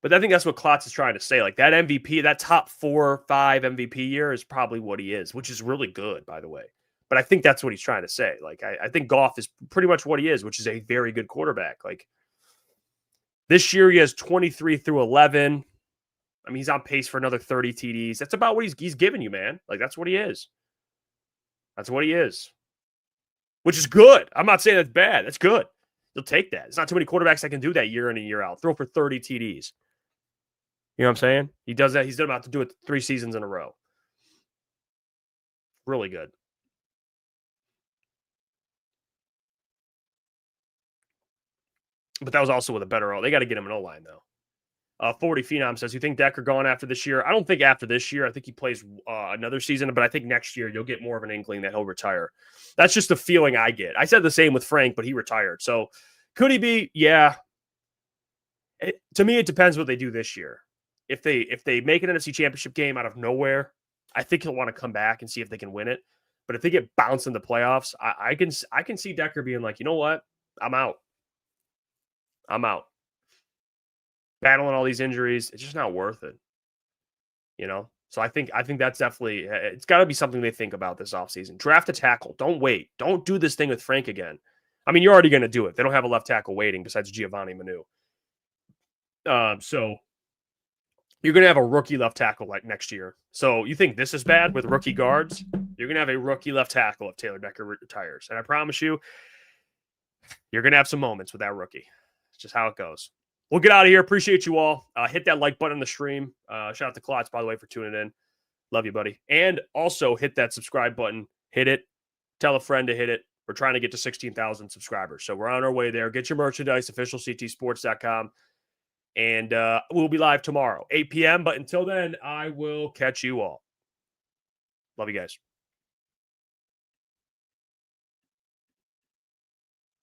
But I think that's what Klotz is trying to say. Like, that MVP, that top 4 or 5 MVP year is probably what he is, which is really good, by the way. But I think that's what he's trying to say. Like, I think Goff is pretty much what he is, which is a very good quarterback. Like, this year he has 23 through 11. I mean, he's on pace for another 30 TDs. That's about what he's giving you, man. Like, that's what he is. That's what he is. Which is good. I'm not saying that's bad. That's good. You'll take that. It's not too many quarterbacks that can do that year in and year out. Throw for 30 TDs. You know what I'm saying? He does that. He's about to do it 3 seasons in a row. Really good. But that was also with a better O. They got to get him an O-line, though. 40 Phenom says, you think Decker gone after this year? I don't think after this year. I think he plays another season, but I think next year you'll get more of an inkling that he'll retire. That's just the feeling I get. I said the same with Frank, but he retired. So could he be? Yeah. To me, it depends what they do this year. If they make an NFC Championship game out of nowhere, I think he'll want to come back and see if they can win it. But if they get bounced in the playoffs, I can see Decker being like, you know what? I'm out. Battling all these injuries, it's just not worth it. you know? So I think that's definitely, it's got to be something they think about this offseason. Draft a tackle. Don't wait. Don't do this thing with Frank again. I mean, you're already going to do it. They don't have a left tackle waiting besides Giovanni Manu. So you're going to have a rookie left tackle like next year. So you think this is bad with rookie guards? You're going to have a rookie left tackle if Taylor Decker retires. And I promise you, you're going to have some moments with that rookie. It's just how it goes. We'll get out of here. Appreciate you all. Hit that like button on the stream. Shout out to Klotz, by the way, for tuning in. Love you, buddy. And also hit that subscribe button. Hit it. Tell a friend to hit it. We're trying to get to 16,000 subscribers. So we're on our way there. Get your merchandise, officialctsports.com. And we'll be live tomorrow, 8 p.m. But until then, I will catch you all. Love you guys.